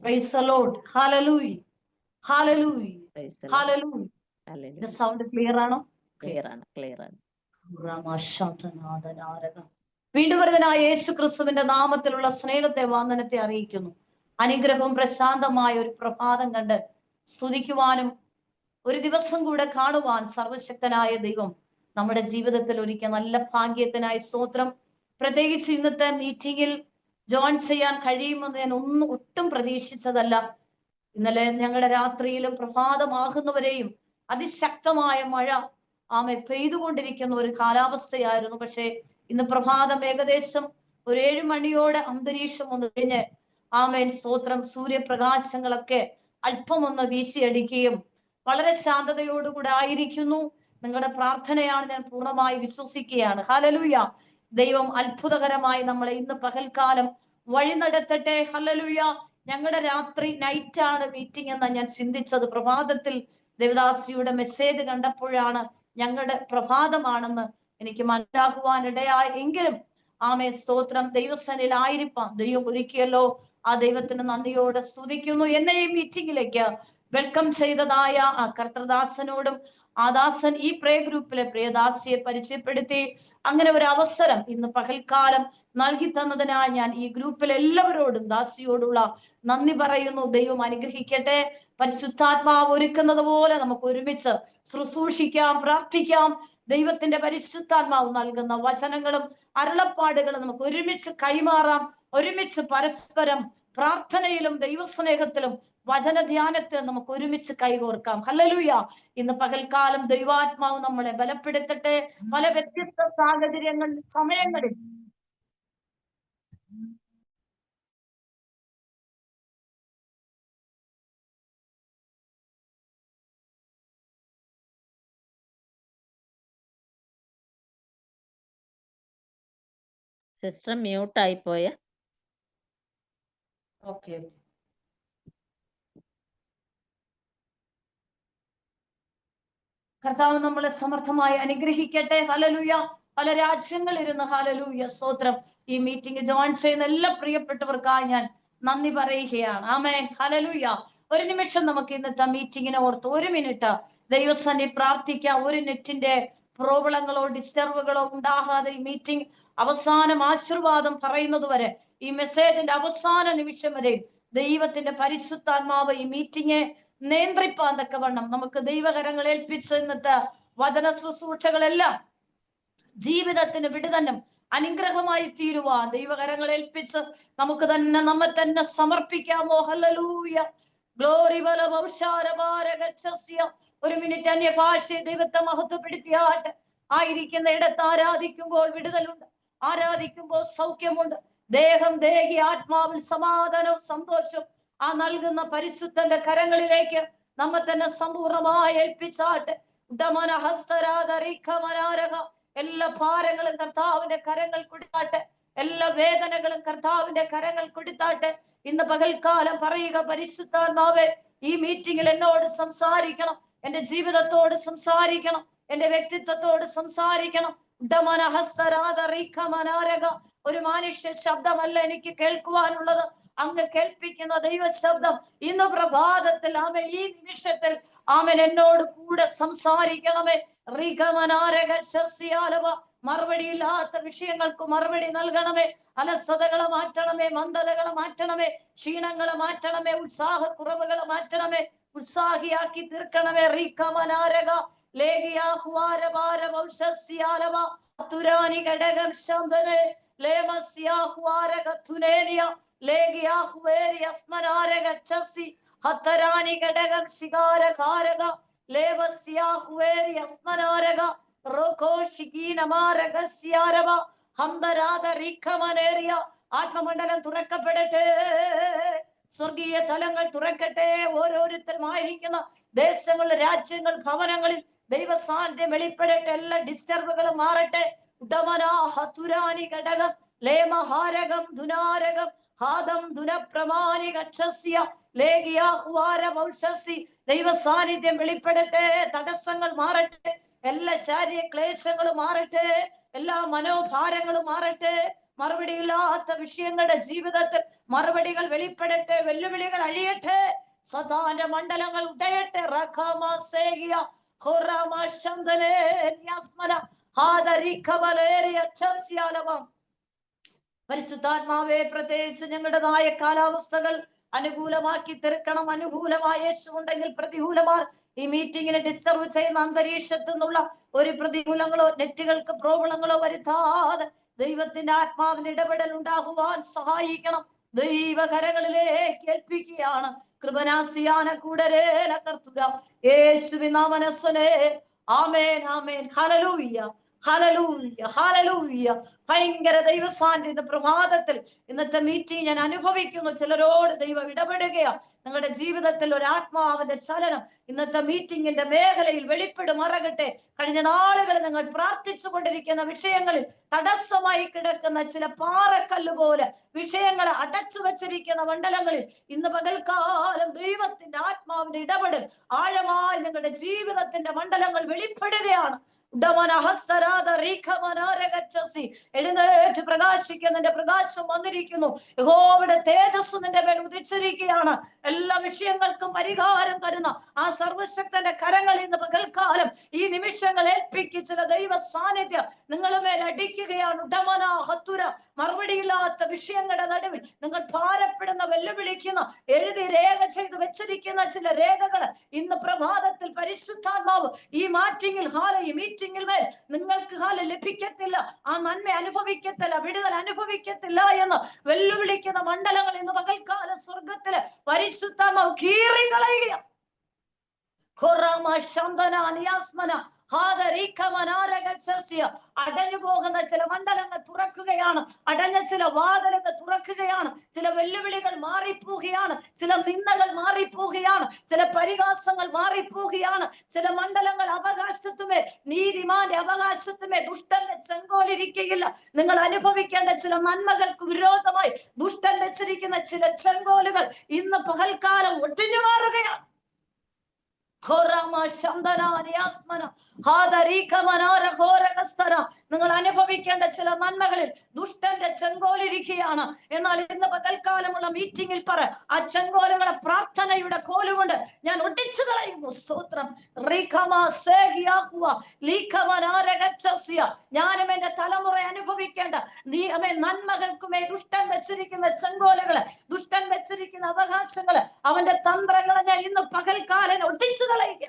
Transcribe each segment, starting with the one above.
Praise the Lord. Hallelujah. Hallelujah. Praise the Lord. Hallelujah. The Hallelujah. sound clear ആണോ? Clear ആണ്, clear ആണ്. വീണ്ടും വരുന്നതിനായ യേശു ക്രിസ്തുവിന്റെ നാമത്തിലുള്ള സ്നേഹത്തെ വന്ദനത്തെ അറിയിക്കുന്നു. അനുഗ്രഹവും പ്രശാന്തമായ ഒരു പ്രഭാതം കണ്ട് സ്തുതിക്കുവാനും ഒരു ദിവസം കൂടെ കാണുവാൻ സർവശക്തനായ ദൈവം നമ്മുടെ ജീവിതത്തിൽ ഒരുക്കിയ നല്ല ഭാഗ്യത്തിനായി സ്തോത്രം. പ്രത്യേകിച്ച് ഇന്നത്തെ മീറ്റിംഗിൽ ജോയിൻ ചെയ്യാൻ കഴിയുമെന്ന് ഞാൻ ഒട്ടും പ്രതീക്ഷിച്ചതല്ല. ഇന്നലെ ഞങ്ങളുടെ രാത്രിയിലും പ്രഭാതമാകുന്നവരെയും അതിശക്തമായ മഴ പെയ്തുകൊണ്ടിരിക്കുന്ന ഒരു കാലാവസ്ഥയായിരുന്നു. പക്ഷെ ഇന്ന് പ്രഭാതം ഏകദേശം ഒരു 7 മണിയോടെ അന്തരീക്ഷം ഒന്ന് കഴിഞ്ഞ് സ്തോത്രം സൂര്യപ്രകാശങ്ങളൊക്കെ അല്പം ഒന്ന് വീശിയടിക്കുകയും വളരെ ശാന്തതയോടുകൂടെ ആയിരിക്കുന്നു. നിങ്ങളുടെ പ്രാർത്ഥനയാണ് ഞാൻ പൂർണ്ണമായി വിശ്വസിക്കുകയാണ്. ഹല്ലേലൂയ. ദൈവം അത്ഭുതകരമായി നമ്മളെ ഇന്ന് പകൽക്കാലം വഴി നടത്തട്ടെ. ഹല്ലേലൂയ. ഞങ്ങളുടെ രാത്രി നൈറ്റാണ് മീറ്റിംഗ് എന്നാണ് ഞാൻ ചിന്തിച്ചത്. പ്രഭാതത്തിൽ ദേവദാസിയുടെ മെസ്സേജ് കണ്ടപ്പോഴാണ് ഞങ്ങളുടെ പ്രഭാതമാണെന്ന് എനിക്ക് മനസ്സിലാക്കുവാനിടയായ. എങ്കിലും സ്തോത്രം ദൈവസന്നിധിയിൽ ആയിരിക്കാം ദൈവം ഒരുക്കിയല്ലോ. ആ ദൈവത്തിന് നന്ദിയോടെ സ്തുതിക്കുന്നു. എന്നെ ഈ മീറ്റിംഗിലേക്ക് വെൽക്കം ചെയ്തതായ ആ കർത്തൃദാസനോടും ആ ദാസൻ ഈ പ്രേ ഗ്രൂപ്പിലെ പ്രിയദാസിയെ പരിചയപ്പെടുത്തി അങ്ങനെ ഒരു അവസരം ഇന്ന് പകൽക്കാലം നൽകി തന്നതിനായി ഞാൻ ഈ ഗ്രൂപ്പിലെ എല്ലാവരോടും ദാസിയോടുള്ള നന്ദി പറയുന്നു. ദൈവം അനുഗ്രഹിക്കട്ടെ. പരിശുദ്ധാത്മാവ് ഒരുക്കുന്നത് പോലെ നമുക്ക് ഒരുമിച്ച് ശുശ്രൂഷിക്കാം, പ്രാർത്ഥിക്കാം. ദൈവത്തിന്റെ പരിശുദ്ധാത്മാവ് നൽകുന്ന വചനങ്ങളും അരുളപ്പാടുകളും നമുക്ക് ഒരുമിച്ച് കൈമാറാം. ഒരുമിച്ച് പരസ്പരം പ്രാർത്ഥനയിലും ദൈവസ്നേഹത്തിലും വചനധ്യാനത്തിൽ നമുക്ക് ഒരുമിച്ച് കൈകോർക്കാം. ഹല്ലേലൂയ. ഇന്ന് പകൽക്കാലം ദൈവാത്മാവ് നമ്മളെ ബലപ്പെടുത്തട്ടെ. പല വ്യത്യസ്ത സാഹചര്യങ്ങളിൽ സമയങ്ങളിൽ സിസ്റ്റർ മ്യൂട്ട് ആയിപ്പോയ. ഓക്കെ. കർത്താവ് നമ്മളെ സമർത്ഥമായി അനുഗ്രഹിക്കട്ടെ. ഹല്ലേലൂയ. പല രാജ്യങ്ങളിലിരുന്ന് ഹല്ലേലൂയ സ്തോത്രം ഈ മീറ്റിംഗ് ജോയിൻ ചെയ്യുന്ന എല്ലാ പ്രിയപ്പെട്ടവർക്കായി ഞാൻ നന്ദി പറയുകയാണ്. ആമേൻ. ഹല്ലേലൂയ. ഒരു നിമിഷം നമുക്ക് ഇന്നത്തെ മീറ്റിങ്ങിനെ ഓർത്ത് ഒരു മിനിറ്റ് ദൈവസന്നിധി പ്രാർത്ഥിക്കാം. ഒരു നെറ്റിന്റെ പ്രോബ്ലങ്ങളോ ഡിസ്റ്റർബുകളോ ഉണ്ടാകാതെ ഈ മീറ്റിംഗ് അവസാനം ആശീർവാദം പറയുന്നത് വരെ, ഈ മെസ്സേജിന്റെ അവസാന നിമിഷം വരെ ദൈവത്തിന്റെ പരിശുദ്ധാത്മാവ് ഈ മീറ്റിംഗെ നിയന്ത്രിപ്പാൻ തക്കവണ്ണം നമുക്ക് ദൈവകരങ്ങൾ ഏൽപ്പിച്ച് ഇന്നത്തെ വചന ശുശ്രൂഷകളെല്ലാം ജീവിതത്തിന് വിടുതന്നും അനുഗ്രഹമായി തീരുവാൻ ദൈവകരങ്ങൾ ഏൽപ്പിച്ച് നമുക്ക് തന്നെ നമ്മെ തന്നെ സമർപ്പിക്കാമോ? ഹല്ലേലൂയ. ഗ്ലോറി ബല ഭൗഷാരഭാരഗച്ഛസ്യ. ഒരു മിനിറ്റ് അന്യഭാഷയെ ദൈവത്തെ മഹത്വപ്പെടുത്തിയാട്ട്. ആയിരിക്കുന്ന ഇടത്ത് ആരാധിക്കുമ്പോൾ വിടുതലുണ്ട്, ആരാധിക്കുമ്പോൾ സൗഖ്യമുണ്ട്. ദേഹം ദേഹി ആത്മാവിൽ സമാധാനവും സന്തോഷവും ആ നൽകുന്ന പരിശുദ്ധന്റെ കരങ്ങളിലേക്ക് നമ്മെ തന്നെ സമ്പൂർണമായി ഏൽപ്പിച്ചാട്ട്. എല്ലാ ഭാരങ്ങളും കർത്താവിന്റെ കരങ്ങൾ കൊടുത്താട്ടെ. എല്ലാ വേദനകളും കർത്താവിന്റെ കരങ്ങൾ കൊടുത്താട്ടെ. ഇന്ന് പകൽക്കാലം പറയുക, പരിശുദ്ധാത്മാവേ ഈ മീറ്റിംഗിൽ എന്നോട് സംസാരിക്കണം, എന്റെ ജീവിതത്തോട് സംസാരിക്കണം, എന്റെ വ്യക്തിത്വത്തോട് സംസാരിക്കണം. ഒരു മനുഷ്യ ശബ്ദമല്ല എനിക്ക് കേൾക്കുവാനുള്ളത്, അങ്ങ് കേൾപ്പിക്കുന്ന ദൈവ ശബ്ദം ഇന്ന് പ്രഭാതത്തിൽ ഈ നിമിഷത്തിൽ എന്നോട് കൂടെ സംസാരിക്കണമേ. മറുപടിയില്ലാത്ത വിഷയങ്ങൾക്ക് മറുപടി നൽകണമേ. അലസതകളെ മാറ്റണമേ, മന്ദതകളെ മാറ്റണമേ, ക്ഷീണങ്ങളെ മാറ്റണമേ, ഉത്സാഹക്കുറവുകളെ മാറ്റണമേ, ഉത്സാഹിയാക്കി തീർക്കണമേ. റീകമനാരക ആത്മമണ്ഡലം തുറക്കപ്പെടട്ടെ. സ്വർഗീയ തലങ്ങൾ തുറക്കട്ടെ. ഓരോരുത്തരുമായിരിക്കുന്ന ദേശങ്ങൾ, രാജ്യങ്ങൾ, ഭവനങ്ങളിൽ ദൈവ സാന്നിധ്യം വെളിപ്പെടട്ടെ. എല്ലാ ഡിസ്റ്റർബുകളും മാറട്ടെ. ഉദമനാഹതുരാനി ഘടകം ലേമഹാരകം ധുനാരകം ഹാദം ധുനപ്രമാണി ഗച്ഛസ്യ ലേഗിയാഹ്വാര വംശസി. ദൈവ സാന്നിധ്യം വെളിപ്പെടട്ടെ. തടസ്സങ്ങൾ മാറട്ടെ. എല്ലാ ശാരീരിക ക്ലേശങ്ങളും മാറട്ടെ. എല്ലാ മനോഭാരങ്ങളും മാറട്ടെ. മറുപടിയില്ലാത്ത വിഷയങ്ങളുടെ ജീവിതത്തിൽ മറുപടികൾ വെളിപ്പെടട്ടെ, വെല്ലുവിളികൾ അഴിയട്ടെ, സദാന്റെ മണ്ഡലങ്ങൾ ഉടയട്ടെ. പരിശുദ്ധാത്മാവെ, പ്രത്യേകിച്ച് ഞങ്ങളുടേതായ കാലാവസ്ഥകൾ അനുകൂലമാക്കി തീർക്കണം. അനുകൂലമായ ഉണ്ടെങ്കിൽ പ്രതികൂലമാർ ഈ മീറ്റിങ്ങിനെ ഡിസ്റ്റർബ് ചെയ്യുന്ന അന്തരീക്ഷത്തിൽ നിന്നുള്ള ഒരു പ്രതികൂലങ്ങളോ നെറ്റുകൾക്ക് പ്രോബ്ലങ്ങളോ വരുത്താതെ ദൈവത്തിന്റെ ആത്മാവിന് ഇടപെടൽ ഉണ്ടാകുവാൻ സഹായിക്കണം. ദൈവകരങ്ങളിലേക്ക് ഏൽപ്പിക്കുകയാണ്. കൃപനാസിയാന കൂടരേന കർത്തുര യേശുവിൻ നാമനസ്സനെ. ആമേൻ, ആമേൻ. ഹല്ലേലൂയ, ഹല്ലേലൂയ, ഹല്ലേലൂയ. ഭയങ്കര ദൈവസാന്നിധ്യം പ്രഭാതത്തിൽ ഇന്നത്തെ മീറ്റിംഗ് ഞാൻ അനുഭവിക്കുന്നു. ചിലരോട് ദൈവം ഇടപെടുകയാ. നിങ്ങളുടെ ജീവിതത്തിൽ ഒരു ആത്മാവിന്റെ ചലനം ഇന്നത്തെ മീറ്റിംഗിന്റെ മേഖലയിൽ വെളിപ്പെടുമാറാകട്ടെ. കഴിഞ്ഞ നാളുകളിൽ നിങ്ങൾ പ്രാർത്ഥിച്ചു കൊണ്ടിരിക്കുന്ന വിഷയങ്ങളിൽ തടസ്സമായി കിടക്കുന്ന ചില പാറക്കല്ല് പോലെ വിഷയങ്ങളെ അടച്ചു വച്ചിരിക്കുന്ന മണ്ഡലങ്ങളിൽ ഇന്ന് പകൽക്കാലം ദൈവത്തിന്റെ ആത്മാവിന്റെ ഇടപെടൽ ആഴമായി നിങ്ങളുടെ ജീവിതത്തിന്റെ മണ്ഡലങ്ങൾ വെളിപ്പെടുകയാണ്. എഴുന്നേറ്റ് പ്രകാശിക്കുന്ന നിന്റെ പ്രകാശം വന്നിരിക്കുന്നു. യഹോവയുടെ തേജസ് നിന്റെ മേൽ ഉദിച്ചിരിക്കുകയാണ്. എല്ലാ വിഷയങ്ങൾക്കും പരിഹാരം തരുന്ന ആ സർവശക്തന്റെ കരങ്ങൾ ഇന്ന് പകൽക്കാലം ഈ നിമിഷങ്ങൾ ഏൽപ്പിക്ക്. ചില ദൈവ സാന്നിധ്യം നിങ്ങളുടെ മേൽ അടിക്കുകയാണ്. ഉടമന ഹത്തുര. മറുപടിയില്ലാത്ത വിഷയങ്ങളുടെ നടുവിൽ നിങ്ങൾ ഭാരപ്പെടുന്ന, വെല്ലുവിളിക്കുന്ന, എഴുതി രേഖ ചെയ്ത് വെച്ചിരിക്കുന്ന ചില രേഖകൾ ഇന്ന് പ്രഭാതത്തിൽ പരിശുദ്ധാത്മാവ് ഈ ഈ മീറ്റിംഗിൽ മേൽ നിങ്ങൾക്ക് ലഭിക്കത്തില്ല, ആ നന്മ അനുഭവിക്കത്തില്ല, വിടുതൽ അനുഭവിക്കത്തില്ല എന്ന് വെല്ലുവിളിക്കുന്ന മണ്ഡലങ്ങൾ ഇന്ന് പകൽക്കാല സ്വർഗത്തില് പരിശുദ്ധാത്മാവ് കീറികളയുക. അടഞ്ഞു പോകുന്ന ചില മണ്ഡലങ്ങൾ തുറക്കുകയാണ്. അടഞ്ഞ ചില വാതിലുകൾ തുറക്കുകയാണ്. ചില വെല്ലുവിളികൾ മാറിപ്പോവുകയാണ്. ചില നിന്ദകൾ മാറിപ്പോവുകയാണ്. ചില പരിഹാസങ്ങൾ മാറിപ്പോവുകയാണ്. ചില മണ്ഡലങ്ങൾ അവകാശത്തുമേ, നീതിമാന്റെ അവകാശത്തുമേ ദുഷ്ടന്റെ ചെങ്കോലിരിക്കുകയില്ല. നിങ്ങൾ അനുഭവിക്കേണ്ട ചില നന്മകൾക്ക് വിരോധമായി ദുഷ്ടൻ വെച്ചിരിക്കുന്ന ചില ചെങ്കോലുകൾ ഇന്ന് പകൽക്കാലം ഒട്ടിഞ്ഞു മാറുകയാണ്. നിങ്ങൾ അനുഭവിക്കേണ്ട ചില നന്മകളിൽ ദുഷ്ടന്റെ ചെങ്കോലിരിക്കുകയാണ്. എന്നാൽ ഇന്ന് പകൽക്കാലമുള്ള മീറ്റിംഗിൽ പറ, ആ ചെങ്കോലുകളെ പ്രാർത്ഥനയുടെ കോലുകൊണ്ട് ഞാൻ ഒട്ടിച്ചു കളയുന്നു. സ്തോത്രം. ഞാനും എന്റെ തലമുറ അനുഭവിക്കേണ്ട നന്മകൾക്കുമേ ദുഷ്ടൻ വെച്ചിരിക്കുന്ന ചെങ്കോലുകള്, ദുഷ്ടൻ വെച്ചിരിക്കുന്ന അവകാശങ്ങള്, അവന്റെ തന്ത്രങ്ങളെ ഞാൻ ഇന്ന് പകൽക്കാലം ഒട്ടിച്ചു കളയുക.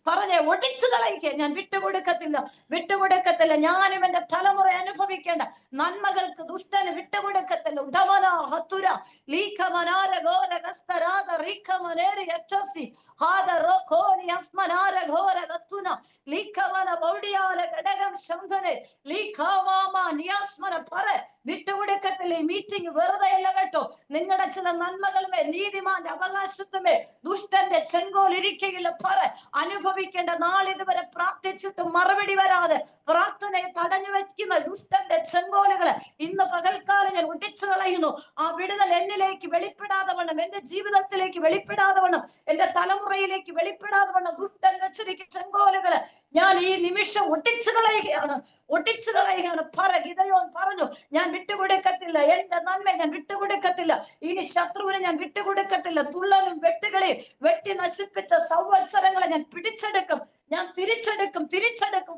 പറഞ്ഞേ, ഒടിച്ചു കളയിക്കുക. ഞാൻ വിട്ടുകൊടുക്കത്തില്ല, വിട്ടുകൊടുക്കത്തില്ല. ഞാനും എന്റെ തലമുറ അനുഭവിക്കേണ്ട നന്മകൾക്ക് ദുഷ്ടന് വിട്ടുകൊടുക്കത്തില്ല. ഉദമന ഹത്തുര ലീഖമനാര ഘോര ഗസ്തരാദ റീഖമനേരി യക്ഷസി ഹാദ റോഖോനി അസ്മനാര ഘോര ഗത്തുന ലീഖമന ബൗഡിയാല ഘടകം ശംസനെ ലീഖാമാമ നിയാസ്മന പറ. വിട്ടുകൊടുക്കത്തില്ല. ഈ മീറ്റിംഗ് വെറുതെയല്ല കേട്ടോ. നിങ്ങളുടെ ചില നന്മകളുമേ, നീതിമാന്റെ അവകാശത്തുമേ ദുഷ്ടന്റെ ചെങ്കോൽ ഇരിക്കുകയില്ല. പറ. അനുഭവിക്കേണ്ട നാളിതുവരെ പ്രാർത്ഥിച്ചിട്ടും മറുപടി വരാതെ പ്രാർത്ഥനയെ തടഞ്ഞു വെക്കുന്ന ദുഷ്ടന്റെ ചെങ്കോലുകളെ ഇന്ന് പകൽക്കാലം ഞാൻ ഒടിച്ചു കളയുന്നു. ആ വിടുതൽ എന്നിലേക്ക് വെളിപ്പെടാതെ വണ്ണം, എന്റെ ജീവിതത്തിലേക്ക് വെളിപ്പെടാതെ വണ്ണം, എന്റെ തലമുറയിലേക്ക് വെളിപ്പെടാതെ വണ്ണം ദുഷ്ടൻ വെച്ചിരിക്കുന്ന ചെങ്കോലുകളെ ഞാൻ ഈ നിമിഷം ഒട്ടിച്ചു കളയുകയാണ്, ഒട്ടിച്ചു കളയുകയാണ്. ഗിദെയോൻ പറഞ്ഞു, ഞാൻ വിട്ടുകൊടുക്കത്തില്ല, എന്റെ നന്മ ഞാൻ വിട്ടുകൊടുക്കത്തില്ല, ഇനി ശത്രുവിനെ ഞാൻ വിട്ടുകൊടുക്കത്തില്ല. തുള്ളലും വെട്ടുകളെയും വെട്ടി നശിപ്പിച്ച സംവത്സരങ്ങളെ ഞാൻ പിടിച്ചെടുക്കും, ഞാൻ തിരിച്ചെടുക്കും, തിരിച്ചെടുക്കും.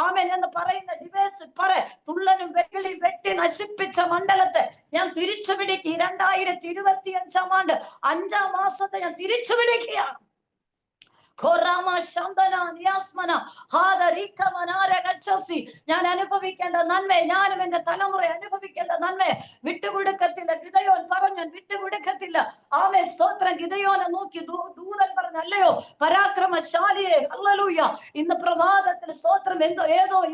ആമേൻ എന്ന് പറയുന്ന ഡിവൈസ് പറ. തുള്ളലും വെട്ടിയും വെട്ടി നശിപ്പിച്ച മണ്ഡലത്തെ ഞാൻ തിരിച്ചു പിടിക്കും. 2025 ആണ്ട് 5-ാം മാസത്തെ ഞാൻ തിരിച്ചു പിടിക്കുകയാണ്. ഞാൻ അനുഭവിക്കേണ്ട നന്മയെ, ഞാനും എന്റെ തലമുറ അനുഭവിക്കേണ്ട നന്മയെ വിട്ടുകൊടുക്കത്തില്ല. ഗിദെയോൻ പറഞ്ഞു, വിട്ടുകൊടുക്കത്തില്ല. ആമേ സ്തോത്രം. ഗിദെയോനെ നോക്കി ദൂതൻ പറഞ്ഞു, അല്ലയോ പരാക്രമശാലിയെ. ഹല്ലേലൂയ. ഇന്ന് പ്രഭാതത്തിൽ സ്തോത്രം.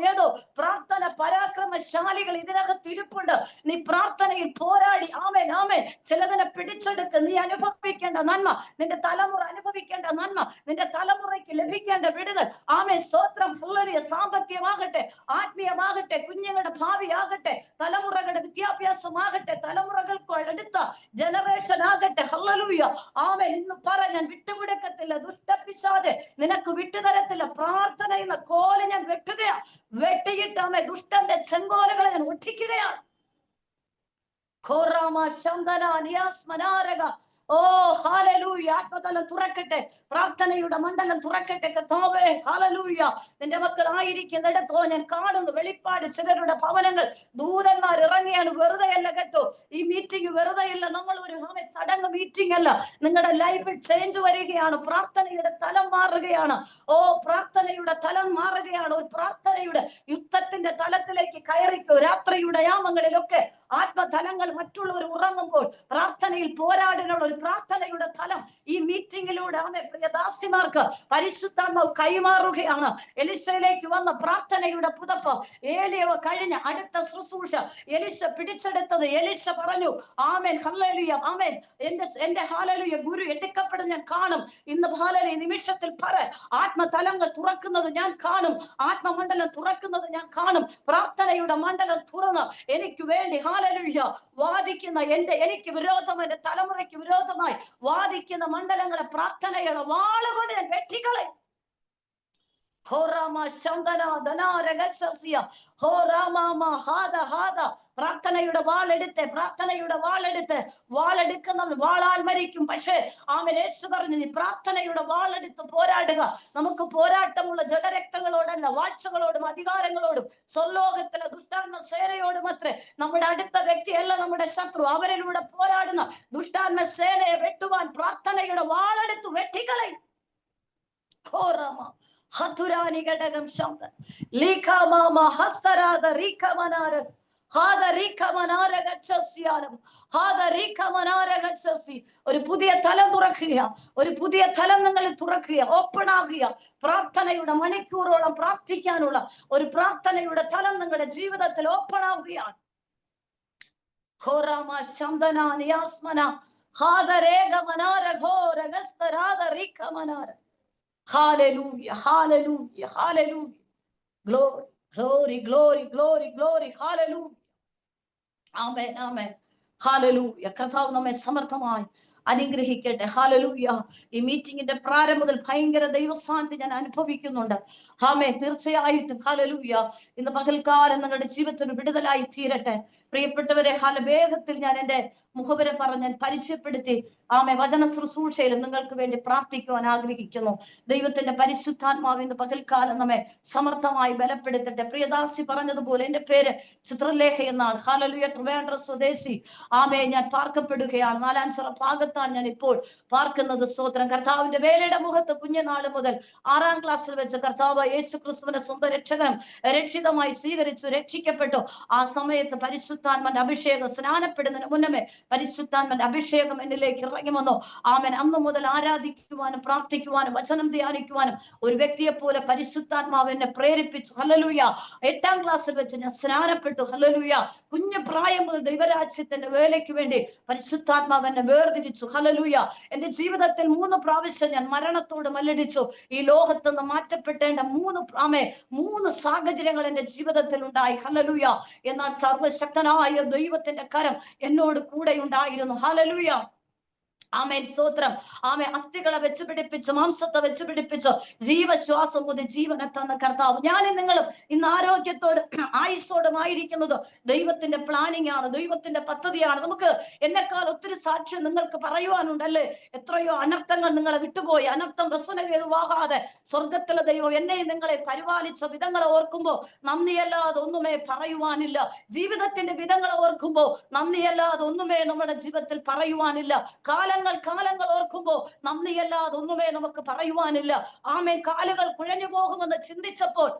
ഏതോ പ്രാർത്ഥന പരാക്രമശാലികൾ ഇതിനകത്ത് ഇരിപ്പുണ്ട്. നീ പ്രാർത്ഥനയിൽ പോരാടി ആമേൻ ആമേൻ ചിലതിനെ പിടിച്ചെടുത്ത് നീ അനുഭവിക്കേണ്ട നന്മ, നിന്റെ തലമുറ അനുഭവിക്കേണ്ട നന്മ, നിന്റെ തലമുറയ്ക്ക് ലഭിക്കേണ്ട വിടുതൽ. ആമേൻ, സ്തോത്രം. ഫുള്ളരിയ സാമ്പത്തികമാകട്ടെ, ആത്മീയമാകട്ടെ, കുഞ്ഞുങ്ങളുടെ ഭാവിയാകട്ടെ, തലമുറകളുടെ വിദ്യാഭ്യാസമാകട്ടെ, തലമുറകൾക്ക് അടുത്ത ജനറേഷൻ ആകട്ടെ. ഹല്ലേലൂയ. ആമേൻ. ഇന്ന് പറ, ഞാൻ വിട്ടുകൊടുക്കത്തില്ല, ദുഷ്ടപിശാചേ നിനക്ക് വിട്ടുതരത്തില്ല. പ്രാർത്ഥന എന്ന കോല് ഞാൻ വെട്ടുകയാ. വെട്ടിയിട്ട് ആമേ ദുഷ്ടന്റെ ചെങ്കോലുകളെ ഞാൻ ഒട്ടിക്കുകയാണ്. ഓ ഹല്ലേലൂയ. ആത്മതലം തുറക്കട്ടെ, പ്രാർത്ഥനയുടെ മണ്ഡലം തുറക്കട്ടെ. കർത്താവേ ഹല്ലേലൂയ. നിന്റെ മക്കൾ ആയിരിക്കുന്നിടത്തോ ഞാൻ കാണുന്നു വെളിപ്പാട്. ചിലരുടെ ഭവനങ്ങൾ ദൂതന്മാർ ഇറങ്ങിയാണ്. വെറുതെയല്ല കേട്ടോ ഈ മീറ്റിംഗ്, വെറുതെയല്ല. നമ്മൾ ഒരു ചടങ്ങ് മീറ്റിംഗ് അല്ല. നിങ്ങളുടെ ലൈഫിൽ ചേഞ്ച് വരികയാണ്. പ്രാർത്ഥനയുടെ തലം മാറുകയാണ്. ഓ, പ്രാർത്ഥനയുടെ തലം മാറുകയാണ്. ഒരു പ്രാർത്ഥനയുടെ യുദ്ധത്തിന്റെ തലത്തിലേക്ക് കയറിക്കോ. രാത്രിയുടെ യാമങ്ങളിലൊക്കെ ആത്മതലങ്ങൾ മറ്റുള്ളവർ ഉറങ്ങുമ്പോൾ പ്രാർത്ഥനയിൽ പോരാടാനുള്ള ഒരു പ്രാർത്ഥനയുടെ തലം ഈ മീറ്റിംഗിലൂടെ പ്രിയദാസിമാർക്ക് പരിശുദ്ധാത്മാവ് കൈമാറുകയാണ്. എലിശയിലേക്ക് വന്ന പ്രാർത്ഥനയുടെ പുതപ്പ് ഏലിയ കഴിഞ്ഞ അടുത്ത ശുശ്രൂഷ എലിശ പിടിച്ചെടുത്തത്. എലിശ പറഞ്ഞു, ആമേൻ, ഹല്ലേലൂയ, ആമേൻ, എന്റെ ഹല്ലേലൂയ ഗുരു എടുക്കപ്പെടും ഞാൻ കാണും. ഇന്ന് ഹല്ലേലൂയ നിമിഷത്തിൽ പറ, ആത്മതലങ്ങൾ തുറക്കുന്നത് ഞാൻ കാണും. ആത്മമണ്ഡലം തുറക്കുന്നത് ഞാൻ കാണും. പ്രാർത്ഥനയുടെ മണ്ഡലം തുറന്ന് എനിക്ക് വേണ്ടി ഹല്ലേലൂയ വാദിക്കുന്ന എനിക്ക് വിരോധം, എന്റെ തലമുറയ്ക്ക് വിരോധമായി വാദിക്കുന്ന മണ്ഡലങ്ങളെ പ്രാർത്ഥനയുടെ വാളുകൊണ്ട് ഞാൻ വെട്ടിക്കളയും. പ്രാർത്ഥനയുടെ വാളെടുക്കുന്നവൻ വാളാൽ മരിക്കും. പക്ഷേ ആമേൻ, യേശു പറഞ്ഞു, നീ പ്രാർത്ഥനയുടെ വാളെടുത്ത് പോരാടുക. നമുക്ക് പോരാട്ടമുള്ള ജഡരക്തങ്ങളോടല്ല, വാഴ്ചകളോടും അധികാരങ്ങളോടും സ്വർലോകത്തിലെ ദുഷ്ടാത്മ സേനയോടും അത്രേ. നമ്മുടെ അടുത്ത വ്യക്തിയല്ല നമ്മുടെ ശത്രു. അവരിലൂടെ പോരാടുന്ന ദുഷ്ടാത്മ സേനയെ വെട്ടുവാൻ പ്രാർത്ഥനയുടെ വാളെടുത്ത് വെട്ടിക്കളയും. ഹതുരാനി ഘടകം ശബ്ദം ലീഖമാമ ഹസ്തരാദ റീഖമനാര ഒരു പുതിയ തലം തുറക്കുക. ഒരു പുതിയ തലം നിങ്ങൾ തുറക്കുക, ഓപ്പൺ ആകുക. പ്രാർത്ഥനയുടെ മണിക്കൂറോളം പ്രാർത്ഥിക്കാനുള്ള ഒരു പ്രാർത്ഥനയുടെ തലം നിങ്ങളുടെ ജീവിതത്തിൽ ഓപ്പൺ ആവുകയാണ്. Hallelujah, hallelujah, hallelujah. Glory, glory, glory, glory, glory. Hallelujah. Amen, amen. Hallelujah. കർത്താവ് നമ്മെ സമർത്ഥമായി അനുഗ്രഹിക്കട്ടെ. ഹല്ലേലൂയ. ഈ മീറ്റിംഗിന്റെ പ്രാരംഭം മുതൽ ഭയങ്കര ദൈവസാന്നിധ്യം ഞാൻ അനുഭവിക്കുന്നുണ്ട്. ആമേൻ, തീർച്ചയായിട്ടും. ഹല്ലേലൂയ. ഇന്ന് പകൽക്കാലം നിങ്ങളുടെ ജീവിതത്തിന് വിടുതലായി തീരട്ടെ. പ്രിയപ്പെട്ടവരെ, വേഗത്തിൽ ഞാൻ എന്റെ മുഖവരെ പറഞ്ഞ് പരിചയപ്പെടുത്തി വചന ശുശ്രൂഷയിലും നിങ്ങൾക്ക് വേണ്ടി പ്രാർത്ഥിക്കുവാൻ ആഗ്രഹിക്കുന്നു. ദൈവത്തിന്റെ പരിശുദ്ധാത്മാവിന്റെ പകൽക്കാലം നമ്മെ സമർത്ഥമായി ബലപ്പെടുത്തട്ടെ. പ്രിയദാസി പറഞ്ഞതുപോലെ എന്റെ പേര് ചിത്രലേഖ എന്നാണ്. ഹല്ലേലൂയ. ട്രിവാൻഡ്രം സ്വദേശി. ഞാൻ പാർക്കപ്പെടുകയാണ്. 4-ചിറ ഭാഗത്താണ് ഞാൻ ഇപ്പോൾ പാർക്കുന്നത്. സ്തോത്രം. കർത്താവിന്റെ വേലയുടെ മുഖത്ത് കുഞ്ഞുനാൾ മുതൽ 6-ാം ക്ലാസ്സിൽ വെച്ച് കർത്താവ് യേശു ക്രിസ്തുവിനെ സ്വന്തം രക്ഷകനും രക്ഷിതമായി സ്വീകരിച്ചു, രക്ഷിക്കപ്പെട്ടു. ആ സമയത്ത് പരിശുദ്ധാത്മാവിന്റെ അഭിഷേകം, സ്നാനപ്പെടുന്നതിന് മുന്നമേ പരിശുദ്ധാത്മാവിന്റെ അഭിഷേകം എന്നിലേക്ക് ഇറങ്ങി വന്നു. ആമേൻ. അന്നു മുതൽ ആരാധിക്കുവാനും പ്രാർത്ഥിക്കുവാനും വചനം ധ്യാനിക്കുവാനും ഒരു വ്യക്തിയെ പോലെ പരിശുദ്ധാത്മാവ് എന്നെ പ്രേരിപ്പിച്ചു. ഹല്ലേലൂയ. 8-ാം ക്ലാസ്സിൽ വെച്ച് ഞാൻ സ്നാനപ്പെട്ടു. ഹല്ലേലൂയ. കുഞ്ഞു പ്രായം മുതൽ ദൈവരാജ്യത്തിന്റെ വേലയ്ക്ക് വേണ്ടി പരിശുദ്ധാത്മാവ് എന്നെ വേർതിരിച്ചു. ഹല്ലേലൂയ. എന്റെ ജീവിതത്തിൽ 3 പ്രാവശ്യം ഞാൻ മരണത്തോട് മല്ലടിച്ചു. ഈ ലോകത്ത് നിന്ന് മാറ്റപ്പെട്ടേണ്ട 3 സാഹചര്യങ്ങൾ എന്റെ ജീവിതത്തിൽ ഉണ്ടായി. ഹല്ലേലൂയ. എന്നാൽ സർവശക്തനായ ദൈവത്തിന്റെ കരം എന്നോട് കൂടെ ഉണ്ടായിരുന്നു. ഹല്ലേലൂയ. ആമേൻ, സ്തോത്രം. അസ്ഥികളെ വെച്ച് പിടിപ്പിച്ചു, മാംസത്തെ വെച്ച് പിടിപ്പിച്ചു, ജീവശ്വാസം മുതൽ ജീവനെ തന്ന കർത്താവ്. ഞാനും നിങ്ങളും ഇന്ന് ആരോഗ്യത്തോട് ആയുസ്സോടും ആയിരിക്കുന്നത് ദൈവത്തിന്റെ പ്ലാനിങ് ആണ്, ദൈവത്തിന്റെ പദ്ധതിയാണ്. നമുക്ക് എന്നെക്കാൾ ഒത്തിരി സാക്ഷ്യം നിങ്ങൾക്ക് പറയുവാനുണ്ടല്ലേ. എത്രയോ അനർത്ഥങ്ങൾ നിങ്ങളെ വിട്ടുപോയി. അനർത്ഥം വ്യസനഹേതുവാകാതെ സ്വർഗത്തിലെ ദൈവം എന്നെയും നിങ്ങളെ പരിപാലിച്ച വിധങ്ങളെ ഓർക്കുമ്പോ നന്ദിയല്ലാതെ ഒന്നുമേ പറയുവാനില്ല. ജീവിതത്തിന്റെ വിധങ്ങളെ ഓർക്കുമ്പോ നന്ദിയല്ലാതെ ഒന്നുമേ നമ്മുടെ ജീവിതത്തിൽ പറയുവാനില്ല. കാലങ്ങൾ ഓർക്കുമ്പോ നന്ദിയല്ലാതെ ഒന്നുമേ നമുക്ക് പറയുവാനില്ല. ആമേൻ. കാലുകൾ കുഴഞ്ഞു പോകുമെന്ന് ചിന്തിച്ചപ്പോൾ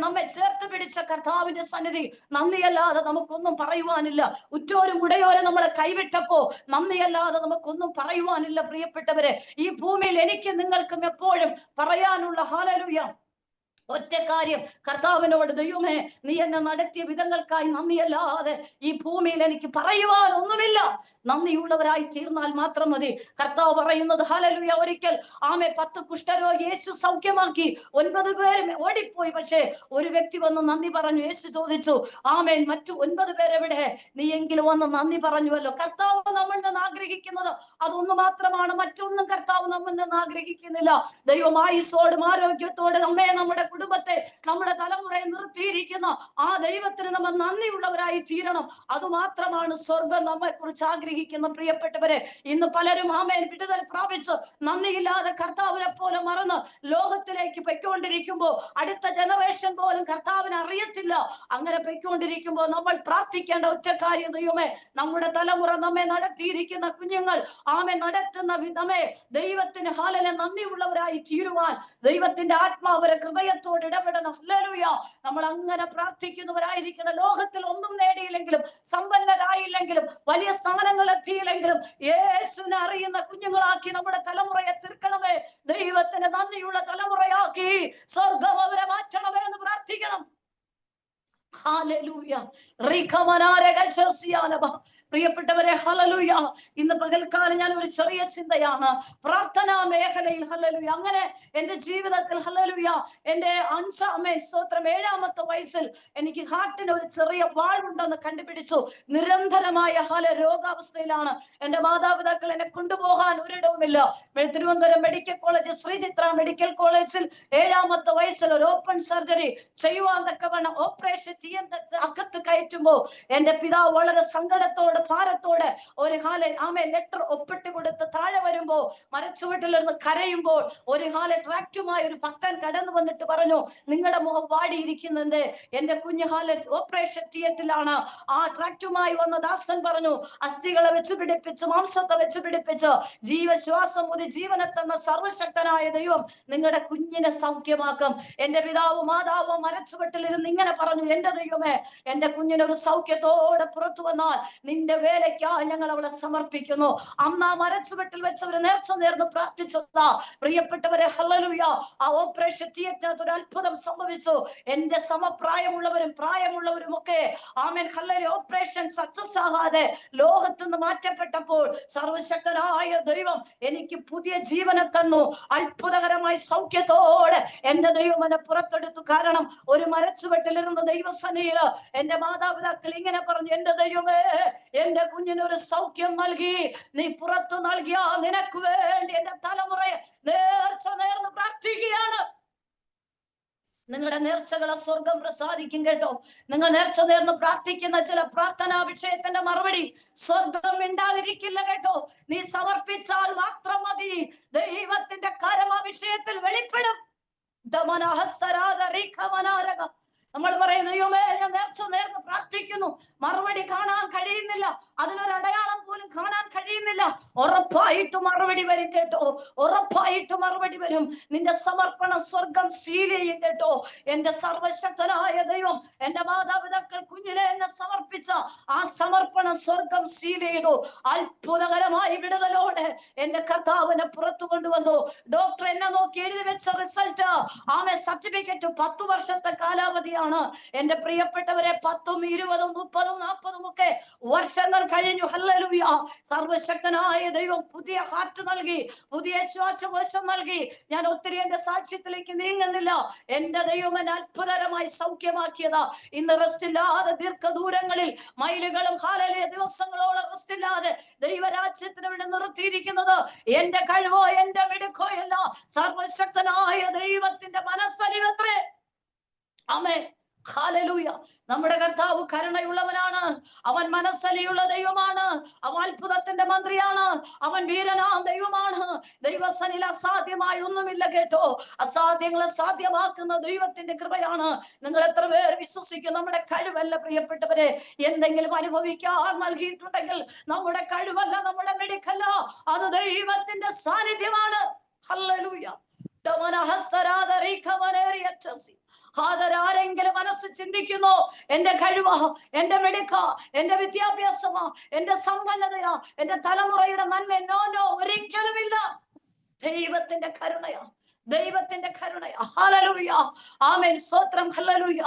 നമ്മെ ചേർത്ത് പിടിച്ച കർത്താവിന്റെ സന്നിധി നന്ദിയല്ലാതെ നമുക്കൊന്നും പറയുവാനില്ല. ഉറ്റോരും ഉടയോരെ നമ്മളെ കൈവിട്ടപ്പോ നന്ദിയല്ലാതെ നമുക്കൊന്നും പറയുവാനില്ല. പ്രിയപ്പെട്ടവരെ, ഈ ഭൂമിയിൽ എനിക്ക് നിങ്ങൾക്കും എപ്പോഴും പറയാനുള്ള ഹല്ലേലൂയ ഒറ്റ കാര്യം, കർത്താവിനോട്, ദൈവമേ നീ എന്നെ നടത്തിയ വിധങ്ങൾക്കായി നന്ദിയല്ലാതെ ഈ ഭൂമിയിൽ എനിക്ക് പറയുവാൻ ഒന്നുമില്ല. നന്ദിയുള്ളവരായി തീർന്നാൽ മാത്രം മതി. കർത്താവ് പറയുന്നത് ഹല്ലേലൂയ, ഒരിക്കൽ 10 കുഷ്ഠരോഗി യേശു സൗഖ്യമാക്കി. 9 പേരും ഓടിപ്പോയി. പക്ഷേ ഒരു വ്യക്തി വന്ന് നന്ദി പറഞ്ഞു. യേശു ചോദിച്ചു, മറ്റു 9 പേരെവിടെ? നീ എങ്കിലും വന്ന് നന്ദി പറഞ്ഞുവല്ലോ. കർത്താവ് നമ്മളിൽ നിന്ന് ആഗ്രഹിക്കുന്നത് അതൊന്നു മാത്രമാണ്, മറ്റൊന്നും കർത്താവ് നമ്മളിൽ നിന്ന് ആഗ്രഹിക്കുന്നില്ല. ദൈവം ആയുസ്സോടും ആരോഗ്യത്തോടെ നമ്മെ, നമ്മുടെ കുടുംബത്തെ, നമ്മുടെ തലമുറയെ നിർത്തിയിരിക്കുന്ന ആ ദൈവത്തിന് നമ്മൾ നന്ദിയുള്ളവരായി തീരണം. അതുമാത്രമാണ് സ്വർഗം നമ്മെ കുറിച്ച് ആഗ്രഹിക്കുന്ന. പ്രിയപ്പെട്ടവരെ, ഇന്ന് പലരും വിടുതൽ പ്രാപിച്ച് നന്ദിയില്ലാതെ കർത്താവിനെ പോലെ മറന്ന് ലോകത്തിലേക്ക് പൊയ്ക്കൊണ്ടിരിക്കുമ്പോൾ അടുത്ത ജനറേഷൻ പോലും കർത്താവിനെ അറിയത്തില്ല. അങ്ങനെ പൊയ്ക്കൊണ്ടിരിക്കുമ്പോൾ നമ്മൾ പ്രാർത്ഥിക്കേണ്ട ഒറ്റ കാര്യം, ദൈവമേ നമ്മുടെ തലമുറ, നമ്മെ നടത്തിയിരിക്കുന്ന കുഞ്ഞുങ്ങൾ, നടത്തുന്ന വിധമേ ദൈവത്തിന് ഹാലനെ നന്ദിയുള്ളവരായി തീരുവാൻ ദൈവത്തിന്റെ ആത്മാവരെ ഹൃദയത്തോട് ഇടപെടണം. ഹല്ലേലൂയ. നമ്മൾ അങ്ങനെ പ്രാർത്ഥിക്കുന്നവരായിരിക്കണം. ലോകത്തിൽ ഒന്നും നേടിയില്ലെങ്കിലും, സമ്പന്നരായില്ലെങ്കിലും, വലിയ സ്ഥാനങ്ങൾ എത്തിയില്ലെങ്കിലും യേശുവിനെ അറിയുന്ന കുഞ്ഞുങ്ങളാക്കി നമ്മുടെ തലമുറയെ തീർക്കണമേ. ദൈവത്തിന് നന്ദിയുള്ള തലമുറയാക്കി സ്വർഗം അവരെ മാറ്റണമേ എന്ന് പ്രാർത്ഥിക്കണം. ഹല്ലേലൂയ. പ്രിയപ്പെട്ടവരെ, ഹല്ലേലൂയ, ഇന്ന് പകൽക്കാലം ഞാൻ ഒരു ചെറിയ ചിന്തയാണ് പ്രാർത്ഥനാ മേഖലയിൽ. ഹല്ലേലൂയ. അങ്ങനെ എന്റെ ജീവിതത്തിൽ, ഹല്ലേലൂയ, എന്റെ 7ാമത്തെ വയസ്സിൽ എനിക്ക് ഹാർട്ടിന് ഒരു ചെറിയ വാൾവുണ്ടെന്ന് കണ്ടുപിടിച്ചു. നിരന്തരമായ രോഗാവസ്ഥയിലാണ്. എന്റെ മാതാപിതാക്കൾ എന്നെ കൊണ്ടുപോകാൻ ഒരിടവുമില്ല. Thiruvananthapuram medical college, Sree Chitra medical കോളേജിൽ 7ാമത്തെ വയസ്സിൽ ഒരു ഓപ്പൺ സർജറി ചെയ്യുവാൻ തക്കവണ്ണം ഓപ്പറേഷൻ അകത്ത് കയറ്റുമ്പോ എന്റെ പിതാവ് വളരെ സങ്കടത്തോടെ, ഭാരത്തോടെ ഒരു ലെറ്റർ ഒപ്പിട്ട് കൊടുത്ത് താഴെ വരുമ്പോ, മരച്ചുവട്ടിലിരുന്ന് കരയുമ്പോൾ ഒരു ട്രാക്റ്റുമായി ഒരു ഭക്തൻ കടന്നു വന്നിട്ട് പറഞ്ഞു, നിങ്ങളുടെ മുഖം വാടിയിരിക്കുന്നത്, എന്റെ കുഞ്ഞ് ഓപ്പറേഷൻ തിയേറ്ററിലാണ്. ആ ട്രാക്റ്റുമായി വന്ന ദാസൻ പറഞ്ഞു, അസ്ഥികളെ വെച്ച് പിടിപ്പിച്ച്, മാംസത്തെ വെച്ച് പിടിപ്പിച്ച്, ജീവശ്വാസം മുതി ജീവനെ തന്ന സർവശക്തനായ ദൈവം നിങ്ങളുടെ കുഞ്ഞിനെ സൗഖ്യമാക്കും. എന്റെ പിതാവും മാതാവും മരച്ചുവട്ടിലിരുന്ന് ഇങ്ങനെ പറഞ്ഞു, എന്റെ ദൈവമേ, എന്റെ കുഞ്ഞിനൊരു സൗഖ്യത്തോടെ പുറത്തു വന്നാൽ നിന്റെ വേലയ്ക്കായി ഞങ്ങൾ അവളെ സമർപ്പിക്കുന്നു. അന്ന് ആ മരച്ചുവട്ടിൽ വെച്ച് ഒരു നേർച്ച നേർന്ന് പ്രാർത്ഥിച്ചതാ. പ്രിയപ്പെട്ടവരെ, ഹല്ലേലൂയ, ആ ഓപ്പറേഷൻ തിയേറ്ററിനകത്ത് ഒരു അത്ഭുതം സംഭവിച്ചു. എന്റെ സമപ്രായമുള്ളവരും പ്രായമുള്ളവരും ഒക്കെ ഹല്ലേലൂയ, ഓപ്പറേഷൻ സക്സസ് ആകാതെ ലോകത്തുനിന്ന് മാറ്റപ്പെട്ടപ്പോൾ സർവശക്തനായ ദൈവം എനിക്ക് പുതിയ ജീവനെ തന്നു. അത്ഭുതകരമായി സൗഖ്യത്തോടെ എന്റെ ദൈവം എന്നെ പുറത്തെടുത്തു. കാരണം ഒരു മരച്ചുവട്ടിലിരുന്ന ദൈവസന്നിധിയില് എന്റെ മാതാപിതാക്കൾ ഇങ്ങനെ പറഞ്ഞു, എന്റെ ദൈവമേ, എന്റെ കുഞ്ഞിനൊരു സൗഖ്യം നൽകി. നീ പുറത്തു നൽകിയ നിനക്ക് വേണ്ടി എന്റെ തലമുറയെ നേർച്ച നേർന്ന് പ്രാർത്ഥിക്കുകയാണ്. നിങ്ങളുടെ നേർച്ചകളെ സ്വർഗം പ്രസാദിക്കും കേട്ടോ. നിങ്ങൾ നേർച്ച നേർന്ന് പ്രാർത്ഥിക്കുന്ന ചില പ്രാർത്ഥനാ വിഷയത്തിന്റെ മറുപടി സ്വർഗം മിണ്ടാതിരിക്കില്ല കേട്ടോ. നീ സമർപ്പിച്ചാൽ മാത്രം മതി, ദൈവത്തിന്റെ കരം ആ വിഷയത്തിൽ വെളിപ്പെടും. നമ്മൾ പറയും, ദൈവമേ ഞാൻ നേർച്ച നേർന്ന് പ്രാർത്ഥിക്കുന്നു, മറുപടി കാണാൻ കഴിയുന്നില്ല, അതിനൊരു അടയാളം പോലും കാണാൻ കഴിയുന്നില്ല. ഉറപ്പായിട്ടും മറുപടി വരും കേട്ടോ, ഉറപ്പായിട്ടും മറുപടി വരും. നിന്റെ സമർപ്പണം സ്വർഗം സീൽ ചെയ്യും കേട്ടോ. എന്റെ സർവശക്തനായ ദൈവം എന്റെ മാതാപിതാക്കൾ കുഞ്ഞിലെ എന്നെ സമർപ്പിച്ച ആ സമർപ്പണം സ്വർഗം സീൽ ചെയ്തു. അത്ഭുതകരമായി വിടുതലോടെ എന്റെ കർത്താവിനെ പുറത്തു കൊണ്ടുവന്നു. ഡോക്ടർ എന്നെ നോക്കി എഴുതി വെച്ച റിസൾട്ട്, സർട്ടിഫിക്കറ്റ് 10 വർഷത്തെ കാലാവധിയാണ്. എന്റെ പ്രിയപ്പെട്ടവരെ, 10, 20, 30, 40 ഒക്കെ വർഷങ്ങൾ കഴിഞ്ഞു. ഹല്ലേലൂയ. സർവശക്തനായ ദൈവം പുതിയ ഹാർട്ട് നൽകി, പുതിയ ശ്വാസകോശം നൽകി. ഞാൻ ഒത്തിരി എന്റെ സാക്ഷ്യത്തിലേക്ക് നീങ്ങുന്നില്ല. എന്റെ ദൈവം എന്നെ അത്ഭുതകരമായി സൗഖ്യമാക്കിയതാ. ഇന്ന് റെസ്റ്റ് ഇല്ലാതെ ദീർഘദൂരങ്ങളിൽ മൈലുകളും ഹല്ലേലൂയ ദിവസങ്ങളോളം റെസ്റ്റ് ഇല്ലാതെ ദൈവരാജ്യത്തിന് ഇവിടെ നിർത്തിയിരിക്കുന്നത് എന്റെ കഴിവോ എന്റെ മിടുക്കോ അല്ല, സർവശക്തനായ ദൈവത്തിന്റെ മനസ്സലിവത്രേ. ആമേൻ. ഹല്ലേലൂയ. നമ്മുടെ കർത്താവ് കരുണയുള്ളവനാണ്. അവൻ മനസ്സലിയുള്ള ദൈവമാണ്. അവൻ അത്ഭുതത്തിന്റെ മന്ത്രിയാണ്. അവൻ വീരനാം ദൈവമാണ്. ദൈവസന്നിധിയിൽ അസാധ്യമായി ഒന്നുമില്ല കേട്ടോ. അസാധ്യങ്ങളെ സാധ്യമാക്കുന്ന ദൈവത്തിന്റെ കൃപയാണ്. നിങ്ങൾ എത്ര പേർ വിശ്വസിക്കും? നമ്മുടെ കഴിവല്ല പ്രിയപ്പെട്ടവരെ. എന്തെങ്കിലും അനുഭവിക്കാൻ നൽകിയിട്ടുണ്ടെങ്കിൽ നമ്മുടെ കഴിവല്ല, നമ്മുടെ മെഡിക്കല്ല, അത് ദൈവത്തിന്റെ സാന്നിധ്യമാണ്. ഹല്ലേലൂയ. ആരെങ്കിലും മനസ്സ് ചിന്തിക്കുന്നു, എന്റെ കഴിവാ, എന്റെ മെഡിക്ക, എന്റെ വിദ്യാഭ്യാസമാ, എന്റെ സമ്പന്നതയാ, എന്റെ തലമുറയുടെ നന്മ, നോ, ഒരിക്കലുമില്ല. ദൈവത്തിന്റെ കരുണയാ, ദൈവത്തിന്റെ കരുണ. ഹല്ലേലൂയ. ആമേൻ. സ്തോത്രം. ഹല്ലേലൂയ.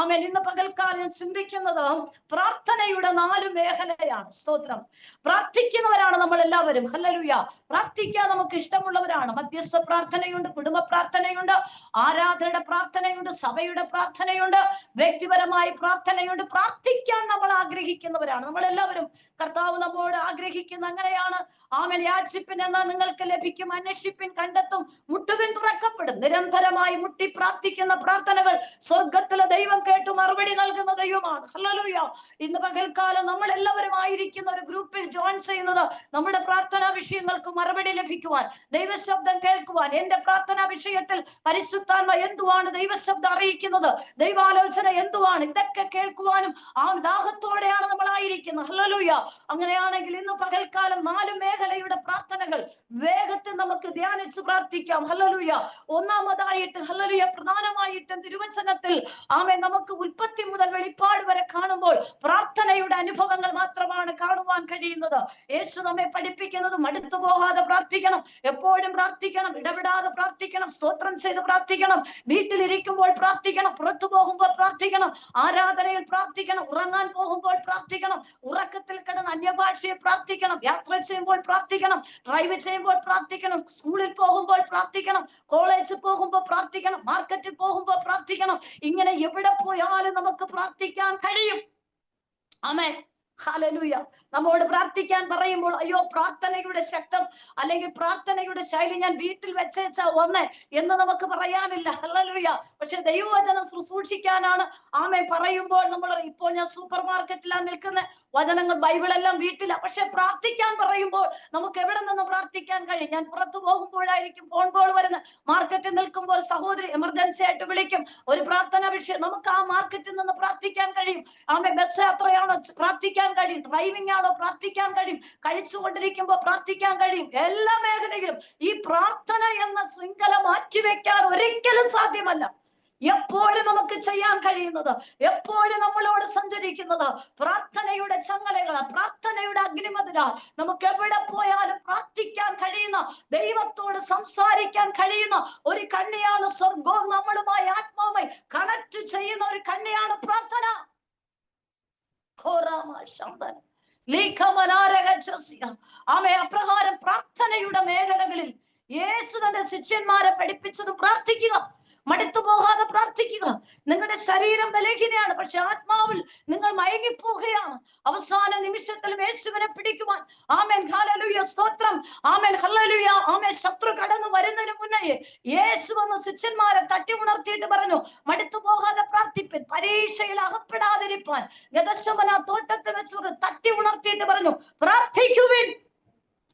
ആമേൻ. ഇന്ന് പകൽക്കാലം ഞാൻ ചിന്തിക്കുന്നത് പ്രാർത്ഥനയുടെ 4 മേഖലയാണ്. സ്തോത്രം. പ്രാർത്ഥിക്കുന്നവരാണ് നമ്മൾ എല്ലാവരും. ഹല്ലേലൂയ. പ്രാർത്ഥിക്കാൻ നമുക്ക് ഇഷ്ടമുള്ളവരാണ്. മധ്യസ്ഥ പ്രാർത്ഥനയുണ്ട്, കുടുംബ പ്രാർത്ഥനയുണ്ട്, ആരാധനയുടെ പ്രാർത്ഥനയുണ്ട്, സഭയുടെ പ്രാർത്ഥനയുണ്ട്, വ്യക്തിപരമായ പ്രാർത്ഥനയുണ്ട്. പ്രാർത്ഥിക്കാൻ നമ്മൾ ആഗ്രഹിക്കുന്നവരാണ് നമ്മൾ എല്ലാവരും. കർത്താവ് നമ്മോട് ആഗ്രഹിക്കുന്ന അങ്ങനെയാണ്. ആമേൻ. യാചിപ്പിൻ എന്നാൽ നിങ്ങൾക്ക് ലഭിക്കും, അന്വേഷിപ്പിൻ കണ്ടെത്തും, മുട്ടുവിൻ തുറക്കപ്പെടും. നിരന്തരമായി മുട്ടി പ്രാർത്ഥിക്കുന്ന പ്രാർത്ഥനകൾ സ്വർഗത്തിലെ ദൈവം കേട്ടു മറുപടി നൽകുന്ന ദൈവമാണ്. ഹല്ലേലൂയ. ഇന്ന് പകൽക്കാലം നമ്മൾ എല്ലാവരും ആയിരിക്കുന്ന ഒരു ഗ്രൂപ്പിൽ ജോയിൻ ചെയ്യുന്നത് നമ്മുടെ പ്രാർത്ഥനാ വിഷയങ്ങൾക്ക് മറുപടി ലഭിക്കുവാൻ, ദൈവശബ്ദം കേൾക്കുവാൻ. എന്റെ പ്രാർത്ഥനാ വിഷയത്തിൽ പരിശുദ്ധാത്മ എന്തുവാണ് ദൈവശബ്ദം അറിയിക്കുന്നത്, ദൈവാലോചന എന്തുവാണ്, ഇതൊക്കെ കേൾക്കുവാനും ആ ദാഹത്തോടെയാണ് നമ്മൾ ആയിരിക്കുന്നത്. ഹല്ലേലൂയ. അങ്ങനെയാണെങ്കിൽ ഇന്ന് പകൽക്കാലം 4 മേഖലയുടെ പ്രാർത്ഥനകൾ വേഗത്തിൽ നമുക്ക് ധ്യാനിച്ച് പ്രാർത്ഥിക്കാം. ഹല്ലേലൂയ. ഒന്നാമതായിട്ട് ഹല്ലേലൂയ പ്രധാനമായിട്ടും തിരുവചനത്തിൽ ആമേൻ നമുക്ക് ഉൽപ്പത്തി മുതൽ വെളിപ്പാട് വരെ കാണുമ്പോൾ പ്രാർത്ഥനയുടെ അനുഭവങ്ങൾ മാത്രമാണ് കാണുവാൻ കഴിയുന്നത്. യേശു നമ്മെ പഠിപ്പിക്കുന്നത് മടുത്തു പോകാതെ പ്രാർത്ഥിക്കണം, എപ്പോഴും പ്രാർത്ഥിക്കണം, ഇടപെടാതെ പ്രാർത്ഥിക്കണം, സ്തോത്രം ചെയ്ത് പ്രാർത്ഥിക്കണം, വീട്ടിലിരിക്കുമ്പോൾ പ്രാർത്ഥിക്കണം, പുറത്തു പോകുമ്പോൾ പ്രാർത്ഥിക്കണം, ആരാധനയിൽ പ്രാർത്ഥിക്കണം, ഉറങ്ങാൻ പോകുമ്പോൾ പ്രാർത്ഥിക്കണം, ഉറക്കത്തിൽ കിടന്ന് അന്യഭാഷയിൽ പ്രാർത്ഥിക്കണം, യാത്ര ചെയ്യുമ്പോൾ പ്രാർത്ഥിക്കണം, ഡ്രൈവ് ചെയ്യുമ്പോൾ പ്രാർത്ഥിക്കണം, സ്കൂളിൽ പോകുമ്പോൾ പ്രാർത്ഥിക്കണം, കോളേജിൽ പോകുമ്പോൾ പ്രാർത്ഥിക്കണം, മാർക്കറ്റിൽ പോകുമ്പോൾ പ്രാർത്ഥിക്കണം. ഇങ്ങനെ എവിടെ പോയാലും നമുക്ക് പ്രാർത്ഥിക്കാൻ കഴിയും. ആമേൻ. ഹല്ലേലൂയ. നമ്മോട് പ്രാർത്ഥിക്കാൻ പറയുമ്പോൾ അയ്യോ പ്രാർത്ഥനയുടെ ശക്തം അല്ലെങ്കിൽ പ്രാർത്ഥനയുടെ ശൈലി ഞാൻ വീട്ടിൽ വെച്ചേച്ചാ വന്നേ എന്ന് നമുക്ക് പറയാനില്ല. ഹല്ലേലൂയ. പക്ഷെ ദൈവവചനം ശുശ്രൂഷിക്കാനാണ് ആമേൻ പറയുമ്പോൾ നമ്മൾ ഇപ്പോൾ ഞാൻ സൂപ്പർ മാർക്കറ്റിലാണ് നിൽക്കുന്നത്, വചനങ്ങൾ ബൈബിളെല്ലാം വീട്ടില. പക്ഷെ പ്രാർത്ഥിക്കാൻ പറയുമ്പോൾ നമുക്ക് എവിടെ നിന്ന് പ്രാർത്ഥിക്കാൻ കഴിയും? ഞാൻ പുറത്തു പോകുമ്പോഴായിരിക്കും ഫോൺ കോൾ വരുന്നത്, മാർക്കറ്റിൽ നിൽക്കുമ്പോൾ സഹോദരി എമർജൻസി ആയിട്ട് വിളിക്കും, ഒരു പ്രാർത്ഥന വിഷയം, നമുക്ക് ആ മാർക്കറ്റിൽ നിന്ന് പ്രാർത്ഥിക്കാൻ കഴിയും. ആമേൻ. ബസ് യാത്രയാണോ പ്രാർത്ഥിക്കാൻ കഴിയും, ഡ്രൈവിംഗ് ആണോ പ്രാർത്ഥിക്കാൻ കഴിയും, കഴിച്ചുകൊണ്ടിരിക്കുമ്പോൾ പ്രാർത്ഥിക്കാൻ കഴിയും. എല്ലാ മേഖലയിലും ഈ പ്രാർത്ഥന എന്ന ശൃംഖല മാറ്റിവെക്കാൻ ഒരിക്കലും സാധ്യമല്ല. എപ്പോഴും നമുക്ക് ചെയ്യാൻ കഴിയുന്നത്, എപ്പോഴും നമ്മളോട് സഞ്ചരിക്കുന്നത് പ്രാർത്ഥനയുടെ ചങ്ങലകളാ, പ്രാർത്ഥനയുടെ അഗ്നിമതില. നമുക്ക് എവിടെ പോയാലും പ്രാർത്ഥിക്കാൻ കഴിയുന്ന, ദൈവത്തോട് സംസാരിക്കാൻ കഴിയുന്ന ഒരു കണ്ണിയാണ് സ്വർഗവും നമ്മളുമായി ആത്മാവുമായി കണക്ട് ചെയ്യുന്ന ഒരു കണ്ണിയാണ് പ്രാർത്ഥന. അപ്രകാരം പ്രാർത്ഥനയുടെ മേഖലകളിൽ യേശു തന്റെ ശിഷ്യന്മാരെ പഠിപ്പിച്ചത് പ്രാർത്ഥിക്കുക, മടുത്തു പോകാതെ പ്രാർത്ഥിക്കുക. നിങ്ങളുടെ ശരീരം ബലഹീനയാണ്, പക്ഷെ ആത്മാവിൽ നിങ്ങൾ മയങ്ങിപ്പോവുകയാണ്. അവസാന നിമിഷത്തിൽ യേശുവിനെ പിടിക്കുവാൻ ആമേൻ. ഹല്ലേലൂയ. സ്തോത്രം. ആമേൻ. ഹല്ലേലൂയ. ആമേൻ. ശത്രു കടന്നു വരുന്നതിന് മുന്നേ യേശു വന്ന് ശിഷ്യന്മാരെ തട്ടി ഉണർത്തിയിട്ട് പറഞ്ഞു, മടുത്തു പോകാതെ പ്രാർത്ഥിപ്പിൻ, പരീക്ഷയിൽ അകപ്പെടാതിരിപ്പാൻ. ഗദശമന തോട്ടത്തിൽ വെച്ച് തട്ടി ഉണർത്തിയിട്ട് പറഞ്ഞു, പ്രാർത്ഥിക്കുവിൻ.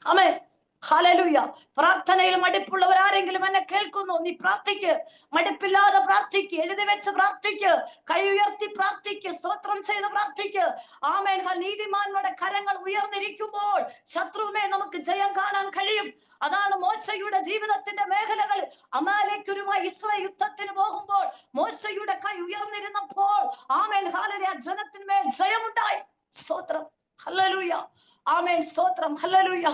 ആമേൻ. ഹല്ലേലൂയ. പ്രാർത്ഥനയിൽ മടുപ്പുള്ളവർ ആരെങ്കിലും എന്നെ കേൾക്കുന്നു, നീ പ്രാർത്ഥിക്ക്, മടുപ്പില്ലാതെ പ്രാർത്ഥിക്ക്, എഴുതി വെച്ച് പ്രാർത്ഥിക്ക്, കൈ ഉയർത്തി പ്രാർത്ഥിക്ക്, സ്തോത്രം ചെയ്ത് പ്രാർത്ഥിക്ക്. ആമേൻ. നീതിമാന്മാരുടെ കരങ്ങൾ ഉയർന്നിരിക്കുമ്പോൾ ശത്രുവിനെ നമുക്ക് ജയം കാണാൻ കഴിയും. അതാണ് മോശയുടെ ജീവിതത്തിന്റെ മേഖലകൾ. അമാലേക്യരുമായി ഇസ്രായേൽ യുദ്ധത്തിന് പോകുമ്പോൾ മോശയുടെ കൈ ഉയർന്നിരുന്നപ്പോൾ ആമേൻ ഹല്ലേലൂയ ജനത്തിന്മേൽ ജയമുണ്ടായി. സ്തോത്രം. ഹല്ലേലൂയ. ആമേൻ. സ്തോത്രം. ഹല്ലേലൂയ.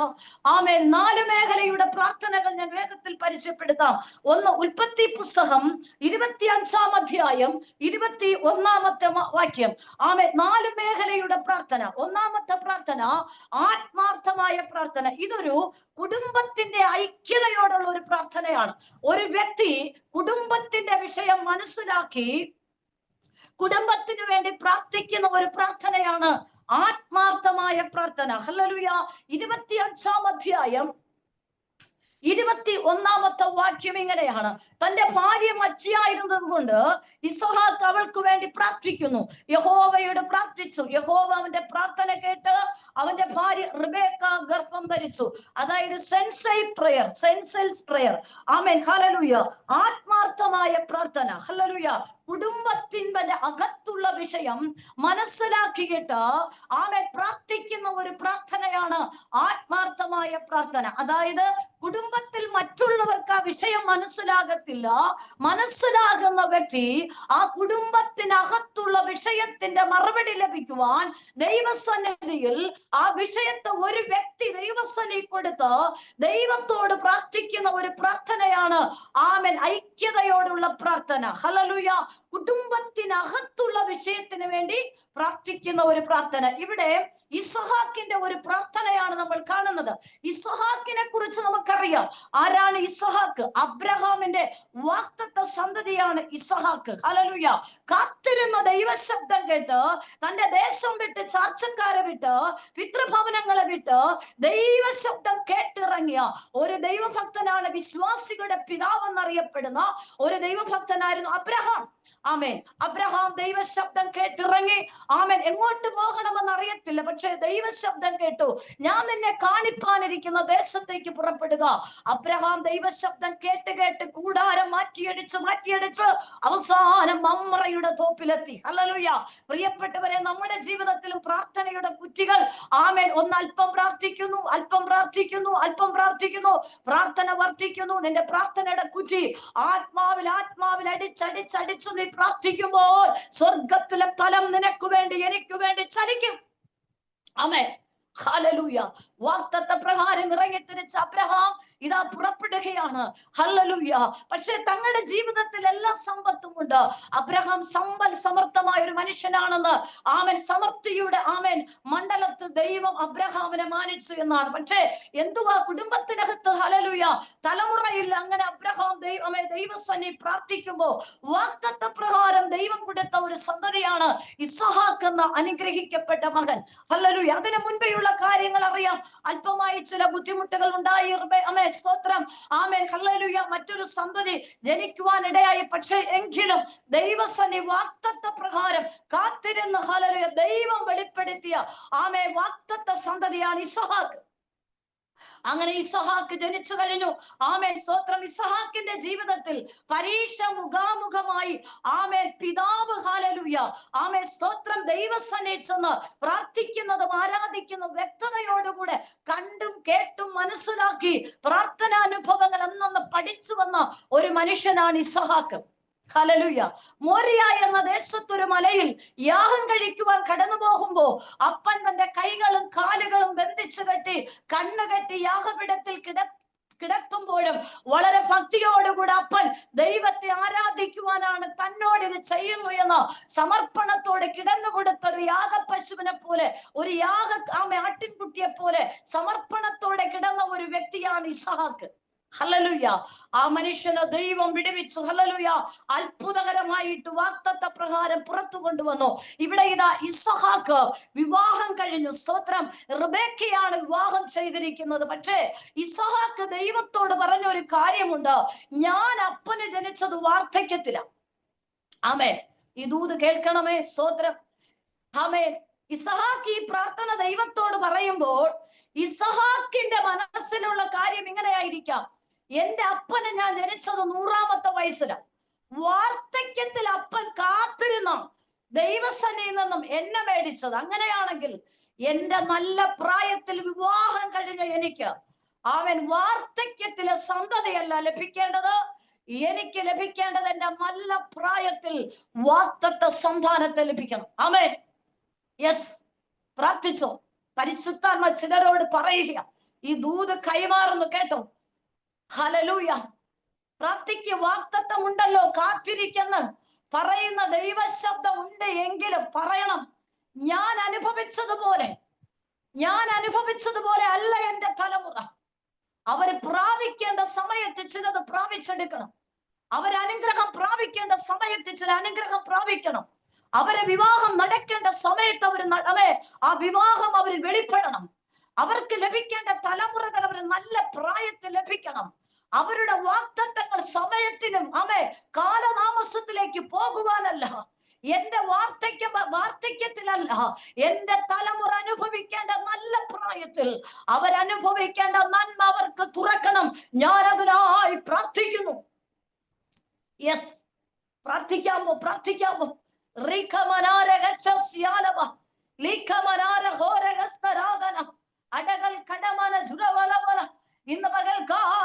ആമേൻ. 4 മേഖലയുടെ പ്രാർത്ഥനകൾ ഞാൻ വേഗത്തിൽ പരിചയപ്പെടുത്താം. ഒന്ന്, ഉൽപ്പത്തി പുസ്തകം 25-ാം അധ്യായം 21-ാമത്തെ വാക്യം. ആമേൻ. 4 മേഖലയുടെ പ്രാർത്ഥന. ഒന്നാമത്തെ പ്രാർത്ഥന ആത്മാർത്ഥമായ പ്രാർത്ഥന. ഇതൊരു കുടുംബത്തിന്റെ ഐക്യതയോടുള്ള ഒരു പ്രാർത്ഥനയാണ്. ഒരു വ്യക്തി കുടുംബത്തിന്റെ വിഷയം മനസ്സിലാക്കി കുടുംബത്തിന് വേണ്ടി പ്രാർത്ഥിക്കുന്ന ഒരു പ്രാർത്ഥനയാണ് ആത്മാർത്ഥമായ പ്രാർത്ഥന. ഹല്ലേലൂയ. 25-ാം അധ്യായം 21-ാമത്തെ വാക്യം ഇങ്ങനെയാണ്. തന്റെ ഭാര്യ മച്ചിയായിരുന്നത് കൊണ്ട് ഇസ്ഹാക്ക് അവൾക്ക് വേണ്ടി പ്രാർത്ഥിക്കുന്നു. യഹോവയോട് പ്രാർത്ഥിച്ചു. യഹോവ അവന്റെ പ്രാർത്ഥന കേട്ട് അവന്റെ ഭാര്യ റിബേക്ക ഗർഭം ധരിച്ചു. അതായത് സെൻസെൽസ് പ്രയർ. ആമേൻ. ഹല്ലേലൂയ. ആത്മാർത്ഥമായ പ്രാർത്ഥന. ഹല്ലേലൂയ. കുടുംബത്തിന്റെ അകത്തുള്ള വിഷയം മനസ്സിലാക്കിയിട്ട് ആമേൻ പ്രാർത്ഥിക്കുന്ന ഒരു പ്രാർത്ഥനയാണ് ആത്മാർത്ഥമായ പ്രാർത്ഥന. അതായത് കുടുംബത്തിൽ മറ്റുള്ളവർക്ക് ആ വിഷയം മനസ്സിലാകത്തില്ല. മനസ്സിലാകുന്ന വ്യക്തി ആ കുടുംബത്തിനകത്തുള്ള വിഷയത്തിന്റെ മറുപടി ലഭിക്കുവാൻ ദൈവസന്നിധിയിൽ ആ വിഷയത്തെ ഒരു വ്യക്തി ദൈവസന്നിധി കൊടുത്ത് ദൈവത്തോട് പ്രാർത്ഥിക്കുന്ന ഒരു പ്രാർത്ഥനയാണ് ആമേൻ ഐക്യതയോടുള്ള പ്രാർത്ഥന. ഹല്ലേലൂയ. കുടുംബത്തിനകത്തുള്ള വിഷയത്തിന് വേണ്ടി പ്രാർത്ഥിക്കുന്ന ഒരു പ്രാർത്ഥന. ഇവിടെ ഇസഹാക്കിന്റെ ഒരു പ്രാർത്ഥനയാണ് നമ്മൾ കാണുന്നത്. ഇസഹാക്കിനെ കുറിച്ച് നമുക്കറിയാം. ആരാണ് ഇസഹാക്ക്? അബ്രഹാമിന്റെ വാഗ്ദത്ത സന്തതിയാണ് ഇസഹാക്ക്. ഹല്ലേലൂയ. കാത്തിരുന്ന ദൈവശബ്ദം കേട്ട് തന്റെ ദേശം വിട്ട്, ചാർച്ചക്കാരെ വിട്ട്, പിതൃഭവനങ്ങളെ വിട്ട് ദൈവശബ്ദം കേട്ടിറങ്ങിയ ഒരു ദൈവഭക്തനാണ്, വിശ്വാസികളുടെ പിതാവെന്നറിയപ്പെടുന്ന ഒരു ദൈവഭക്തനായിരുന്നു അബ്രഹാം. ആമേൻ. അബ്രഹാം ദൈവശബ്ദം കേട്ടിറങ്ങി. ആമേൻ. എങ്ങോട്ട് പോകണമെന്ന് അറിയത്തില്ല, പക്ഷേ ദൈവശബ്ദം കേട്ടു. ഞാൻ നിന്നെ കാണിപ്പാനിരിക്കുന്ന ദേശത്തേക്ക് പുറപ്പെടുക. അബ്രഹാം ദൈവശബ്ദം കേട്ട് കേട്ട് കൂടാരം മാറ്റിയടിച്ച് അവസാനം മമ്രയുടെ തോപ്പിലെത്തി. ഹല്ലേലൂയ. പ്രിയപ്പെട്ടവരെ, നമ്മുടെ ജീവിതത്തിലും പ്രാർത്ഥനയുടെ കുറ്റികൾ, ആമേൻ, ഒന്ന് അല്പം പ്രാർത്ഥിക്കുന്നു, അല്പം പ്രാർത്ഥിക്കുന്നു, പ്രാർത്ഥന വർദ്ധിക്കുന്നു. നിന്റെ പ്രാർത്ഥനയുടെ കുറ്റി ആത്മാവിൽ അടിച്ചടിച്ചു നീ പ്രാർത്ഥിക്കുമ്പോൾ സ്വർഗത്തിലെ ഫലം നിനക്ക് വേണ്ടി, എനിക്ക് വേണ്ടി ചലിക്കും. ആമേൻ. ഹല്ലേലൂയ. വാഗ്ദത്ത പ്രകാരം ഇറങ്ങിത്തിരിച്ച അബ്രഹാം ഇതാ പുറപ്പെടുകയാണ്. ഹല്ലേലൂയ. പക്ഷെ തങ്ങളുടെ ജീവിതത്തിൽ എല്ലാ സമ്പത്തും ഉണ്ട്. അബ്രഹാം സമ്പൽ സമർത്ഥമായ ഒരു മനുഷ്യനാണെന്ന് ആമേൻ സമൃദ്ധിയുടെ ആമേൻ മണ്ഡലത്ത് ദൈവം അബ്രഹാമിനെ മാനിച്ചു എന്നാണ്. പക്ഷേ എന്തുവാ കുടുംബത്തിനകത്ത്, ഹല്ലേലൂയ, തലമുറയിൽ അങ്ങനെ അബ്രഹാം ദൈവസന്നിധി പ്രാർത്ഥിക്കുമ്പോ വാഗ്ദത്ത പ്രകാരം ദൈവം കൊടുത്ത ഒരു സന്തതിയാണ് ഇസഹാക്ക് എന്ന അനുഗ്രഹിക്കപ്പെട്ട മകൻ. ഹല്ലേലൂയ. അതിനു മുൻപെയുള്ള കാര്യങ്ങൾ അറിയാം. അല്പമായി ചില ബുദ്ധിമുട്ടുകൾ ഉണ്ടായി. സ്തോത്രം. ആമേൻ. ഹല്ലേലൂയ. മറ്റൊരു സന്തതി ജനിക്കുവാൻ ഇടയായി. പക്ഷേ എങ്കിലും ദൈവസന്നിധി വാഗ്ദത്ത പ്രകാരം കാത്തിരുന്ന്, ഹല്ലേലൂയ, ദൈവം വെളിപ്പെടുത്തിയ ആമേൻ വാഗ്ദത്ത സന്തതിയാണ് ഇസഹാക്ക്. അങ്ങനെ ഇസഹാക്ക് ജനിച്ചു കഴിഞ്ഞു. ആമേൻ. സ്തോത്രം. ഇസഹാക്കിന്റെ ജീവിതത്തിൽ പരീക്ഷ മുഖാമുഖമായി ആമേൻ പിതാവ്, ഹല്ലേലൂയ, ആമേൻ, സ്തോത്രം, ദൈവസന്നിധിയിൽ ചെന്ന് പ്രാർത്ഥിക്കുന്നതും ആരാധിക്കുന്നതും വ്യക്തതയോടുകൂടെ കണ്ടും കേട്ടും മനസ്സിലാക്കി പ്രാർത്ഥനാനുഭവങ്ങൾ എന്നൊന്ന് പഠിച്ചു വന്ന ഒരു മനുഷ്യനാണ് ഇസഹാക്ക്. ഹല്ലേലൂയ. മോരിയ എന്ന ദേശത്തൊരു മലയിൽ യാഗം കഴിക്കുവാൻ കടന്നു പോകുമ്പോ അപ്പൻ തന്റെ കൈകളും കാലുകളും ബന്ധിച്ചു കെട്ടി കണ്ണുകെട്ടി യാഗപീഠത്തിൽ കിടത്തുമ്പോഴും വളരെ ഭക്തിയോടുകൂടെ അപ്പൻ ദൈവത്തെ ആരാധിക്കുവാനാണ് തന്നോട് ഇത് ചെയ്യുന്നു എന്ന് സമർപ്പണത്തോടെ കിടന്നുകൊടുത്ത ഒരു യാഗപശുവിനെ പോലെ, ഒരു ആട്ടിൻകുട്ടിയെ പോലെ സമർപ്പണത്തോടെ കിടന്ന ഒരു വ്യക്തിയാണ് ഇസഹാക്ക്. ഹല്ലേലൂയ. ആ മനുഷ്യനെ ദൈവം വിടുവിച്ചു. ഹല്ലേലൂയ. അത്ഭുതകരമായിട്ട് വാഗ്ദത്ത പ്രകാരം പുറത്തു കൊണ്ടുവന്നു. ഇവിടെ ഇതാ ഇസഹാക്ക് വിവാഹം കഴിഞ്ഞു. സ്തോത്രം. റിബേക്കയാണ് വിവാഹം ചെയ്തിരിക്കുന്നത്. പക്ഷേ ഇസഹാക്ക് ദൈവത്തോട് പറഞ്ഞ ഒരു കാര്യമുണ്ട്. ഞാൻ അപ്പന് ജനിച്ചത് വാർദ്ധക്യത്തിലാണ്. ആമേൻ. ഈ ദൂത് കേൾക്കണമേ. സ്തോത്രം. ആമേൻ. ഇസഹാക്ക് ഈ പ്രാർത്ഥന ദൈവത്തോട് പറയുമ്പോൾ ഇസഹാക്കിന്റെ മനസ്സിലുള്ള കാര്യം ഇങ്ങനെയായിരിക്കാം. എന്റെ അപ്പനെ ഞാൻ ജനിച്ചത് 100-ാമത്തെ വയസ്സിലാണ്. വാർദ്ധക്യത്തിൽ അപ്പൻ കാത്തിരുന്ന ദൈവസന്നിധിയിൽ നിന്നും എന്നെ മേടിച്ചത്. അങ്ങനെയാണെങ്കിൽ എന്റെ നല്ല പ്രായത്തിൽ വിവാഹം കഴിഞ്ഞ എനിക്ക് അവൻ വാർദ്ധക്യത്തിലെ സന്തതിയല്ല ലഭിക്കേണ്ടത്. എനിക്ക് ലഭിക്കേണ്ടത് എന്റെ നല്ല പ്രായത്തിൽ വാഗ്ദത്ത സന്താനത്തെ ലഭിക്കണം. ആമേൻ. യെസ്. പ്രാർത്ഥിച്ചോ. പരിശുദ്ധാത്മ ചിലരോട് പറയുക, ഈ ദൂത് കൈമാറുന്നു കേട്ടോ. ഹല്ലേലൂയ. പ്രാർത്ഥിക്ക്. വാഗ്ദത്തം ഉണ്ടല്ലോ, കാത്തിരിക്കുന്ന പറയുന്ന ദൈവശബ്ദം ഉണ്ട് എങ്കിലും പറയണം, ഞാൻ അനുഭവിച്ചതുപോലെ അല്ല എന്റെ തലമുറ. അവര് പ്രാപിക്കേണ്ട സമയത്ത് ചിലത് പ്രാപിച്ചെടുക്കണം. അവരനുഗ്രഹം പ്രാപിക്കേണ്ട സമയത്ത് ചില അനുഗ്രഹം പ്രാപിക്കണം. അവരെ വിവാഹം നടക്കേണ്ട സമയത്ത് ആ വിവാഹം അവരിൽ വെളിപ്പെടണം. അവർക്ക് ലഭിക്കേണ്ട തലമുറകൾ അവർ നല്ല പ്രായത്തിൽ ലഭിക്കണം. അവരുടെ വാഗ്ദത്തങ്ങൾ സമയത്തിനും കാലതാമസത്തിലേക്ക് പോകുവാനല്ല, എന്റെ വാർദ്ധക്യത്തിലല്ല, എന്റെ തലമുറ അനുഭവിക്കേണ്ട നല്ല പ്രായത്തിൽ അവരനുഭവിക്കേണ്ട നന്മ അവർക്ക് തുറക്കണം. ഞാൻ അതിനായി പ്രാർത്ഥിക്കുന്നു. യെസ്. പ്രാർത്ഥിക്കാമോ? ഇന്ന് പകൽക്കാലം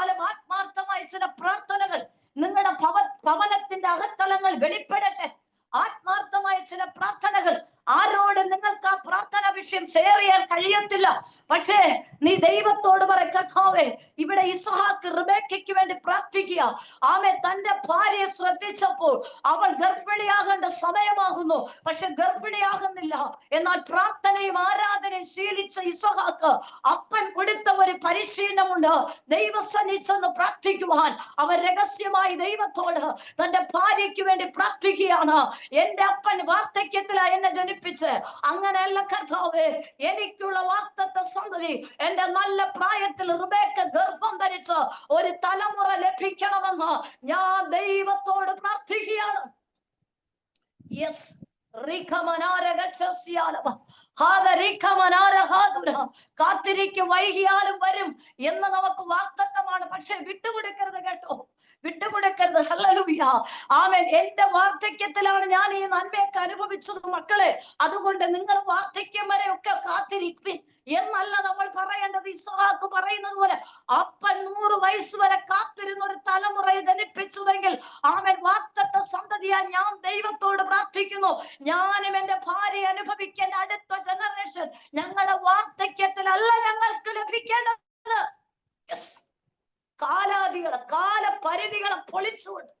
കഴിയത്തില്ല. പക്ഷേ നീ ദൈവത്തോട് പറ, കർത്താവേ, ഇവിടെ ഇസ്ഹാക്ക് റിബേക്കയ്ക്ക് വേണ്ടി പ്രാർത്ഥിക്കുക. ആമേ, തന്റെ ഭാര്യയെ ശ്രദ്ധിച്ചപ്പോൾ അവൾ ഗർഭിണിയാകേണ്ട സമയമാകുന്നു, പക്ഷെ ഗർഭിണിയാകുന്നില്ല. എന്നാൽ പ്രാർത്ഥനയും ആരാധനയും ശീലിച്ച ഇസ്ഹാക്ക് അപ്പൻ കൊടുത്ത ഒരു പരിശീലനമുണ്ട്. ദൈവസന്നിധിയിൽ ചെന്ന് പ്രാർത്ഥിക്കുവാൻ അവൻ രഹസ്യമായി ദൈവത്തോട് തന്റെ ഭാര്യയ്ക്ക് വേണ്ടി പ്രാർത്ഥിക്കുകയാണ്. എന്റെ അപ്പൻ വാർദ്ധക്യത്തിലാ എന്നെ ജനിപ്പിച്ച്, അങ്ങനെയല്ല കർത്താവേ, എനിക്കുള്ള വാഗ്ദത്ത സന്തതി എന്റെ നല്ല പ്രായത്തിൽ റിബേക്ക ഗർഭം ധരിച്ച് ഒരു തലമുറ ലഭിക്കണമെന്ന് ഞാൻ ദൈവത്തോട് പ്രാർത്ഥിക്കുകയാണ്. യെസ്, കാത്തിരിക്കും, വൈകിയാലും വരും എന്ന് നമുക്ക് വാഗ്ദത്തമാണ്. പക്ഷെ വിട്ടുകൊടുക്കരുത് കേട്ടോ, വിട്ടുകൊടുക്കരുത്. ഹല്ലേലൂയ, ആമേൻ. എന്റെ വാർദ്ധക്യത്തിലാണ് ഞാൻ ഈ നന്മയൊക്കെ അനുഭവിച്ചത് മക്കളെ. അതുകൊണ്ട് നിങ്ങൾ വാർദ്ധക്യം വരെ ഒക്കെ കാത്തിരിപ്പിൻ എന്നല്ല നമ്മൾ പറയേണ്ടത്. ഇസ്ഹാക്ക് പറയുന്നത് പോലെ അപ്പൻ 100 വയസ്സ് വരെ കാത്തിരുന്ന ഒരു തലമുറയെ ജനിപ്പിച്ചുവെങ്കിൽ, ആമേൻ, വാഗ്ദത്ത സന്തതിയാ ഞാൻ ദൈവത്തോട് പ്രാർത്ഥിക്കുന്നു. ഞാനും എന്റെ ഭാര്യ അനുഭവിക്കേണ്ട അടുത്ത ജനറേഷൻ ഞങ്ങളുടെ വാർദ്ധക്യത്തിലല്ല ഞങ്ങൾക്ക് ലഭിക്കേണ്ടത്. കാലാദികളെ, കാലപരിധികളെ പൊളിച്ചുകൊണ്ട്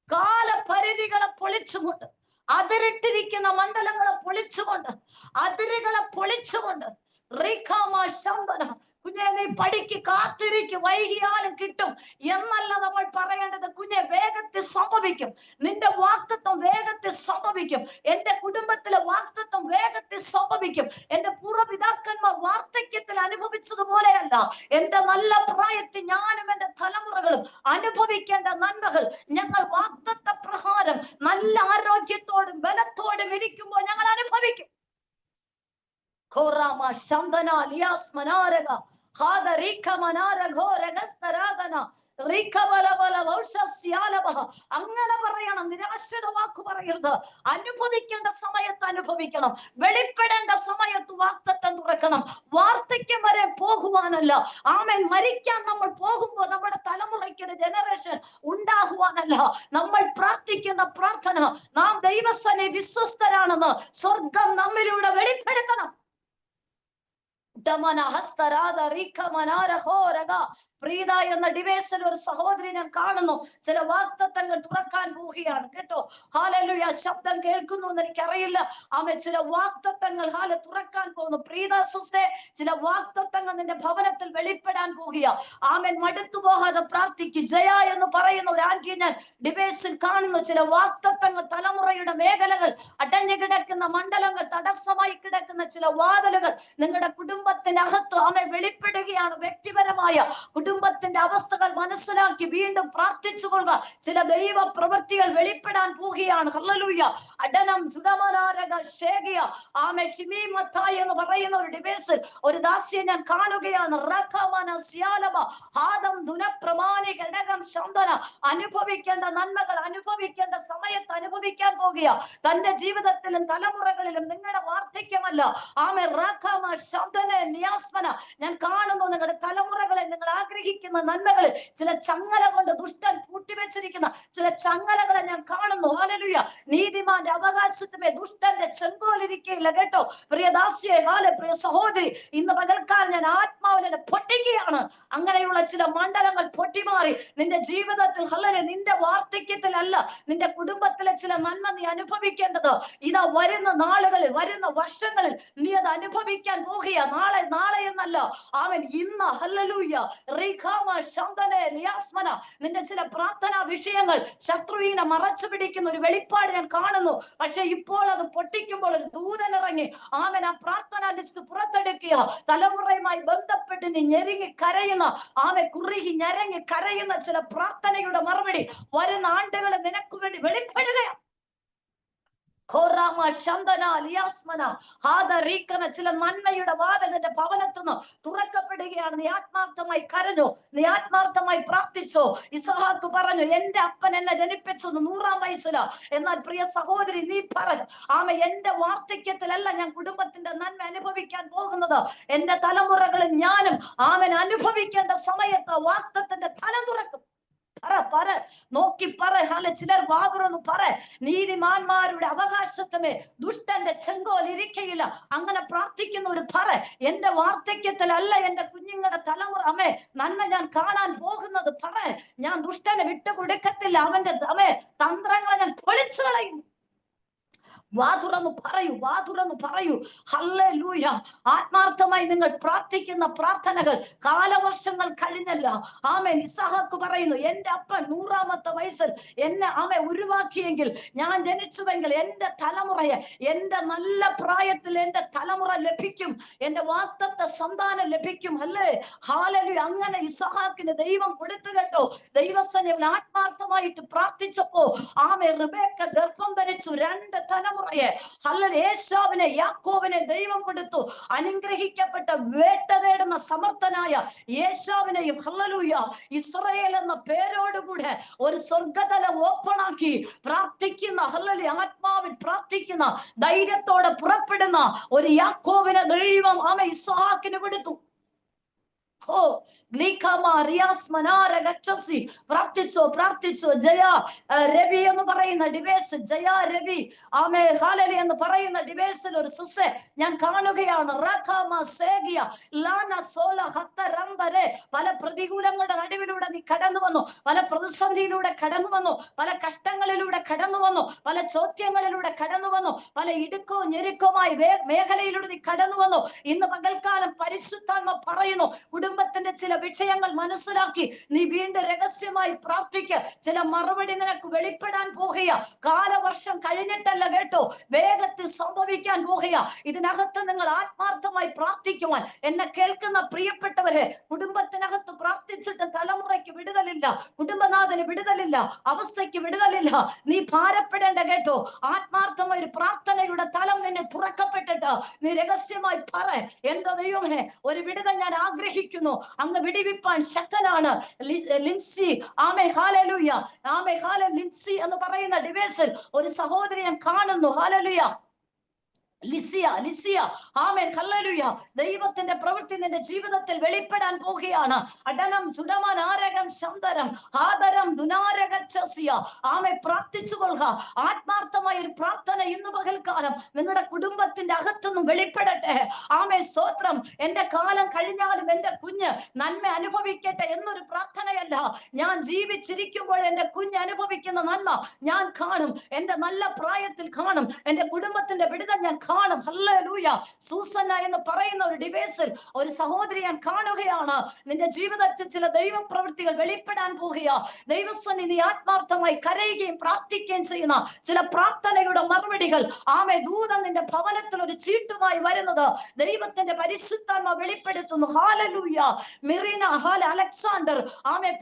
കാലപരിധികളെ പൊളിച്ചുകൊണ്ട്, അതിരിട്ടിരിക്കുന്ന മണ്ഡലങ്ങളെ പൊളിച്ചുകൊണ്ട്, അതിരുകളെ പൊളിച്ചുകൊണ്ട്, കുഞ്ഞെ നീ പഠിക്ക്, കാത്തിരിക്ക്, വൈകിയാലും കിട്ടും എന്നല്ല നമ്മൾ പറയേണ്ടത്. കുഞ്ഞെ വേഗത്തിൽ സംഭവിക്കും, നിന്റെ വാഗ്ദത്തം വേഗത്തിൽ സംഭവിക്കും. എന്റെ കുടുംബത്തിലെ വാഗ്ദത്തം വേഗത്തിൽ സംഭവിക്കും. എന്റെ പൂർവ്വപിതാക്കന്മാർ വാർദ്ധക്യത്തിൽ അനുഭവിച്ചതുപോലെയല്ല, എന്റെ നല്ല പ്രായത്തിൽ ഞാനും എന്റെ തലമുറകളും അനുഭവിക്കേണ്ട നന്മകൾ ഞങ്ങൾ വാഗ്ദത്ത പ്രകാരം നല്ല ആരോഗ്യത്തോടും ബലത്തോടും ഇരിക്കുമ്പോൾ ഞങ്ങൾ അനുഭവിക്കും. അങ്ങനെ പറയണം, നിരാശയുടെ വാക്ക് പറയരുത്. അനുഭവിക്കേണ്ട സമയത്ത് അനുഭവിക്കണം, വെളിപ്പെടേണ്ട സമയത്ത് വാഗ്ദത്തം തുറക്കണം. വാർദ്ധക്യം വരെ പോകുവാനല്ല, ആമേൻ, മരിക്കാൻ നമ്മൾ പോകുമ്പോൾ നമ്മുടെ തലമുറയ്ക്ക് ഒരു ജനറേഷൻ ഉണ്ടാകുവാനല്ല നമ്മൾ പ്രാർത്ഥിക്കുന്ന പ്രാർത്ഥന. നാം ദൈവസനെ വിശ്വസ്തരാണെന്ന് സ്വർഗം നമ്മിലൂടെ വെളിപ്പെടുത്തണം. പ്രീത എന്ന ഡിവൈസിൽ ഒരു സഹോദരി ഞാൻ കാണുന്നു. ചില വാഗ്ദത്തങ്ങൾ തുറക്കാൻ പോവുകയാണ് കേട്ടോ. ഹല്ലേലൂയ, ശബ്ദം കേൾക്കുന്നു എന്ന് എനിക്കറിയില്ല. ആമേൻ, ചില വാഗ്ദത്തങ്ങൾ തുറക്കാൻ പോകുന്നു. പ്രീത സുസ്തേ, ചില വാഗ്ദത്തങ്ങൾ നിന്റെ ഭവനത്തിൽ വെളിപ്പെടാൻ പോവുക. ആമേൻ, മടുത്തു പോകാതെ പ്രാർത്ഥിക്കും. ജയ എന്ന് പറയുന്ന ഒരു ആന്റിയെ ഞാൻ ഡിവൈസിൽ കാണുന്നു. ചില വാഗ്ദത്തങ്ങൾ, തലമുറയുടെ മേഖലകൾ, അടഞ്ഞു കിടക്കുന്ന മണ്ഡലങ്ങൾ, തടസ്സമായി കിടക്കുന്ന ചില വാതിലുകൾ നിങ്ങളുടെ കുടുംബത്തിനകത്ത് ആമേൻ വെളിപ്പെടുകയാണ്. വ്യക്തിപരമായ കുടുംബത്തിന്റെ അവസ്ഥകൾ മനസ്സിലാക്കി വീണ്ടും പ്രാർത്ഥിച്ചു കൊള്ളുക. ചില ദൈവ പ്രവൃത്തികൾ വെളിപ്പെടാൻ പോവുകയാണ്. ഹല്ലേലൂയ. അടനം ജുഡമനാരക ശേഖിയ ആമേ ഷിമി മത്തായി എന്ന് പറയുന്ന ഒരു ഡിവൈസിൽ ഒരു ദാസിയെ ഞാൻ കാണുകയാണ്. റഖമന സ്യാലബ ആദം ദുനപ്രമാണി ഘടകം ശന്തന. അനുഭവിക്കേണ്ട നന്മകൾ അനുഭവിക്കേണ്ട സമയത്ത് അനുഭവിക്കാൻ പോകുക. തന്റെ ജീവിതത്തിലും തലമുറകളിലും നിങ്ങളുടെ വാർദ്ധക്യമല്ല, ആമേ, റഖമ ശന്തന നിയാസ്മന. ഞാൻ കാണുന്നു നിങ്ങളുടെ തലമുറകളെ, നിങ്ങൾ ആഗ്രഹിക്കുന്ന നന്മകൾ ചില ചങ്ങല കൊണ്ട് ദുഷ്ടൻ പൂട്ടിവെച്ചിരിക്കുന്ന ചില ചങ്ങലകളെ ഞാൻ കാണുന്നു. ഹല്ലേലൂയ. നീതിമാന്റെ അവകാശത്തുമേ ദുഷ്ടന്റെ ചെങ്കോലിരിക്കുകയില്ല കേട്ടോ. പ്രിയദാസിയെ, പ്രിയ സഹോദരി, ഇന്ന് പകൽക്കാലം ഞാൻ ആത്മാവിനെ പൊട്ടിക്കുകയാണ്. അങ്ങനെയുള്ള ചില മണ്ഡലങ്ങൾ പൊട്ടിമാറി നിന്റെ ജീവിതത്തിൽ, ഹല്ലേലൂയ, നിന്റെ വാർദ്ധക്യത്തിലല്ല, നിന്റെ കുടുംബത്തിലെ ചില നന്മ നീ അനുഭവിക്കേണ്ടത് ഇതാ വരുന്ന നാളുകളിൽ, വരുന്ന വർഷങ്ങളിൽ നീ അത് അനുഭവിക്കാൻ പോകുക. നാളെ എന്നല്ല, അവൻ ഇന്ന്. ഹല്ലേലൂയ. നിന്റെ ചില പ്രാർത്ഥനാ വിഷയങ്ങൾ ശത്രുവിനെ മറച്ചു പിടിക്കുന്ന ഒരു വെളിപ്പാട് ഞാൻ കാണുന്നു. പക്ഷെ ഇപ്പോൾ അത് പൊട്ടിക്കുമ്പോൾ ഒരു ദൂതൻ ഇറങ്ങി ആമൻ ആ പ്രാർത്ഥനാ ലിസ്റ്റ് പുറത്തെടുക്കുക. തലമുറയുമായി ബന്ധപ്പെട്ട് നീ ഞെരുങ്ങി കരയുന്ന, കുറുകി ഞരങ്ങി കരയുന്ന ചില പ്രാർത്ഥനയുടെ മറുപടി വരുന്ന ആണ്ടുകളിൽ നിനക്ക് വേണ്ടി വെളിപ്പെടുകയാണ്. ചില നന്മയുടെ വാതിൽ നിന്റെ ഭവനത്തുനിന്ന് തുറക്കപ്പെടുകയാണ്. നീ ആത്മാർത്ഥമായി കരഞ്ഞോ, നീ ആത്മാർത്ഥമായി പ്രാർത്ഥിച്ചോ. ഇസ്ഹാക്ക് പറഞ്ഞു, എന്റെ അപ്പൻ എന്നെ ജനിപ്പിച്ചു 100-ാം വയസ്സില. എന്നാൽ പ്രിയ സഹോദരി, നീ പറഞ്ഞു, എന്റെ വാർദ്ധക്യത്തിലല്ല ഞാൻ കുടുംബത്തിന്റെ നന്മ അനുഭവിക്കാൻ പോകുന്നത്. എന്റെ തലമുറകളിൽ ഞാനും അനുഭവിക്കേണ്ട സമയത്ത് വാഗ്ദത്തത്തിന്റെ തലം തുറക്കും. പറ നോക്കി പറ. ചിലർ വാതുറന്ന് പറ. നീതിമാന്മാരുടെ അവകാശത്തുമേ ദുഷ്ടന്റെ ചെങ്കോൽ ഇരിക്കയില്ല. അങ്ങനെ പ്രാർത്ഥിക്കുന്ന ഒരു പറ. എന്റെ വാർദ്ധക്യത്തിലല്ല എന്റെ കുഞ്ഞുങ്ങളുടെ തലമുറ അമ്മേ നന്മ ഞാൻ കാണാൻ പോകുന്നത് പറ. ഞാൻ ദുഷ്ടനെ വിട്ടുകൊടുക്കത്തില്ല. അവന്റെ തന്ത്രങ്ങളെ ഞാൻ പൊളിച്ചു കളയും. വാതുറന്നു പറയൂ. ഹല്ലേലൂയ. ആത്മാർത്ഥമായി നിങ്ങൾ പ്രാർത്ഥിക്കുന്ന പ്രാർത്ഥനകൾ കാലവർഷങ്ങൾ കഴിഞ്ഞല്ല. ആമേൻ. ഇസഹാക്ക് പറയുന്നു, എന്റെ അപ്പൻ 100-ാമത്തെ വയസ്സിൽ എന്നെ ഉരുവാക്കിയെങ്കിൽ, ഞാൻ ജനിച്ചുവെങ്കിൽ എന്റെ തലമുറയെ, എന്റെ നല്ല പ്രായത്തിൽ എന്റെ തലമുറ ലഭിക്കും, എന്റെ വാഗ്ദത്ത സന്താനം ലഭിക്കും. അല്ലേ? ഹല്ലേലൂയ. അങ്ങനെ ഇസഹാക്കിന് ദൈവം കൊടുത്തു കേട്ടോ. ദൈവസന്നിധിയിൽ ആത്മാർത്ഥമായിട്ട് പ്രാർത്ഥിച്ചപ്പോ റിബേക്ക ഗർഭം ധരിച്ചു 2 തലമുറയെ. ഏശാവിനെ യാക്കോബിനെ ദൈവം കൊടുത്തു. അനുഗ്രഹിക്കപ്പെട്ട വേട്ട തേടുന്ന സമർത്ഥനായ ഏശാവിനെയും ഹല്ലേലൂയ ഇസ്രായേൽ എന്ന പേരോടുകൂടെ ഒരു സ്വർഗതലം ഓപ്പണാക്കി പ്രാർത്ഥിക്കുന്ന, ഹല്ലേലൂയ ആത്മാവിൽ പ്രാർത്ഥിക്കുന്ന, ധൈര്യത്തോടെ പുറപ്പെടുന്ന ഒരു യാക്കോബിനെ ദൈവം ഇസ്ഹാക്കിന് കൊടുത്തു. പ്രാർത്ഥിച്ചോ. ജയ രവി എന്ന് പറയുന്ന ഡിവൈസ്, ജയ രവി ഹാലലി എന്ന് പറയുന്ന ഡിവൈസിൽ ഒരു സുസെ ഞാൻ കാണുകയാണ്. പല പ്രതികൂലങ്ങളുടെ നടുവിലൂടെ നീ കടന്നു വന്നു, പല പ്രതിസന്ധിയിലൂടെ കടന്നു വന്നു, പല കഷ്ടങ്ങളിലൂടെ കടന്നു വന്നു, പല ചോദ്യങ്ങളിലൂടെ കടന്നു വന്നു, പല ഇടുക്കവും ഞെരുക്കവുമായി മേഖലയിലൂടെ നീ കടന്നു വന്നു. ഇന്ന് പകൽക്കാലം പരിശുദ്ധാത്മ പറയുന്നു, കുടുംബത്തിന്റെ ചില വിഷയങ്ങൾ മനസ്സിലാക്കി നീ വീണ്ടും രഹസ്യമായി പ്രാർത്ഥിക്ക്. ചില മറുപടി നിനക്ക് വെളിപ്പെടാൻ പോകുക. കാലവർഷം കഴിഞ്ഞിട്ടല്ല കേട്ടോ, വേഗത്തിൽ സംഭവിക്കാൻ പോകുക. ഇതിനകത്ത് നിങ്ങൾ ആത്മാർത്ഥമായി പ്രാർത്ഥിക്കുവാൻ എന്നെ കേൾക്കുന്ന പ്രിയപ്പെട്ടവരെ, കുടുംബത്തിനകത്ത് പ്രാർത്ഥിച്ചിട്ട് തലമുറയ്ക്ക് വിടുതലില്ല, കുടുംബനാഥന് വിടുതലില്ല, അവസ്ഥയ്ക്ക് വിടുതലില്ല. നീ ഭാരപ്പെടേണ്ട കേട്ടോ. ആത്മാർത്ഥമായ ഒരു പ്രാർത്ഥനയുടെ തലം നിന്നെ തുറക്കപ്പെട്ടിട്ട് നീ രഹസ്യമായി പറ, എന്റെ ദൈവമേ ഒരു വിടുതൽ ഞാൻ ആഗ്രഹിക്കുന്നു, അങ്ങ് വിടിവിപ്പാൻ ശക്തനാണ്. ലിൻസി ഹല്ലേലൂയ ലിൻസി എന്ന് പറയുന്ന ഡിവൈസിൽ ഒരു സഹോദരി ഞാൻ കാണുന്നു. Hallelujah Lisiya amen hallelujah. ദൈവത്തിന്റെ പ്രവൃത്തി നിന്റെ ജീവിതത്തിൽ വെളിപ്പെടാൻ പോകുകയാണ്. അടനം ചുടമൻ ആരകം ശന്തരം ആദരം ദുനാരകച്ചസിയ. ആമേൻ പ്രാർത്ഥിച്ചുകൊള്ളുക. ആത്മാർത്ഥമായ ഒരു പ്രാർത്ഥന ഇന്ന് പകൽക്കാലം നിങ്ങളുടെ കുടുംബത്തിന്റെ അകത്തൊന്നും വെളിപ്പെടട്ടെ. ആമേൻ സ്തോത്രം. എന്റെ കാലം കഴിഞ്ഞാലും എന്റെ കുഞ്ഞ് നന്മ അനുഭവിക്കട്ടെ എന്നൊരു പ്രാർത്ഥനയല്ല. ഞാൻ ജീവിച്ചിരിക്കുമ്പോൾ എന്റെ കുഞ്ഞ് അനുഭവിക്കുന്ന നന്മ ഞാൻ കാണും, എന്റെ നല്ല പ്രായത്തിൽ കാണും, എന്റെ കുടുംബത്തിന്റെ വിടുതൽ ഞാൻ കാണും. ഹല്ലേലൂയ. സൂസന്ന എന്ന് പറയുന്ന ഒരു ഡിവൈസിൽ ഒരു സഹോദരി ഞാൻ കാണുകയാണ്. നിന്റെ ജീവിതത്തിൽ ചില ദൈവ പ്രവൃത്തികൾ വെളിപ്പെടാൻ പോകുക. ദൈവസന്നിധി ആത്മാർത്ഥമായി കരയുകയും പ്രാർത്ഥിക്കുകയും ചെയ്യുന്ന ചില പ്രാർത്ഥനയുടെ മറുപടികൾ ദൂതൻ നിന്റെ ഭവനത്തിൽ ഒരു ചീട്ടുമായി വരുന്നത് ദൈവത്തിന്റെ പരിശുദ്ധാത്മ വെളിപ്പെടുത്തുന്നു. ഹല്ലേലൂയ. മിറീന അലക്സാണ്ടർ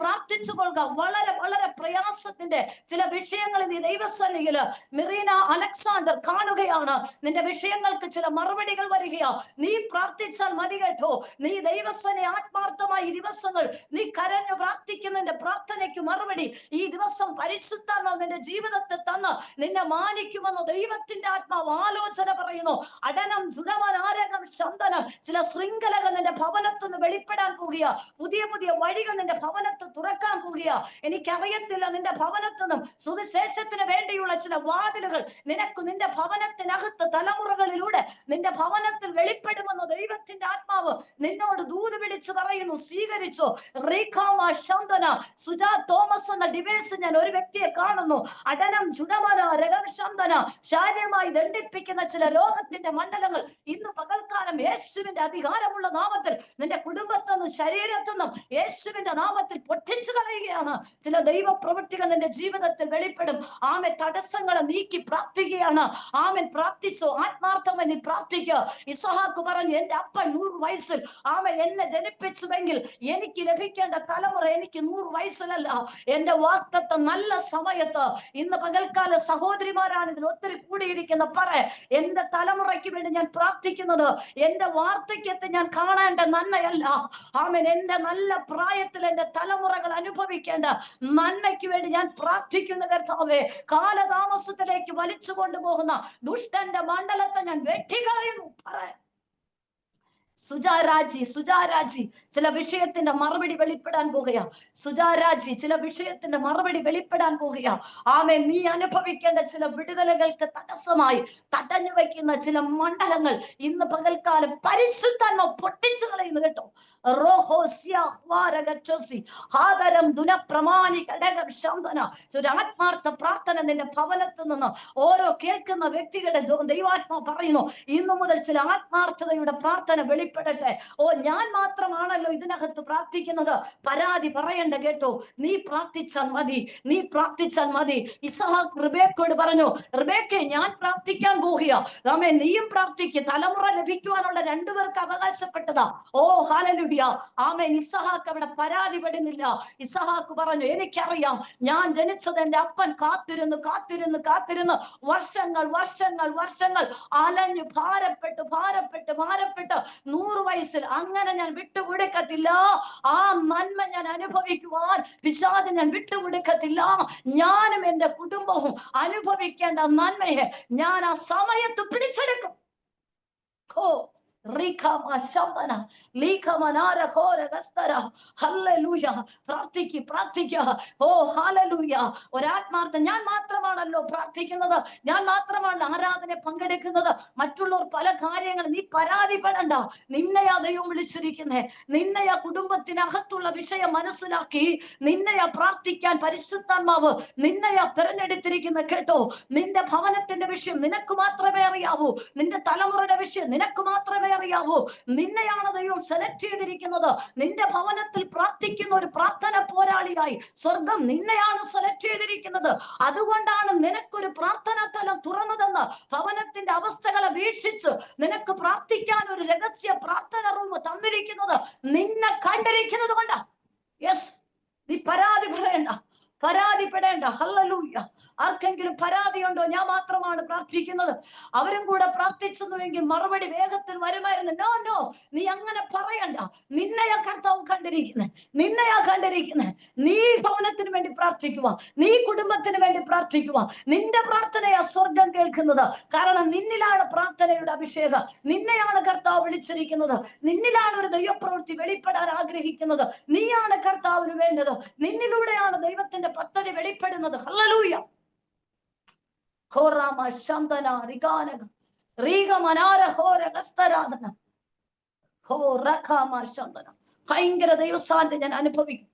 പ്രാർത്ഥിച്ചു കൊള്ളുക. വളരെ വളരെ പ്രയാസത്തിന്റെ ചില വിഷയങ്ങൾ നീ ദൈവസന്നിധിയിൽ മിറീന അലക്സാണ്ടർ കാണുകയാണ്. നിന്റെ വിഷയങ്ങൾക്ക് ചില മറുപടികൾ വരികയാ. നീ പ്രാർത്ഥിച്ചാൽ മതി കേട്ടോ. നീ ദൈവസനെ ആത്മാർത്ഥമായി ദിവസങ്ങൾ നീ കരഞ്ഞു പ്രാർത്ഥിക്കുന്നതിന്റെ പ്രാർത്ഥനയ്ക്ക് മറുപടി ഈ ദിവസം പരിശുദ്ധാത്മാവ് നിന്റെ ജീവിതത്തിൽ തന്ന് നിന്നെ മാനിക്കുമെന്ന് ദൈവത്തിന്റെ ആത്മാവ് ആലോചന പറയുന്നു. അടനം ജുഡമൻ ആരകം ശന്തനം. ചില ശൃംഖലകൾ നിന്റെ ഭവനത്തിൽ നിന്ന് വെളിപ്പെടാൻ പോകുക. പുതിയ പുതിയ വഴികൾ നിന്റെ ഭവനത്തിൽ തുറക്കാൻ പോകുക. എനിക്കറിയത്തില്ല, നിന്റെ ഭവനത്തിൽ നിന്നും സുവിശേഷത്തിന് വേണ്ടിയുള്ള ചില വാതിലുകൾ നിനക്ക് നിന്റെ ഭവനത്തിനകത്ത് തലമുറകളിലൂടെ നിന്റെ ഭവനത്തിൽ വെളിപ്പെടുമെന്ന് ദൈവത്തിന്റെ ആത്മാവ് നിന്നോട് ദൂത് പിടിച്ചു പറയുന്നു. സ്വീകരിച്ചോ. സുജാ തോമസ് എന്ന ഡിവൈസ് ഞാൻ ഒരു വ്യക്തിയെ കാണുന്നു. അടനം ജുഡമന രകം ശന്തന. ശാരീരമായി ദണ്ഡിപ്പിക്കുന്ന ചില രോഗത്തിന്റെ മണ്ഡലങ്ങൾ ഇന്ന് പകൽക്കാലം യേശുവിന്റെ അധികാരമുള്ള നാമത്തിൽ നിന്റെ കുടുംബത്തൊന്നും ശരീരത്തൊന്നും യേശുവിന്റെ നാമത്തിൽ പൊട്ടിച്ചു കളയുകയാണ്. ചില ദൈവ പ്രവൃത്തികൾ നിന്റെ ജീവിതത്തിൽ വെളിപ്പെടും. തടസ്സങ്ങളെ നീക്കി പ്രാർത്ഥിക്കുകയാണ്. പ്രാർത്ഥിച്ചോ. ആത്മാർത്ഥമായി നീ പ്രാർത്ഥിക്കുക. ഇസഹാക്ക് പറഞ്ഞു, എന്റെ അപ്പൻ 100 വയസ്സിൽ എന്നെ ജനിപ്പിച്ചുവെങ്കിൽ എനിക്ക് ലഭിക്കേണ്ട തലമുറ എനിക്ക് 100 വയസ്സിലല്ല, എന്റെ വാഗ്ദത്ത നല്ല സമയത്ത്. ഇന്ന് പകൽക്കാല സഹോദരിമാരാണ് ഇതിൽ ഒത്തിരി കൂടിയിരിക്കുന്ന പറ, എന്റെ തലമുറയ്ക്ക് വേണ്ടി ഞാൻ പ്രാർത്ഥിക്കുന്നത് എന്റെ വാർദ്ധക്യത്തെ ഞാൻ കാണേണ്ട നന്മയല്ല. എന്റെ നല്ല പ്രായത്തിൽ എന്റെ തലമുറകൾ അനുഭവിക്കേണ്ട നന്മയ്ക്ക് വേണ്ടി ഞാൻ പ്രാർത്ഥിക്കുന്ന കർത്താവേ, കാലതാമസത്തിലേക്ക് വലിച്ചു കൊണ്ടുപോകുന്ന ദുഷ്ടന്റെ മണ്ഡലത്തെ ഞാൻ വെട്ടിക്കളയുന്നു. പറ സുജാരാജി ചില വിഷയത്തിന്റെ മറുപടി വെളിപ്പെടാൻ പോകുക. സുജാരാജി ചില വിഷയത്തിന്റെ മറുപടി വെളിപ്പെടാൻ പോകുക. ആമേൻ. നീ അനുഭവിക്കേണ്ട ചില വിടുതലുകൾക്ക് തടസ്സമായി തടഞ്ഞു വെക്കുന്ന ചില മണ്ഡലങ്ങൾ ഇന്ന് പകൽക്കാലം പരിശുദ്ധാത്മ പൊട്ടിച്ചു കളയുന്നു കേട്ടോ. ഒരു ആത്മാർത്ഥ പ്രാർത്ഥന നിന്റെ ഭവനത്തിൽ നിന്ന് ഓരോ കേൾക്കുന്ന വ്യക്തികളുടെ ദൈവാത്മാ പറയുന്നു, ഇന്നു മുതൽ ചില ആത്മാർത്ഥതയുടെ പ്രാർത്ഥന വെളിപ്പെടട്ടെ. ഞാൻ മാത്രമാണല്ലോ ഇതിനകത്ത് പ്രാർത്ഥിക്കുന്നത്, പരാതി പറയണ്ട കേട്ടോ. നീ പ്രാർത്ഥിച്ചാൽ മതി. ഇസഹാക്ക് റിബേക്കോട് പറഞ്ഞു, റിബേക്കെ ഞാൻ പ്രാർത്ഥിക്കാൻ പോകുക. ആമേൻ, നീയും പ്രാർത്ഥിക്കുക. തലമുറ ലഭിക്കുവാനുള്ള രണ്ടുപേർക്ക് അവകാശപ്പെട്ടതാ. ഹല്ലേലൂയ. ആമേൻ. ഇസഹാക്ക് അവിടെ പരാതിപ്പെടുന്നില്ല. ഇസഹാക്ക് പറഞ്ഞു, എനിക്കറിയാം, ഞാൻ ജനിച്ചത് എന്റെ അപ്പൻ കാത്തിരുന്ന് വർഷങ്ങൾ അലഞ്ഞു ഭാരപ്പെട്ട് 100 വയസ്സിൽ അങ്ങനെ ഞാൻ വിട്ടുകൊടുക്കത്തില്ല. ആ നന്മ ഞാൻ അനുഭവിക്കുവാൻ പിശാചിനെ ഞാൻ വിട്ടുകൊടുക്കത്തില്ല. ഞാനും എന്റെ കുടുംബവും അനുഭവിക്കേണ്ട നന്മയെ ഞാൻ ആ സമയത്ത് പിടിച്ചെടുക്കും. പ്രാർത്ഥിക്കുക. ഒരാത്മാർത്ഥ. ഞാൻ മാത്രമാണല്ലോ പ്രാർത്ഥിക്കുന്നത്, ഞാൻ മാത്രമാണ് ആരാധന പങ്കെടുക്കുന്നത്. മറ്റുള്ളവർ പല കാര്യങ്ങൾ. നീ പരാതിപ്പെടണ്ട. നിന്നെയാ ദൈവം വിളിച്ചിരിക്കുന്നേ. നിന്നെയാ കുടുംബത്തിനകത്തുള്ള വിഷയം മനസ്സിലാക്കി നിന്നെയാ പ്രാർത്ഥിക്കാൻ പരിശുദ്ധാത്മാവ് നിന്നെയാ തിരഞ്ഞെടുത്തിരിക്കുന്ന കേട്ടോ. നിന്റെ ഭവനത്തിന്റെ വിഷയം നിനക്ക് മാത്രമേ അറിയാവൂ. നിന്റെ തലമുറയുടെ വിഷയം നിനക്ക് മാത്രമേ അറിയാവൂ. നിന്നെയാണ് ദൈവം സെലക്ട് ചെയ്തിരിക്കുന്നത്. നിന്റെ ഭവനത്തിൽ പ്രാർത്ഥിക്കുന്ന ഒരു പ്രാർത്ഥന പോരാളിയായി സ്വർഗം നിന്നെയാണ് സെലക്ട് ചെയ്തിരിക്കുന്നത്. അതുകൊണ്ടാണ് നിനക്കൊരു പ്രാർത്ഥനാ തലം തുറന്നതെന്ന് ഭവനത്തിന്റെ അവസ്ഥകളെ വീക്ഷിച്ച് നിനക്ക് പ്രാർത്ഥിക്കാൻ ഒരു രഹസ്യ പ്രാർത്ഥന റൂം തന്നിരിക്കുന്നത് നിന്നെ കണ്ടിരിക്കുന്നത് കൊണ്ടാ. യെസ്, നീ പരാതിപ്പെടേണ്ട. ഹല്ലേലൂയ. ആർക്കെങ്കിലും പരാതിയുണ്ടോ? ഞാൻ മാത്രമാണ് പ്രാർത്ഥിക്കുന്നത്, അവരും കൂടെ പ്രാർത്ഥിച്ചെന്നുവെങ്കിൽ മറുപടി വേഗത്തിൽ വരുമായിരുന്നു. നോ, നീ അങ്ങനെ പറയണ്ട. നിന്നെയാ കർത്താവ് കണ്ടിരിക്കുന്നേ. നീ ഭവനത്തിന് വേണ്ടി പ്രാർത്ഥിക്കുക, നീ കുടുംബത്തിന് വേണ്ടി പ്രാർത്ഥിക്കുക. നിന്റെ പ്രാർത്ഥനയാ സ്വർഗം കേൾക്കുന്നത്. കാരണം നിന്നിലാണ് പ്രാർത്ഥനയുടെ അഭിഷേകം. നിന്നെയാണ് കർത്താവ് വിളിച്ചിരിക്കുന്നത്. നിന്നിലാണ് ഒരു ദൈവപ്രവൃത്തി വെളിപ്പെടാൻ ആഗ്രഹിക്കുന്നത്. നീയാണ് കർത്താവിന് വേണ്ടത്. നിന്നിലൂടെയാണ് ദൈവത്തിന്റെ പദ്ധതി വെളിപ്പെടുന്നത്. ഹല്ലേലൂയ. ഭയങ്കര ദൈവസാന്നിധ്യം ഞാൻ അനുഭവിക്കും.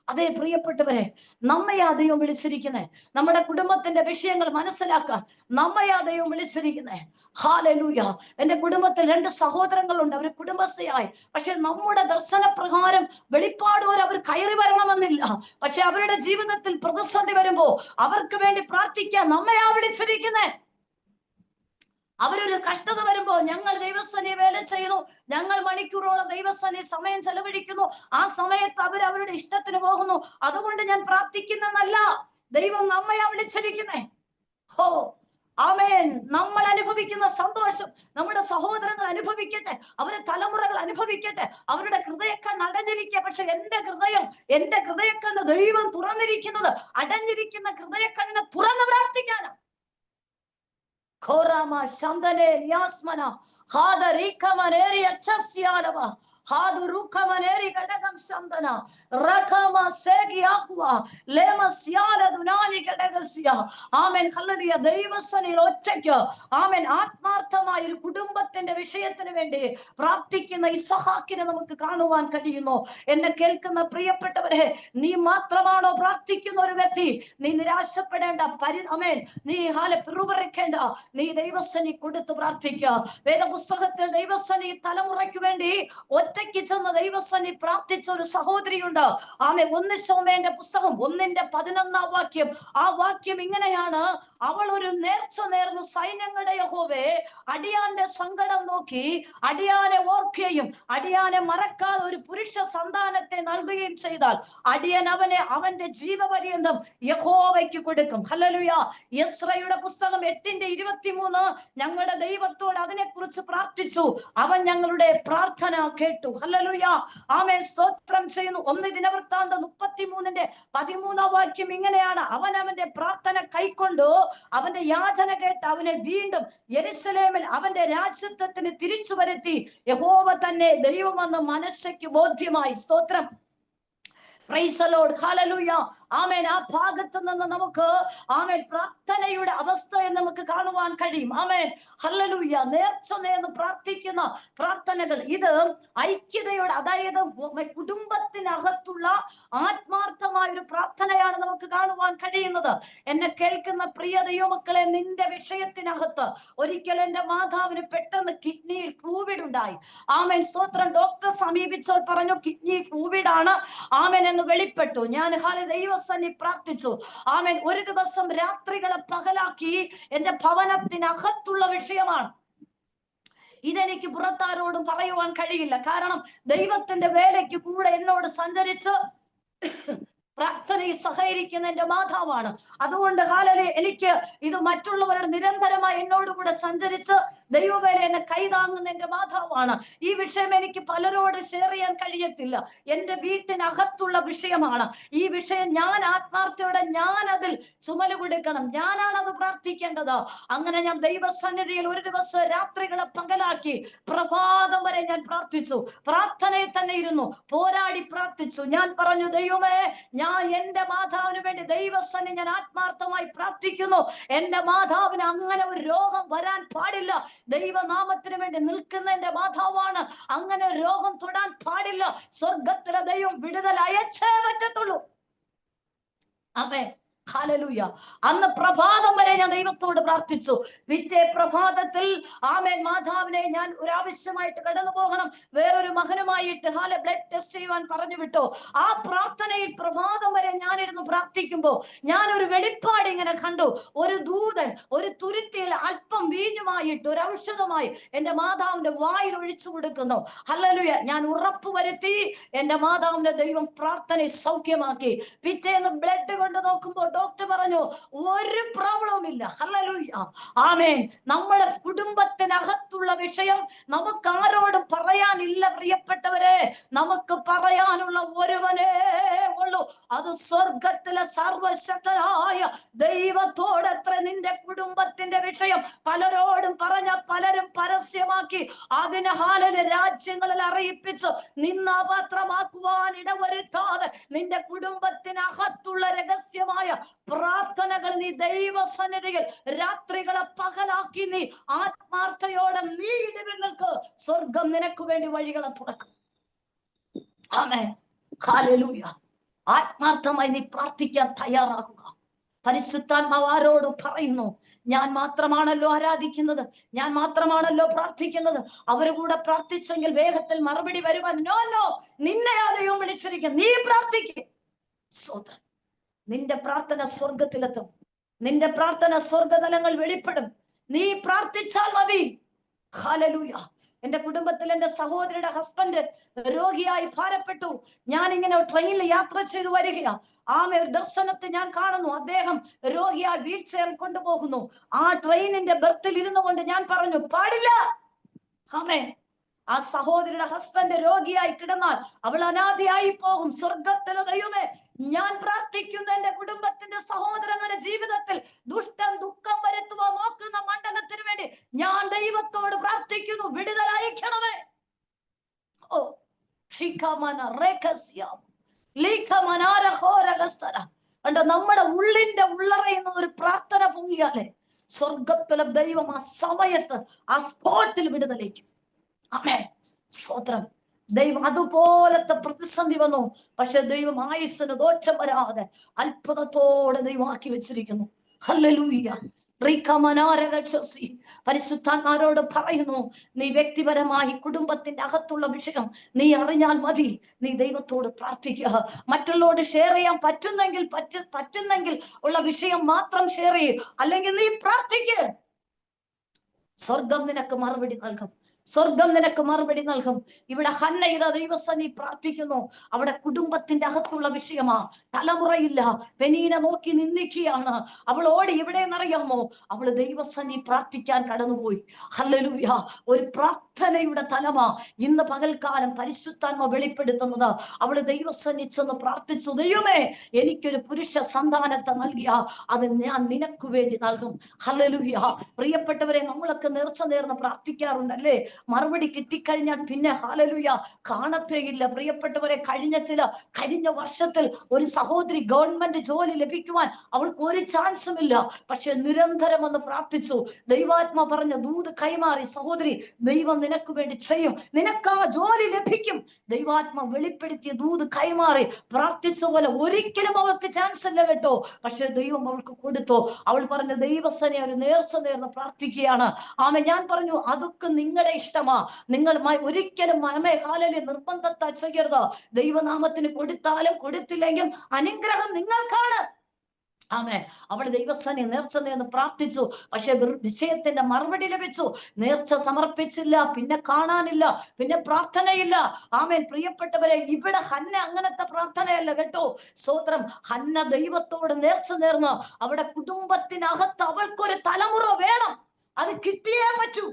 അതേ പ്രിയപ്പെട്ടവരെ, നമ്മയാ ദൈവം വിളിച്ചിരിക്കുന്നേ. നമ്മുടെ കുടുംബത്തിന്റെ വിഷയങ്ങൾ മനസ്സിലാക്കാൻ നമ്മയാ ദൈവം വിളിച്ചിരിക്കുന്നേ. ഹല്ലേലൂയ. എന്റെ കുടുംബത്തിൽ 2 സഹോദരങ്ങളുണ്ട്. അവർ കുടുംബസ്ഥയായി. പക്ഷെ നമ്മുടെ ദർശനപ്രകാരം വെളിപ്പാട് വരെ അവർ കയറി വരണമെന്നില്ല. പക്ഷെ അവരുടെ ജീവിതത്തിൽ പ്രതിസന്ധി വരുമ്പോ അവർക്ക് വേണ്ടി പ്രാർത്ഥിക്കാൻ നമ്മയാ വിളിച്ചിരിക്കുന്നേ. അവരൊരു കഷ്ടത വരുമ്പോ ഞങ്ങൾ ദൈവസന്നിധി വേല ചെയ്യുന്നു, ഞങ്ങൾ മണിക്കൂറോളം ദൈവസന്നിധി സമയം ചെലവഴിക്കുന്നു. ആ സമയത്ത് അവരവരുടെ ഇഷ്ടത്തിന് പോകുന്നു. അതുകൊണ്ട് ഞാൻ പ്രാർത്ഥിക്കുന്നല്ല, ദൈവം നമ്മയാ വിളിച്ചിരിക്കുന്നേ. ആമേൻ. നമ്മൾ അനുഭവിക്കുന്ന സന്തോഷം നമ്മുടെ സഹോദരങ്ങൾ അനുഭവിക്കട്ടെ, അവരുടെ തലമുറകൾ അനുഭവിക്കട്ടെ. അവരുടെ ഹൃദയക്കണ്ണ് അടഞ്ഞിരിക്കുക. പക്ഷെ എന്റെ ഹൃദയക്കണ്ണ് ദൈവം തുറന്നിരിക്കുന്നത് അടഞ്ഞിരിക്കുന്ന ഹൃദയക്കണ്ണിനെ തുറന്ന് പ്രാർത്ഥിക്കാനാണ്. ഒറ്റയ്ക്ക് ആമേൻ ആത്മാർത്ഥമായ ഒരു കുടുംബത്തിന്റെ വിഷയത്തിന് വേണ്ടി പ്രാർത്ഥിക്കുന്ന ഇസഹാക്കിനെ നമുക്ക് കാണുവാൻ കഴിയുന്നു. എന്നെ കേൾക്കുന്ന പ്രിയപ്പെട്ടവരെ, നീ മാത്രമാണോ പ്രാർത്ഥിക്കുന്ന ഒരു വ്യക്തി? നീ നിരാശപ്പെടേണ്ട. നീ പിറുപിറുക്കേണ്ട. നീ ദൈവസന്നിധി കൊടുത്ത് പ്രാർത്ഥിക്കുക. വേദപുസ്തകത്തിൽ ദൈവസന്നിധി തലമുറയ്ക്ക് വേണ്ടി ഒറ്റയ്ക്ക് ചെന്ന് ദൈവസന്നിധി പ്രാർത്ഥിച്ച ഒരു സഹോദരിയുണ്ട്. ആമേ. 1 ശമൂവേലിന്റെ പുസ്തകം 1:11 വാക്യം. ആ വാക്യം ഇങ്ങനെയാണ്: അവൾ ഒരു നേർച്ച നേർന്നു, സൈന്യങ്ങളുടെ യഹോവേ, അടിയാന്റെ സങ്കടം നോക്കി അടിയാനെ ഓർക്കുകയും അടിയാനെ മറക്കാതെ ഒരു പുരുഷ സന്താനത്തെ നൽകുകയും ചെയ്താൽ അടിയൻ അവനെ അവന്റെ ജീവപര്യന്തം യഹോവയ്ക്ക് കൊടുക്കും. ഹല്ലേലൂയ. യെസ്രയുടെ പുസ്തകം 8:23. ഞങ്ങളുടെ ദൈവത്തോട് അതിനെക്കുറിച്ച് പ്രാർത്ഥിച്ചു, അവൻ ഞങ്ങളുടെ പ്രാർത്ഥന കേട്ടു. കേട്ടു. ഹല്ലേലൂയ, ആമേൻ, സ്തോത്രം ചെയ്യുന്നു. 1 ദിനവൃത്താന്തം 33:13 ഇങ്ങനെയാണ്: അവൻ അവന്റെ പ്രാർത്ഥന കൈക്കൊണ്ടു അവന്റെ യാചന കേട്ട് അവനെ വീണ്ടും യെരൂശലേമിൽ അവന്റെ രാജ്യത്വത്തിന് തിരിച്ചു വരുത്തി. യഹോവ തന്നെ ദൈവമെന്ന് മനശ്ശെക്ക് ബോധ്യമായി. സ്തോത്രം, പ്രൈസ് ദി ലോർഡ്, ഹല്ലേലൂയ, ആമേൻ. ആ ഭാഗത്ത് നിന്ന് നമുക്ക് ആമേൻ പ്രാർത്ഥനയുടെ അവസ്ഥയെ നമുക്ക് കാണുവാൻ കഴിയും. ആമേൻ, ഹല്ലേലൂയ. നേർച്ചനേർന്ന് പ്രാർത്ഥിക്കുന്ന പ്രാർത്ഥനകൾ, ഇത് ഐക്യതയുടെ, അതായത് കുടുംബത്തിനകത്തുള്ള ആത്മാർത്ഥമായ ഒരു പ്രാർത്ഥനയാണ് നമുക്ക് കാണുവാൻ കഴിയുന്നത്. എന്നെ കേൾക്കുന്ന പ്രിയ ദൈവമക്കളെ, നിന്റെ വിഷയത്തിനകത്ത് ഒരിക്കൽ എന്റെ മാതാവിന് പെട്ടെന്ന് കിഡ്നിയിൽ ഫ്ലൂയിഡ് ഉണ്ടായി. ആമേൻ, സ്തോത്രം. ഡോക്ടർ സമീപിച്ചപ്പോൾ പറഞ്ഞു കിഡ്നി ഫ്ലൂയിഡ് ആണ്, ആമേൻ എന്ന് വെളിപ്പെട്ടു. ഞാൻ ദൈവസന്നി പ്രാർത്ഥിച്ചു. ആമേൻ. ഒരു ദിവസം രാത്രികളെ പകലാക്കി എന്റെ ഭവനത്തിനകത്തുള്ള വിഷയമാണ്. ഇതെനിക്ക് പുറത്താരോടും പറയുവാൻ കഴിയില്ല. കാരണം ദൈവത്തിന്റെ വേലയ്ക്ക് കൂടെ എന്നോട് സഞ്ചരിച്ച് പ്രാർത്ഥനയിൽ സഹകരിക്കുന്ന എന്റെ മാതാവാണ്. അതുകൊണ്ട് ഹല്ലേലൂയ, എനിക്ക് ഇത് മറ്റുള്ളവരുടെ നിരന്തരമായി എന്നോട് കൂടെ സഞ്ചരിച്ച് ദൈവവേല എന്നെ കൈതാങ്ങുന്ന എന്റെ മാതാവാണ്. ഈ വിഷയം എനിക്ക് പലരോട് ഷെയർ ചെയ്യാൻ കഴിയത്തില്ല. എന്റെ വീട്ടിനകത്തുള്ള വിഷയമാണ് ഈ വിഷയം. ഞാൻ ആത്മാർത്ഥയോടെ ഞാൻ അതിൽ ചുമല് കൊടുക്കണം. ഞാനാണ് അത് പ്രാർത്ഥിക്കേണ്ടത്. അങ്ങനെ ഞാൻ ദൈവസന്നിധിയിൽ ഒരു ദിവസം രാത്രികളെ പകലാക്കി പ്രഭാതം വരെ ഞാൻ പ്രാർത്ഥിച്ചു. പ്രാർത്ഥനയിൽ തന്നെ ഇരുന്നു, പോരാടി പ്രാർത്ഥിച്ചു. ഞാൻ പറഞ്ഞു, ദൈവമേ, ഞാൻ എന്റെ മാതാവിന് വേണ്ടി ദൈവസന്നിധി ഞാൻ ആത്മാർത്ഥമായി പ്രാർത്ഥിക്കുന്നു. എന്റെ മാതാവിന് അങ്ങനെ ഒരു രോഗം വരാൻ പാടില്ല. ദൈവനാമത്തിന് വേണ്ടി നിൽക്കുന്ന എന്റെ മാതാവാണ്. അങ്ങനെ രോഗം തൊടാൻ പാടില്ല. സ്വർഗത്തിലെ ദൈവം വിടുതൽ അയച്ചേ പറ്റത്തുള്ളൂ. ആമേൻ, ഹല്ലേലൂയ. അന്ന് പ്രഭാതം വരെ ഞാൻ ദൈവത്തോട് പ്രാർത്ഥിച്ചു. പിറ്റേ പ്രഭാതത്തിൽ ആമേൻ മാതാവിനെ ഞാൻ ഒരു ആവശ്യമായിട്ട് കടന്നു പോകണം, വേറൊരു മകനുമായിട്ട് ബ്ലഡ് ടെസ്റ്റ് ചെയ്യുവാൻ പറഞ്ഞു വിട്ടു. ആ പ്രാർത്ഥനയിൽ പ്രഭാതം വരെ ഞാനിരുന്ന് പ്രാർത്ഥിക്കുമ്പോ ഞാൻ ഒരു വെളിപ്പാട് ഇങ്ങനെ കണ്ടു. ഒരു ദൂതൻ ഒരു തുരുത്തിയിൽ അല്പം വീഞ്ഞുമായിട്ട് ഒരു ഔഷധമായി എന്റെ മാതാവിന്റെ വായിൽ ഒഴിച്ചു കൊടുക്കുന്നു. ഹല്ലേലൂയ. ഞാൻ ഉറപ്പുവരുത്തി എന്റെ മാതാവിന്റെ ദൈവം പ്രാർത്ഥനയെ സൗഖ്യമാക്കി. പിറ്റേന്ന് ബ്ലഡ് കൊണ്ട് നോക്കുമ്പോൾ ഡോക്ടർ പറഞ്ഞു ഒരു പ്രോബ്ലവും ഇല്ല. ഹല്ലേലൂയ, ആമേൻ. നമ്മുടെ കുടുംബത്തിനകത്തുള്ള വിഷയം നമുക്ക് ആരോടും പറയാനില്ല പ്രിയപ്പെട്ടവരെ. നമുക്ക് പറയാനുള്ള ഒരുവനേ ഉള്ളൂ, അത് സ്വർഗത്തിലെ സർവശക്തനായ ദൈവത്തോടത്ര. നിന്റെ കുടുംബത്തിന്റെ വിഷയം പലരോടും പറഞ്ഞ പലരും പരസ്യമാക്കി അതിനെ രാജ്യങ്ങളിൽ അറിയിപ്പിച്ചു നിന്നാപാത്രമാക്കുവാൻ ഇടവരുത്താതെ നിന്റെ കുടുംബത്തിനകത്തുള്ള രഹസ്യമായ പ്രാർത്ഥനകൾ നീ ദൈവസന്നിധിയിൽ രാത്രികളെ പകലാക്കി നീ ആത്മാർത്ഥയോടെ നീ ഇടവിലേക്ക് സ്വർഗം നിനക്ക് വേണ്ടി വഴികളെ തുറക്കും. ആമേൻ, ഹല്ലേലൂയ. ആത്മാർത്ഥമായി നീ പ്രാർത്ഥിക്കാൻ തയ്യാറാകുക. പരിശുദ്ധാത്മാവ് ആരോട് പറയുന്നു? ഞാൻ മാത്രമാണല്ലോ ആരാധിക്കുന്നത്, ഞാൻ മാത്രമാണല്ലോ പ്രാർത്ഥിക്കുന്നത്, അവര് കൂടെ പ്രാർത്ഥിച്ചെങ്കിൽ വേഗത്തിൽ മറുപടി വരുവാൻ. നോ, നിന്നെ ആരെയും വിളിച്ചിരിക്കും, നീ പ്രാർത്ഥിക്കും. സ്വതന്ത്രം. നിന്റെ പ്രാർത്ഥന സ്വർഗത്തിലെത്തും. നിന്റെ പ്രാർത്ഥന സ്വർഗതലങ്ങൾ വെളിപ്പെടും. നീ പ്രാർത്ഥിച്ചാൽ മതി. ഹല്ലേലൂയ. എന്റെ കുടുംബത്തിൽ എന്റെ സഹോദരിയുടെ ഹസ്ബൻഡ് രോഗിയായി ഭാരപ്പെട്ടു. ഞാൻ ഇങ്ങനെ ട്രെയിനിൽ യാത്ര ചെയ്തു വരികയാ. ഒരു ദർശനത്തെ ഞാൻ കാണുന്നു. അദ്ദേഹം രോഗിയായി വീൽ ചെയറിൽ കൊണ്ടുപോകുന്നു. ആ ട്രെയിനിന്റെ ബർത്തിൽ ഇരുന്നു കൊണ്ട് ഞാൻ പറഞ്ഞു, പാടില്ല. ആമേൻ. ആ സഹോദരിയുടെ ഹസ്ബൻഡ് രോഗിയായി കിടന്നാൽ അവൾ അനാഥയായി പോകും. സ്വർഗത്തിലെ ദൈവമേ, ഞാൻ പ്രാർത്ഥിക്കുന്ന എന്റെ കുടുംബത്തിന്റെ സഹോദരങ്ങളുടെ ജീവിതത്തിൽ ദുഃഖം വരുത്തുവാൻ നോക്കുന്ന മണ്ഡലത്തിന് വേണ്ടി ഞാൻ ദൈവത്തോട് പ്രാർത്ഥിക്കുന്നു, വിടുതൽ അയക്കണമേ. ഓ നമ്മുടെ ഉള്ളിന്റെ ഉള്ളറയിൽ നിന്ന് ഒരു പ്രാർത്ഥന പൊങ്ങിയാലേ സ്വർഗത്തിലെ ദൈവം ആ സമയത്ത് ആ സ്പോട്ടിൽ വിടുതലേക്കും. ആമേൻ, സ്തോത്രം. ദൈവം അതുപോലത്തെ പ്രതിസന്ധി വന്നു, പക്ഷെ ദൈവം ആയുസ്സിന് ദോഷം വരാതെ അത്ഭുതത്തോടെ ദൈവം ആക്കി വെച്ചിരിക്കുന്നു. ഹല്ലേലൂയ. പരിശുദ്ധാത്മാരോട് പറയുന്നു, നീ വ്യക്തിപരമായി കുടുംബത്തിന്റെ അകത്തുള്ള വിഷയം നീ അറിഞ്ഞാൽ മതി. നീ ദൈവത്തോട് പ്രാർത്ഥിക്കുക. മറ്റുള്ളവരോട് ഷെയർ ചെയ്യാൻ പറ്റുന്നെങ്കിൽ ഉള്ള വിഷയം മാത്രം ഷെയർ ചെയ്യും, അല്ലെങ്കിൽ നീ പ്രാർത്ഥിക്കുക. സ്വർഗം നിനക്ക് മറുപടി നൽകും. സ്വർഗം നിനക്ക് മറുപടി നൽകും. ഇവിടെ ഹന്ന ഇതാ ദൈവസന്നി പ്രാർത്ഥിക്കുന്നു. അവിടെ കുടുംബത്തിന്റെ അകത്തുള്ള വിഷയമാ. തലമുറയില്ല. പെനീനെ നോക്കി നിന്ദിക്കുകയാണ്. അവൾ ഓടി എവിടെയെന്നറിയാമോ? അവള് ദൈവസന്നി പ്രാർത്ഥിക്കാൻ കടന്നുപോയി. ഹല്ലേലൂയ. ഒരു പ്രാർത്ഥനയുടെ തലമാ ഇന്ന് പകൽക്കാലം പരിശുദ്ധാത്മ വെളിപ്പെടുത്തുന്നത്. അവള് ദൈവസന്നി ചെന്ന് പ്രാർത്ഥിച്ചു, ദൈവമേ എനിക്കൊരു പുരുഷ സന്താനത്തെ നൽകിയ അത് ഞാൻ നിനക്ക് വേണ്ടി നൽകും. ഹല്ലേലൂയ. പ്രിയപ്പെട്ടവരെ, നമ്മളൊക്കെ നേർച്ച നേർന്ന് പ്രാർത്ഥിക്കാറുണ്ടല്ലേ? മറുപടി കിട്ടിക്കഴിഞ്ഞാൽ പിന്നെ ഹല്ലേലൂയ കാണത്തേയില്ല. പ്രിയപ്പെട്ടവരെ, കഴിഞ്ഞ വർഷത്തിൽ ഒരു സഹോദരി ഗവൺമെന്റ് ജോലി ലഭിക്കുവാൻ അവൾക്ക് ഒരു ചാൻസും ഇല്ല. പക്ഷെ നിരന്തരം ഒന്ന് പ്രാർത്ഥിച്ചു. ദൈവാത്മ പറഞ്ഞ ദൂത് കൈമാറി, സഹോദരി ദൈവം നിനക്ക് വേണ്ടി ചെയ്യും, നിനക്ക് ആ ജോലി ലഭിക്കും. ദൈവാത്മ വെളിപ്പെടുത്തിയ ദൂത് കൈമാറി പ്രാർത്ഥിച്ച പോലെ ഒരിക്കലും അവൾക്ക് ചാൻസ് ഇല്ല കേട്ടോ. പക്ഷെ ദൈവം അവൾക്ക് കൊടുത്തു. അവൾ പറഞ്ഞു, ദൈവസനെ ഒരു നേർച്ച നേർന്ന് പ്രാർത്ഥിക്കുകയാണ്. ഞാൻ പറഞ്ഞു, അതൊക്കെ നിങ്ങളുടെ ഇഷ്ടമാ. നിങ്ങൾ ഒരിക്കലും ഹല്ലേലൂയ നിർബന്ധത്തെ ചെയ്യരുത്. ദൈവനാമത്തിന് കൊടുത്താലും കൊടുത്തില്ലെങ്കിലും അനുഗ്രഹം നിങ്ങൾക്കാണ്. അവൾ ദൈവസനെ നേർച്ച നേർന്ന് പ്രാർത്ഥിച്ചു. പക്ഷെ വിഷയത്തിന്റെ മറുപടി ലഭിച്ചു. നേർച്ച സമർപ്പിച്ചില്ല, പിന്നെ കാണാനില്ല, പിന്നെ പ്രാർത്ഥനയില്ല. പ്രിയപ്പെട്ടവരെ, ഇവിടെ ഹന്ന അങ്ങനത്തെ പ്രാർത്ഥനയല്ല കേട്ടോ. സ്തോത്രം. ഹന്ന ദൈവത്തോട് നേർച്ച നേർന്ന് അവിടെ കുടുംബത്തിനകത്ത് അവൾക്കൊരു തലമുറ വേണം. അത് കിട്ടിയേ പറ്റൂ.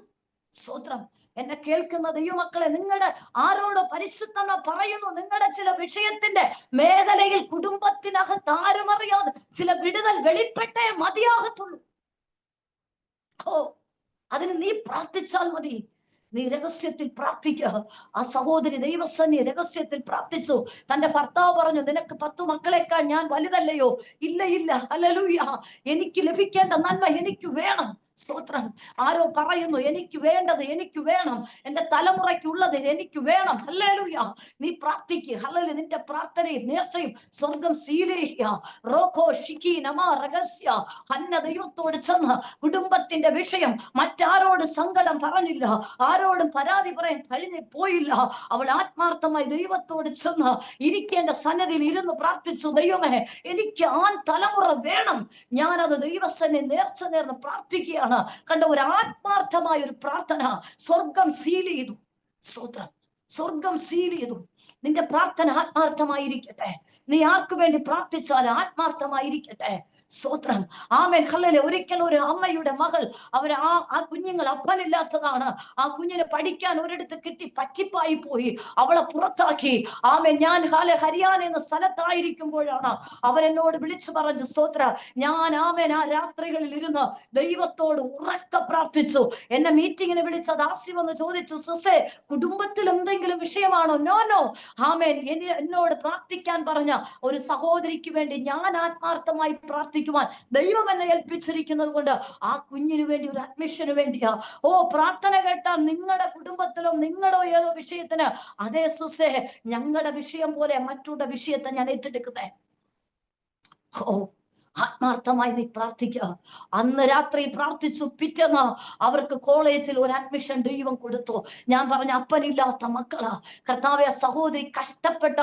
സ്തോത്രം. എന്നെ കേൾക്കുന്ന ദൈവമക്കളെ, നിങ്ങളുടെ ആരോട് പരിശുദ്ധമ പറയുന്നു, നിങ്ങളുടെ ചില വിഷയത്തിന്റെ മേഖലയിൽ കുടുംബത്തിനകത്ത് ആരും അറിയാതെ ചില വിടുതൽ വെളിപ്പെട്ടേ മതിയാകത്തുള്ളൂ. അതിന് നീ പ്രാർത്ഥിച്ചാൽ മതി. നീ രഹസ്യത്തിൽ പ്രാർത്ഥിക്കുക. ആ സഹോദരി ദൈവസന്നി രഹസ്യത്തിൽ പ്രാർത്ഥിച്ചു. തന്റെ ഭർത്താവ് പറഞ്ഞു, നിനക്ക് 10 മക്കളെക്കാൾ ഞാൻ വലുതല്ലയോ? ഇല്ല. ഹല്ലേലൂയ. എനിക്ക് ലഭിക്കേണ്ട നന്മ എനിക്ക് വേണം. സ്തോത്രം. ആരോ പറയുന്നു, എനിക്ക് വേണ്ടത് എനിക്ക് വേണം, എന്റെ തലമുറയ്ക്കുള്ളത് എനിക്ക് വേണം. ഹല്ലേലൂയ. നീ പ്രാർത്ഥിക്കുക. ഹല്ലേലൂയ. നിന്റെ പ്രാർത്ഥനയും നേർച്ചയും സ്വർഗം സ്വീകരിക്കുക. റോക്കോ ഷിക്കി നമാ രഹസ്യ. ഹന്ന ദൈവത്തോട് ചെന്ന് കുടുംബത്തിന്റെ വിഷയം മറ്റാരോട് സങ്കടം പറഞ്ഞില്ല, ആരോടും പരാതി പറയാൻ കഴിഞ്ഞു പോയില്ല. അവൾ ആത്മാർത്ഥമായി ദൈവത്തോട് ചെന്ന് ഇരിക്കേണ്ട സന്നദ്ധിയിൽ ഇരുന്ന് പ്രാർത്ഥിച്ചു, ദൈവമേ എനിക്ക് തലമുറ വേണം. ഞാനത് ദൈവസന്നെ നേർച്ച നേർന്ന് പ്രാർത്ഥിക്കുകയാണ്. കണ്ട, ഒരു ആത്മാർത്ഥമായ ഒരു പ്രാർത്ഥന സ്വർഗം സീൽ ചെയ്തു. സ്തോത്രം. സ്വർഗം സീൽ ചെയ്തു. നിന്റെ പ്രാർത്ഥന ആത്മാർത്ഥമായിരിക്കട്ടെ. നീ ആർക്കു വേണ്ടി പ്രാർത്ഥിച്ചാൽ ആത്മാർത്ഥമായിരിക്കട്ടെ. സ്തോത്രം. ഹല്ലേലൂയ. ഒരിക്കൽ ഒരു അമ്മയുടെ മകൾ, ആ കുഞ്ഞുങ്ങൾ അപ്പനില്ലാത്തതാണ്. ആ കുഞ്ഞിനെ പഠിക്കാൻ ഒരിടത്ത് കിട്ടി, പറ്റിപ്പായി പോയി. അവളെ പുറത്താക്കി. ഞാൻ ഹരിയാന എന്ന സ്ഥലത്തായിരിക്കുമ്പോഴാണ് അവൻ എന്നോട് വിളിച്ചു പറഞ്ഞു, സ്തോത്ര, ഞാൻ ആ രാത്രികളിൽ ഇരുന്ന് ദൈവത്തോട് ഉറക്കെ പ്രാർത്ഥിച്ചു. എന്നെ മീറ്റിങ്ങിന് വിളിച്ച ദാസി വന്ന് ചോദിച്ചു, സിസേ കുടുംബത്തിൽ എന്തെങ്കിലും വിഷയമാണോ? നോ. എന്നോട് പ്രാർത്ഥിക്കാൻ പറഞ്ഞ ഒരു സഹോദരിക്ക് വേണ്ടി ഞാൻ ആത്മാർത്ഥമായി പ്രാർത്ഥിക്കുവാൻ ദൈവം എന്നെ ഏൽപ്പിച്ചിരിക്കുന്നത് കൊണ്ട് ആ കുഞ്ഞിന് വേണ്ടി ഒരു അഡ്മിഷന് വേണ്ടിയാ. പ്രാർത്ഥന കേട്ടാൽ നിങ്ങളുടെ കുടുംബത്തിലോ നിങ്ങളുടെ ഏതോ വിഷയത്തിന്, അതേ സുസേ, ഞങ്ങളുടെ വിഷയം പോലെ മറ്റുള്ള വിഷയത്തെ ഞാൻ ഏറ്റെടുക്കുന്നേ. ആത്മാർത്ഥമായി നീ പ്രാർത്ഥിക്കുക. അന്ന് രാത്രി പ്രാർത്ഥിച്ചു. പിറ്റേന്ന് അവർക്ക് കോളേജിൽ ഒരു അഡ്മിഷൻ ദൈവം കൊടുത്തു. ഞാൻ പറഞ്ഞ അപ്പനില്ലാത്ത മക്കളാ. കർത്താവെ, സഹോദരി കഷ്ടപ്പെട്ട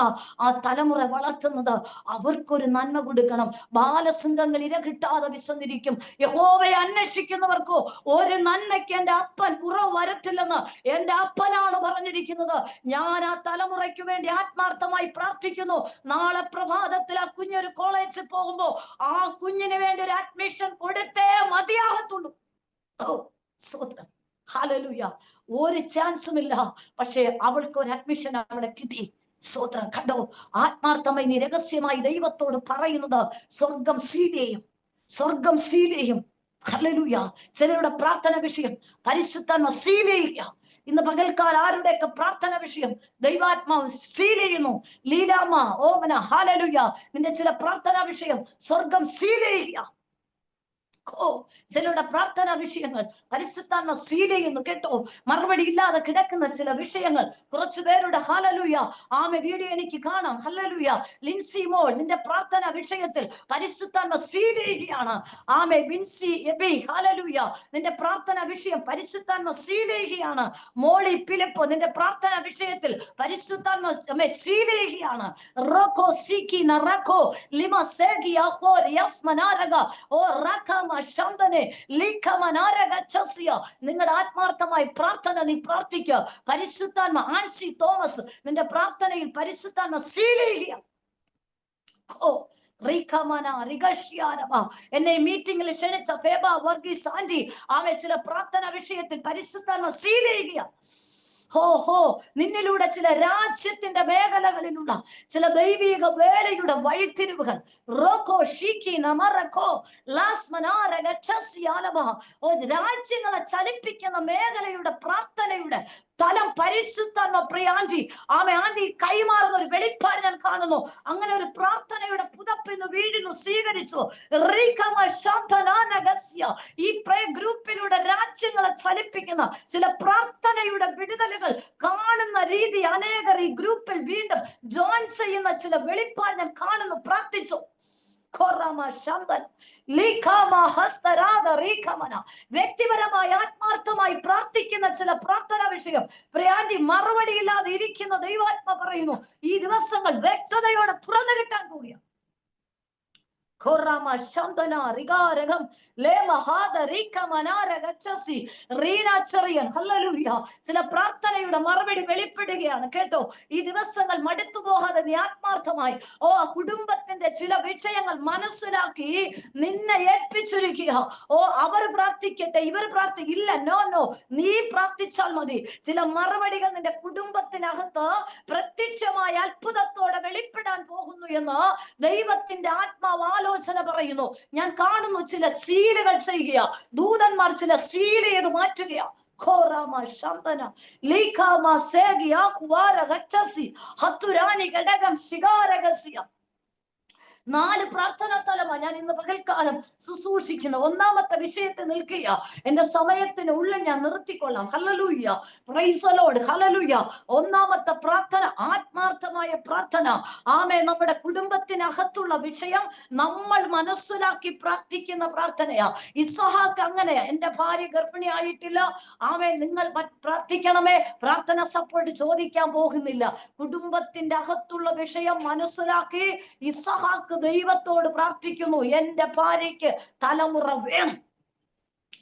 ആ തലമുറ വളർത്തുന്നത് അവർക്കൊരു നന്മ കൊടുക്കണം. ബാലസിംഹങ്ങൾ ഇര കിട്ടാതെ വിശന്നിരിക്കും. യഹോവയെ അന്വേഷിക്കുന്നവർക്കോ ഒരു നന്മയ്ക്ക് എന്റെ അപ്പൻ കുറവ് വരത്തില്ലെന്ന് എന്റെ അപ്പനാണ് പറഞ്ഞിരിക്കുന്നത്. ഞാൻ ആ തലമുറയ്ക്ക് വേണ്ടി ആത്മാർത്ഥമായി പ്രാർത്ഥിക്കുന്നു. നാളെ പ്രഭാതത്തിൽ ആ കുഞ്ഞൊരു കോളേജിൽ പോകുമ്പോ ആ കുഞ്ഞിന് വേണ്ടി ഒരു അഡ്മിഷൻ കൊടുത്തേ മതിയാകത്തുള്ളൂ. സ്തോത്രം. ഹല്ലേലൂയ. ഒരു ചാൻസും ഇല്ല. പക്ഷേ അവൾക്ക് ഒരു അഡ്മിഷൻ അവിടെ കിട്ടി. സ്തോത്രം. കണ്ടോ, ആത്മാർത്ഥമായി നീ രഹസ്യമായി ദൈവത്തോട് പറയുന്നത് സ്വർഗം സീൽ ചെയ്യും. ഹല്ലേലൂയ. ചിലരുടെ പ്രാർത്ഥന വിഷയം പരിശുദ്ധാത്മ സീൽ ചെയ്യുക. ഇന്ന് പകൽക്കാലം ആരുടെയൊക്കെ പ്രാർത്ഥന വിഷയം ദൈവാത്മാവ് സീൽ ചെയ്യുന്നു. ലീലാമ, ഓമന, ഹല്ലേലൂയ. നിന്റെ ചില പ്രാർത്ഥനാ വിഷയം സ്വർഗം സീൽ ചെയ്യുക. ചിലരുടെ പ്രാർത്ഥനാ വിഷയങ്ങൾ പരിശുദ്ധാത്മ സീൽ ചെയ്യുന്നു കേട്ടോ. മറുപടി ഇല്ലാതെ കിടക്കുന്ന ചില വിഷയങ്ങൾ കുറച്ചു പേരുടെ, ഹല്ലേലൂയ, വീഡിയോ എനിക്ക് കാണാം. ഹല്ലേലൂയ. ലിൻസി മോൾ, നിന്റെ പ്രാർത്ഥനാ വിഷയത്തിൽ പരിശുദ്ധാത്മ സീൽ ചെയ്യുകയാണ്. വിൻസി എബി, ഹല്ലേലൂയ, നിന്റെ പ്രാർത്ഥനാ വിഷയം പരിശുദ്ധാത്മ സീൽ ചെയ്യുകയാണ്. മോളി ഫിലിപ്പ്, നിന്റെ പ്രാർത്ഥനാ വിഷയത്തിൽ പരിശുദ്ധാത്മ സീൽ ചെയ്യുകയാണ്. റോക്കോ സിക്കി നറക്കോ ലിമ സേഗി അഹോ യസ്മനാരഗ ഓ റഖമ ശാന്തനെ നിങ്ങളുടെ ആത്മാർത്ഥമായി പ്രാർത്ഥന നീ പ്രാർത്ഥിക്കുക. പരിശുദ്ധാത്മ ആൻസി തോമസ് നിന്റെ പ്രാർത്ഥനയിൽ പരിശുദ്ധാത്മ സീലിയ എന്നെ മീറ്റിംഗിൽ ക്ഷണിച്ച ഫേബ വർഗീസ് ആന്റി ആമേ ചില പ്രാർത്ഥന വിഷയത്തിൽ പരിശുദ്ധാത്മ സീൽ ചെയ്യുക. നിന്നിലൂടെ ചില രാജ്യത്തിന്റെ മേഖലകളിലുള്ള ചില ദൈവിക വേലയുടെ വഴിത്തിരിവുകൾ രാജ്യങ്ങളെ ചലിപ്പിക്കുന്ന മേഖലയുടെ പ്രാർത്ഥനയുടെ തലം പരിശുദ്ധാത്മ പ്രിയാന്റി ആന്റി കൈമാറുന്ന ഒരു വെളിപ്പാട് ഞാൻ കാണുന്നു. അങ്ങനെ ഒരു പ്രാർത്ഥനയുടെ പുതപ്പിന്ന് വീടിന് സ്വീകരിച്ചു. ഈ ഗ്രൂപ്പിലൂടെ രാജ്യങ്ങളെ ചലിപ്പിക്കുന്ന ചില പ്രാർത്ഥനയുടെ വിടുതലുകൾ കാണുന്ന രീതി അനേകർ ഈ ഗ്രൂപ്പിൽ വീണ്ടും ജോയിൻ ചെയ്യുന്ന ചില വെളിപ്പാട് ഞാൻ കാണുന്നു. പ്രാർത്ഥിച്ചു. വ്യക്തിപരമായി ആത്മാർത്ഥമായി പ്രാർത്ഥിക്കുന്ന ചില പ്രാർത്ഥന വിഷയം പ്രിയാന്റി മറുപടിയില്ലാതെ ഇരിക്കുന്ന ദൈവാത്മ പറയുന്നു ഈ ദിവസങ്ങൾ വ്യക്തതയോടെ തുറന്നു കിട്ടാൻ പോവുകയാണ്. ചില പ്രാർത്ഥനയുടെ മറുപടി വെളിപ്പെടുകയാണ് കേട്ടോ. ഈ ദിവസങ്ങൾ മടുത്തു പോകാതെ നീ ആത്മാർത്ഥമായി കുടുംബത്തിന്റെ ചില വിഷയങ്ങൾ മനസ്സിലാക്കി നിന്നെ ഏൽപ്പിച്ചിരിക്കുക. അവർ പ്രാർത്ഥിക്കട്ടെ, ഇവർ ഇല്ല, നോ, നീ പ്രാർത്ഥിച്ചാൽ മതി. ചില മറുപടികൾ നിന്റെ കുടുംബത്തിനകത്ത് പ്രത്യക്ഷമായ അത്ഭുതത്തോടെ വെളിപ്പെടാൻ പോകുന്നു എന്ന് ദൈവത്തിന്റെ ആത്മാവ് ആലോചന പറയുന്നു. ഞാൻ കാണുന്നു ചില സീലുകൾ ചെയ്യുക. ദൂതന്മാർ ചില സീൽ ചെയ്ത് മാറ്റുക. നാല് പ്രാർത്ഥനാ തലമാണ് ഞാൻ ഇന്ന് പകൽക്കാലം ശുശ്രൂഷിക്കുന്നത്. ഒന്നാമത്തെ വിഷയത്തിൽ നിൽക്കുക. എന്റെ സമയത്തിന് ഉള്ളിൽ ഞാൻ നിർത്തിക്കൊള്ളാം. ഹല്ലേലൂയ, പ്രൈസ് ദി ലോർഡ്, ഹല്ലേലൂയ. ഒന്നാമത്തെ പ്രാർത്ഥന ആത്മാർത്ഥമായ പ്രാർത്ഥന. ആമേ, നമ്മുടെ കുടുംബത്തിനകത്തുള്ള വിഷയം നമ്മൾ മനസ്സിലാക്കി പ്രാർത്ഥിക്കുന്ന പ്രാർത്ഥനയാ. ഇസ്ഹാക്ക് അങ്ങനെയാ. എന്റെ ഭാര്യ ഗർഭിണിയായിട്ടില്ല, ആമേ, നിങ്ങൾ പ്രാർത്ഥിക്കണമേ. പ്രാർത്ഥന സപ്പോർട്ട് ചോദിക്കാൻ പോകുന്നില്ല. കുടുംബത്തിന്റെ അകത്തുള്ള വിഷയം മനസ്സിലാക്കി ഇസ്ഹാക്ക് ദൈവത്തോട് പ്രാർത്ഥിക്കുന്നു, എന്റെ ഭാര്യയ്ക്ക് തലമുറ വേണം.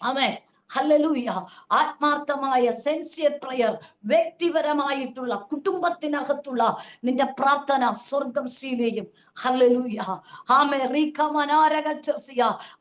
ആമേൻ, ഹല്ലേലൂയ. ആത്മാർത്ഥമായ സെൻസിയർ പ്രയർ, വ്യക്തിപരമായിട്ടുള്ള കുടുംബത്തിനകത്തുള്ള നിന്റെ പ്രാർത്ഥന സ്വർഗം സീലെയും. ഹല്ലേലൂയ. ആമേ,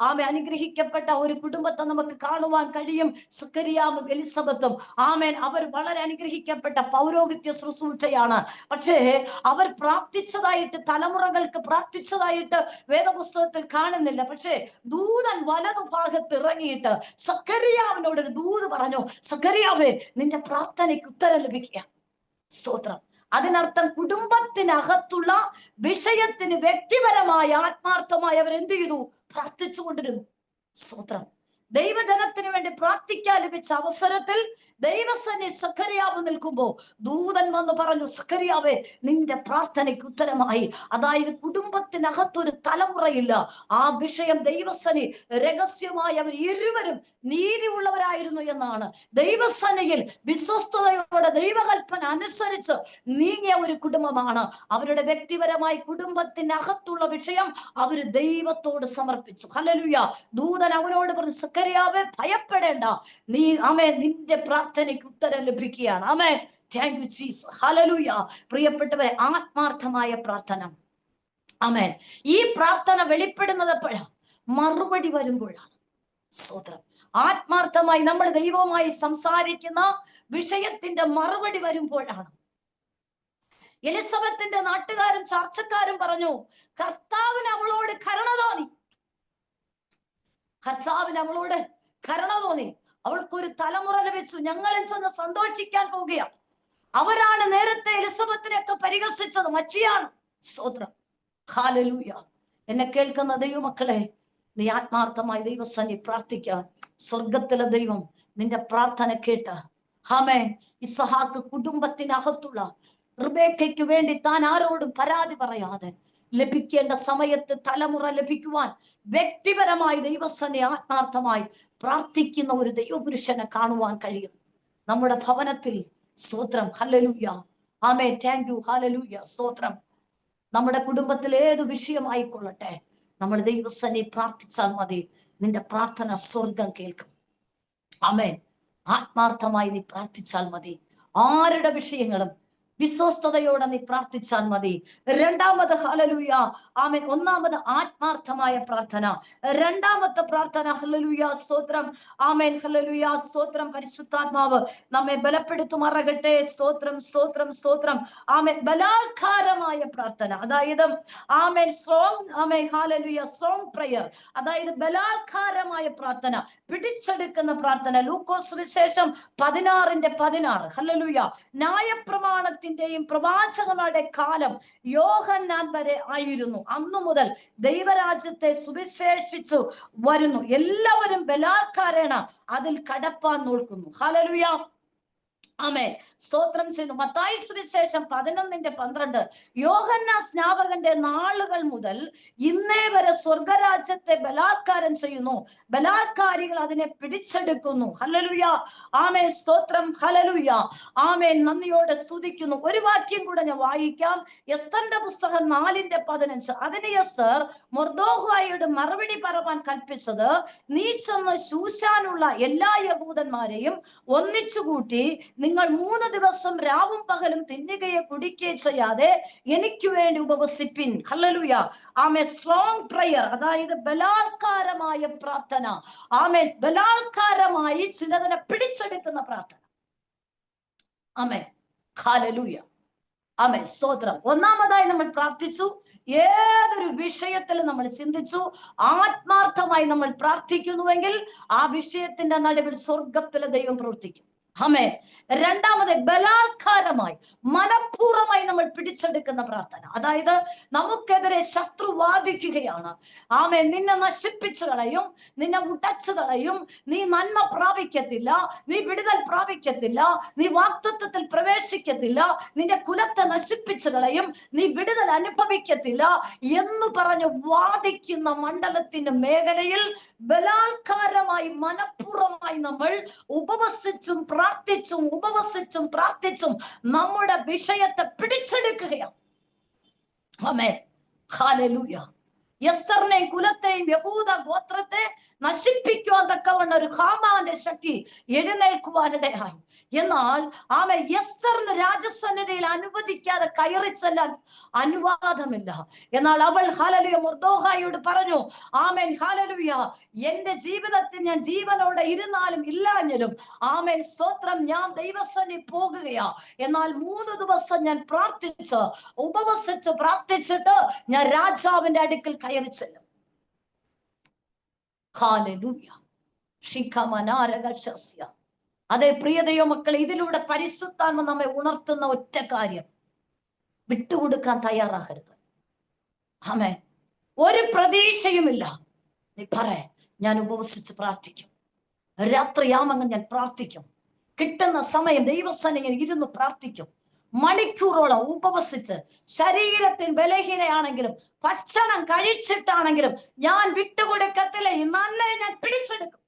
ആമേ, അനുഗ്രഹിക്കപ്പെട്ട ഒരു കുടുംബത്തെ നമുക്ക് കാണുവാൻ കഴിയും. സക്കറിയാവും എലിസബത്തും. ആമേൻ, അവർ വളരെ അനുഗ്രഹിക്കപ്പെട്ട പൗരോഹിത്യ ശുശ്രൂഷയാണ്. പക്ഷേ അവർ പ്രാർത്ഥിച്ചതായിട്ട്, തലമുറകൾക്ക് പ്രാർത്ഥിച്ചതായിട്ട് വേദപുസ്തകത്തിൽ കാണുന്നില്ല. പക്ഷേ ദൂതൻ വലതുഭാഗത്ത് ഇറങ്ങിയിട്ട് സക്കറിയാവിനോട് ഒരു ദൂത് പറഞ്ഞു, സക്കറിയാവേ, നിന്റെ പ്രാർത്ഥനയ്ക്ക് ഉത്തരം ലഭിക്കുക. സ്തോത്രം. അതിനർത്ഥം കുടുംബത്തിനകത്തുള്ള വിഷയത്തിന് വ്യക്തിപരമായ ആത്മാർത്ഥമായി അവർ എന്ത് ചെയ്തു? പ്രാർത്ഥിച്ചുകൊണ്ടിരുന്നു. സ്തോത്രം. ദൈവജനത്തിന് വേണ്ടി പ്രാർത്ഥിക്കാൻ ലഭിച്ച അവസരത്തിൽ ദൈവസന്നി സക്കറിയാവ് നിൽക്കുമ്പോ ദൂതൻ വന്ന് പറഞ്ഞു, സക്കറിയാവേ, നിന്റെ പ്രാർത്ഥനയ്ക്ക് ഉത്തരമായി. അതായത് കുടുംബത്തിനകത്തൊരു തലമുറയില്ല. ആ വിഷയം ദൈവസന്നി രഹസ്യമായി അവർ ഇരുവരും നീതിയുള്ളവരായിരുന്നു എന്നാണ്. ദൈവസന്നിയിൽ വിശ്വസ്തയോടെ ദൈവകൽപ്പന അനുസരിച്ച് നീങ്ങിയ ഒരു കുടുംബമാണ്. അവരുടെ വ്യക്തിപരമായി കുടുംബത്തിനകത്തുള്ള വിഷയം അവര് ദൈവത്തോട് സമർപ്പിച്ചു. ഹല്ലേലൂയ. ദൂതൻ അവനോട് പറഞ്ഞു, സക്കറിയാവേ, ഭയപ്പെടേണ്ട, നീ നിന്റെ പ്രാർത്ഥനയ്ക്ക് ഉത്തരം ലഭിക്കുകയാണ്. ആമേൻ. Thank you Jesus. ഹല്ലേലൂയ. പ്രിയപ്പെട്ടവരെ, ആത്മാർത്ഥമായ പ്രാർത്ഥന. ആമേൻ. ഈ പ്രാർത്ഥന വെളിപ്പെടുന്നത് എപ്പോഴാണ്? മറുപടി വരുമ്പോഴാണ്. സ്തോത്രം. ആത്മാർത്ഥമായി നമ്മൾ ദൈവവുമായി സംസാരിക്കുന്ന വിഷയത്തിന്റെ മറുപടി വരുമ്പോഴാണ്. എലിസബത്തിന്റെ നാട്ടുകാരും ചർച്ചക്കാരും പറഞ്ഞു, കർത്താവിന് അവളോട് കരുണ തോന്നി. കർത്താവിന് അവളോട് കരുണ തോന്നി. അവൾക്കൊരു തലമുറ ലഭിച്ചു. ഞങ്ങളിൽ ചെന്ന് സന്തോഷിക്കാൻ പോകുക. അവരാണ് നേരത്തെ എലിസബത്തിനെയൊക്കെ പരിഹസിച്ചത്. മച്ചിയാണ്. സ്തോത്രം. ഹല്ലേലൂയ. എന്നെ കേൾക്കുന്ന ദൈവമക്കളെ, നീ ആത്മാർത്ഥമായി ദൈവസന്നി പ്രാർത്ഥിക്കാൻ സ്വർഗത്തിലെ ദൈവം നിന്റെ പ്രാർത്ഥന കേട്ട്. ആമേൻ. ഇസ്ഹാക്ക് കുടുംബത്തിനകത്തുള്ള റിബേക്കയ്ക്ക് വേണ്ടി താൻ ആരോടും പരാതി പറയാതെ ലഭിക്കേണ്ട സമയത്ത് തലമുറ ലഭിക്കുവാൻ വ്യക്തിപരമായി ദൈവസന്നി ആത്മാർത്ഥമായി പ്രാർത്ഥിക്കുന്ന ഒരു ദൈവപുരുഷനെ കാണുവാൻ കഴിയും നമ്മുടെ ഭവനത്തിൽ. സ്തോത്രം. ഹല്ലേലൂയ. ആമേൻ. Thank U. ഹല്ലേലൂയ. സ്തോത്രം. നമ്മുടെ കുടുംബത്തിൽ ഏത് വിഷയമായിക്കൊള്ളട്ടെ, നമ്മൾ ദൈവസന്നി പ്രാർത്ഥിച്ചാൽ മതി. നിന്റെ പ്രാർത്ഥന സ്വർഗം കേൾക്കും. ആമേൻ. ആത്മാർത്ഥമായി നീ പ്രാർത്ഥിച്ചാൽ മതി. ആരുടെ വിഷയങ്ങളും വിശ്വസ്തയോടെ നീ പ്രാർത്ഥിച്ചാൽ മതി. രണ്ടാമത് ഹല്ലേലൂയ ആമേൻ. ഒന്നാമത് ആത്മാർത്ഥമായ പ്രാർത്ഥന. രണ്ടാമത്തെ പ്രാർത്ഥന ഹല്ലേലൂയ സ്തോത്രം. ആമേൻ ഹല്ലേലൂയ സ്തോത്രം. പരിശുദ്ധാത്മാവ് നമ്മെ ബലപ്പെടുത്തുമാറാകട്ടെ. സ്തോത്രം സ്തോത്രം സ്തോത്രം. ആമേൻ. ബലാത്കാരമായ പ്രാർത്ഥന, അതായത് ആമേൻ സ്ട്രോങ്, ആമേൻ ഹല്ലേലൂയ സ്ട്രോങ് പ്രയർ, അതായത് ബലാത്കാരമായ പ്രാർത്ഥന, പിടിച്ചെടുക്കുന്ന പ്രാർത്ഥന. ലൂക്കോസ് സുവിശേഷം 16:16 ഹല്ലേലൂയ. ന്യായപ്രമാണത്തിന്റെയും പ്രവാചകന്മാരുടെ കാലം യോഹന്നാൻ വരെ ആയിരുന്നു. അന്നു മുതൽ ദൈവരാജ്യത്തെ സുവിശേഷിച്ചു വരുന്നു. എല്ലാവരും ബലാത്കാരേണ അതിൽ കടപ്പാൻ നോക്കുന്നു. ഹല്ലേലൂയ ആമേൻ. സ്തോത്രം ചെയ്യുന്നു. മത്തായി സുവിശേഷം 11:12 യോഹന്നാൻ സ്നാപകന്റെ നാളുകൾ മുതൽ ഇന്നേ വരെ സ്വർഗരാജ്യത്തെ ബലാത്കാരം ചെയ്യുന്നു, ബലാത്കാരികൾ അതിനെ പിടിച്ചെടുക്കുന്നു. ഹല്ലേലൂയ ആമേൻ. സ്തോത്രം. ഹല്ലേലൂയ ആമേൻ. നന്ദിയോടെ സ്തുതിക്കുന്നു. ഒരു വാക്യം കൂടെ ഞാൻ വായിക്കാം. എസ്തറിന്റെ പുസ്തകം 4:15. അതിന് എസ്തർ മൊർദെഖായിയോട് മറുപടി പറയാൻ കൽപ്പിച്ചത്, നീ ചെന്ന് ശൂശാനുള്ള എല്ലാ യഹൂദന്മാരെയും ഒന്നിച്ചുകൂട്ടി നിങ്ങൾ 3 ദിവസം രാവും പകലും തിന്നുകയോ കുടിക്കുകയോ ചെയ്യാതെ എനിക്ക് വേണ്ടി ഉപവസിപ്പിൻ. ഹല്ലേലൂയ ആമേൻ. സ്ട്രോങ് പ്രയർ, അതായത് ബലാത്കാരമായ പ്രാർത്ഥന. ആമേൻ. ബലാത്കാരമായി ചിലതിനെ പിടിച്ചെടുക്കുന്ന പ്രാർത്ഥന. ആമേൻ. ഹല്ലേലൂയ ആമേൻ. സ്തോത്രം. ഒന്നാമതായി നമ്മൾ പ്രാർത്ഥിച്ചു, ഏതൊരു വിഷയത്തിൽ നമ്മൾ ചിന്തിച്ചു, ആത്മാർത്ഥമായി നമ്മൾ പ്രാർത്ഥിക്കുന്നുവെങ്കിൽ ആ വിഷയത്തിന്റെ നടുവിൽ സ്വർഗത്തിലെ ദൈവം പ്രവർത്തിക്കും. ആമേൻ. രണ്ടാമത് ബലാത്കാരമായി മനഃപൂർവ്വമായി നമ്മൾ പിടിച്ചെടുക്കുന്ന പ്രാർത്ഥന, അതായത് നമുക്കെതിരെ ശത്രു വാദിക്കുകയാണ്. ആമേൻ. നിന്നെ നശിപ്പിച്ചു കളയും, നിന്നെ ഉടച്ചു കളയും, നീ നന്മ പ്രാപിക്കത്തില്ല, നീ വിടുതൽ പ്രാപിക്കത്തില്ല, നീ വാഗ്ദത്തത്തിൽ പ്രവേശിക്കത്തില്ല, നിന്റെ കുലത്തെ നശിപ്പിച്ചു കളയും, നീ വിടുതൽ അനുഭവിക്കത്തില്ല എന്ന് പറഞ്ഞ് വാദിക്കുന്ന മണ്ഡലത്തിന്റെ മേഖലയിൽ ബലാത്കാരമായി മനഃപൂർവ്വമായി നമ്മൾ ഉപവസിച്ചും പ്രാർത്ഥിച്ചും നമ്മുടെ വിഷയത്തെ പിടിച്ചെടുക്കുകയാണ്. ആമേൻ. ഹല്ലേലൂയ. എസ്തറിനെയും കുലത്തെയും യഹൂദ ഗോത്രത്തെ നശിപ്പിക്കുവാൻ തക്കവണ്ണം ഒരു ഹാമാന്റെ ശക്തി എഴുന്നേൽക്കുവാനിടയായി. എന്നാൽ ആമേൻ എസ്തറിന് രാജസന്നിധിയിൽ അനുവദിക്കാതെ കയറി ചെല്ലാൻ അനുവാദമില്ല. എന്നാൽ അവൾ ഹല്ലേലൂയ മൊർദെഖായിയോട് പറഞ്ഞു, ആമേൻ ഹല്ലേലൂയ, എന്റെ ജീവിതത്തിൽ ഞാൻ ജീവനോടെ ഇരുന്നാലും ഇല്ലാഞ്ഞാലും ആമേൻ സ്തോത്രം, ഞാൻ ദൈവസന്നിധി പോകുകയാ. എന്നാൽ 3 ദിവസം ഞാൻ ഉപവസിച്ച് പ്രാർത്ഥിച്ചിട്ട് ഞാൻ രാജാവിന്റെ അടുക്കൽ കയറി ചെല്ലും. ഹല്ലേലൂയ. ശിഖമനാരകശസ്യ. അതെ പ്രിയ ദൈവമക്കളെ, ഇതിലൂടെ പരിശുദ്ധാത്മ നമ്മെ ഉണർത്തുന്ന ഒറ്റ കാര്യം, വിട്ടുകൊടുക്കാൻ തയ്യാറാകരുത്. ആമേൻ. ഒരു പ്രതീക്ഷയുമില്ല. നീ ഞാൻ ഉപവസിച്ച് പ്രാർത്ഥിക്കും, രാത്രിയാമങ്ങൾ ഞാൻ പ്രാർത്ഥിക്കും, കിട്ടുന്ന സമയം ദൈവസന്നിധിയിൽ ഇരുന്ന് പ്രാർത്ഥിക്കും, മണിക്കൂറോളം ഉപവസിച്ച് ശരീരത്തിന് ബലഹീനയാണെങ്കിലും ഭക്ഷണം കഴിച്ചിട്ടാണെങ്കിലും ഞാൻ വിട്ടുകൊടുക്കത്തില്ല, നല്ല ഞാൻ പിടിച്ചെടുക്കും.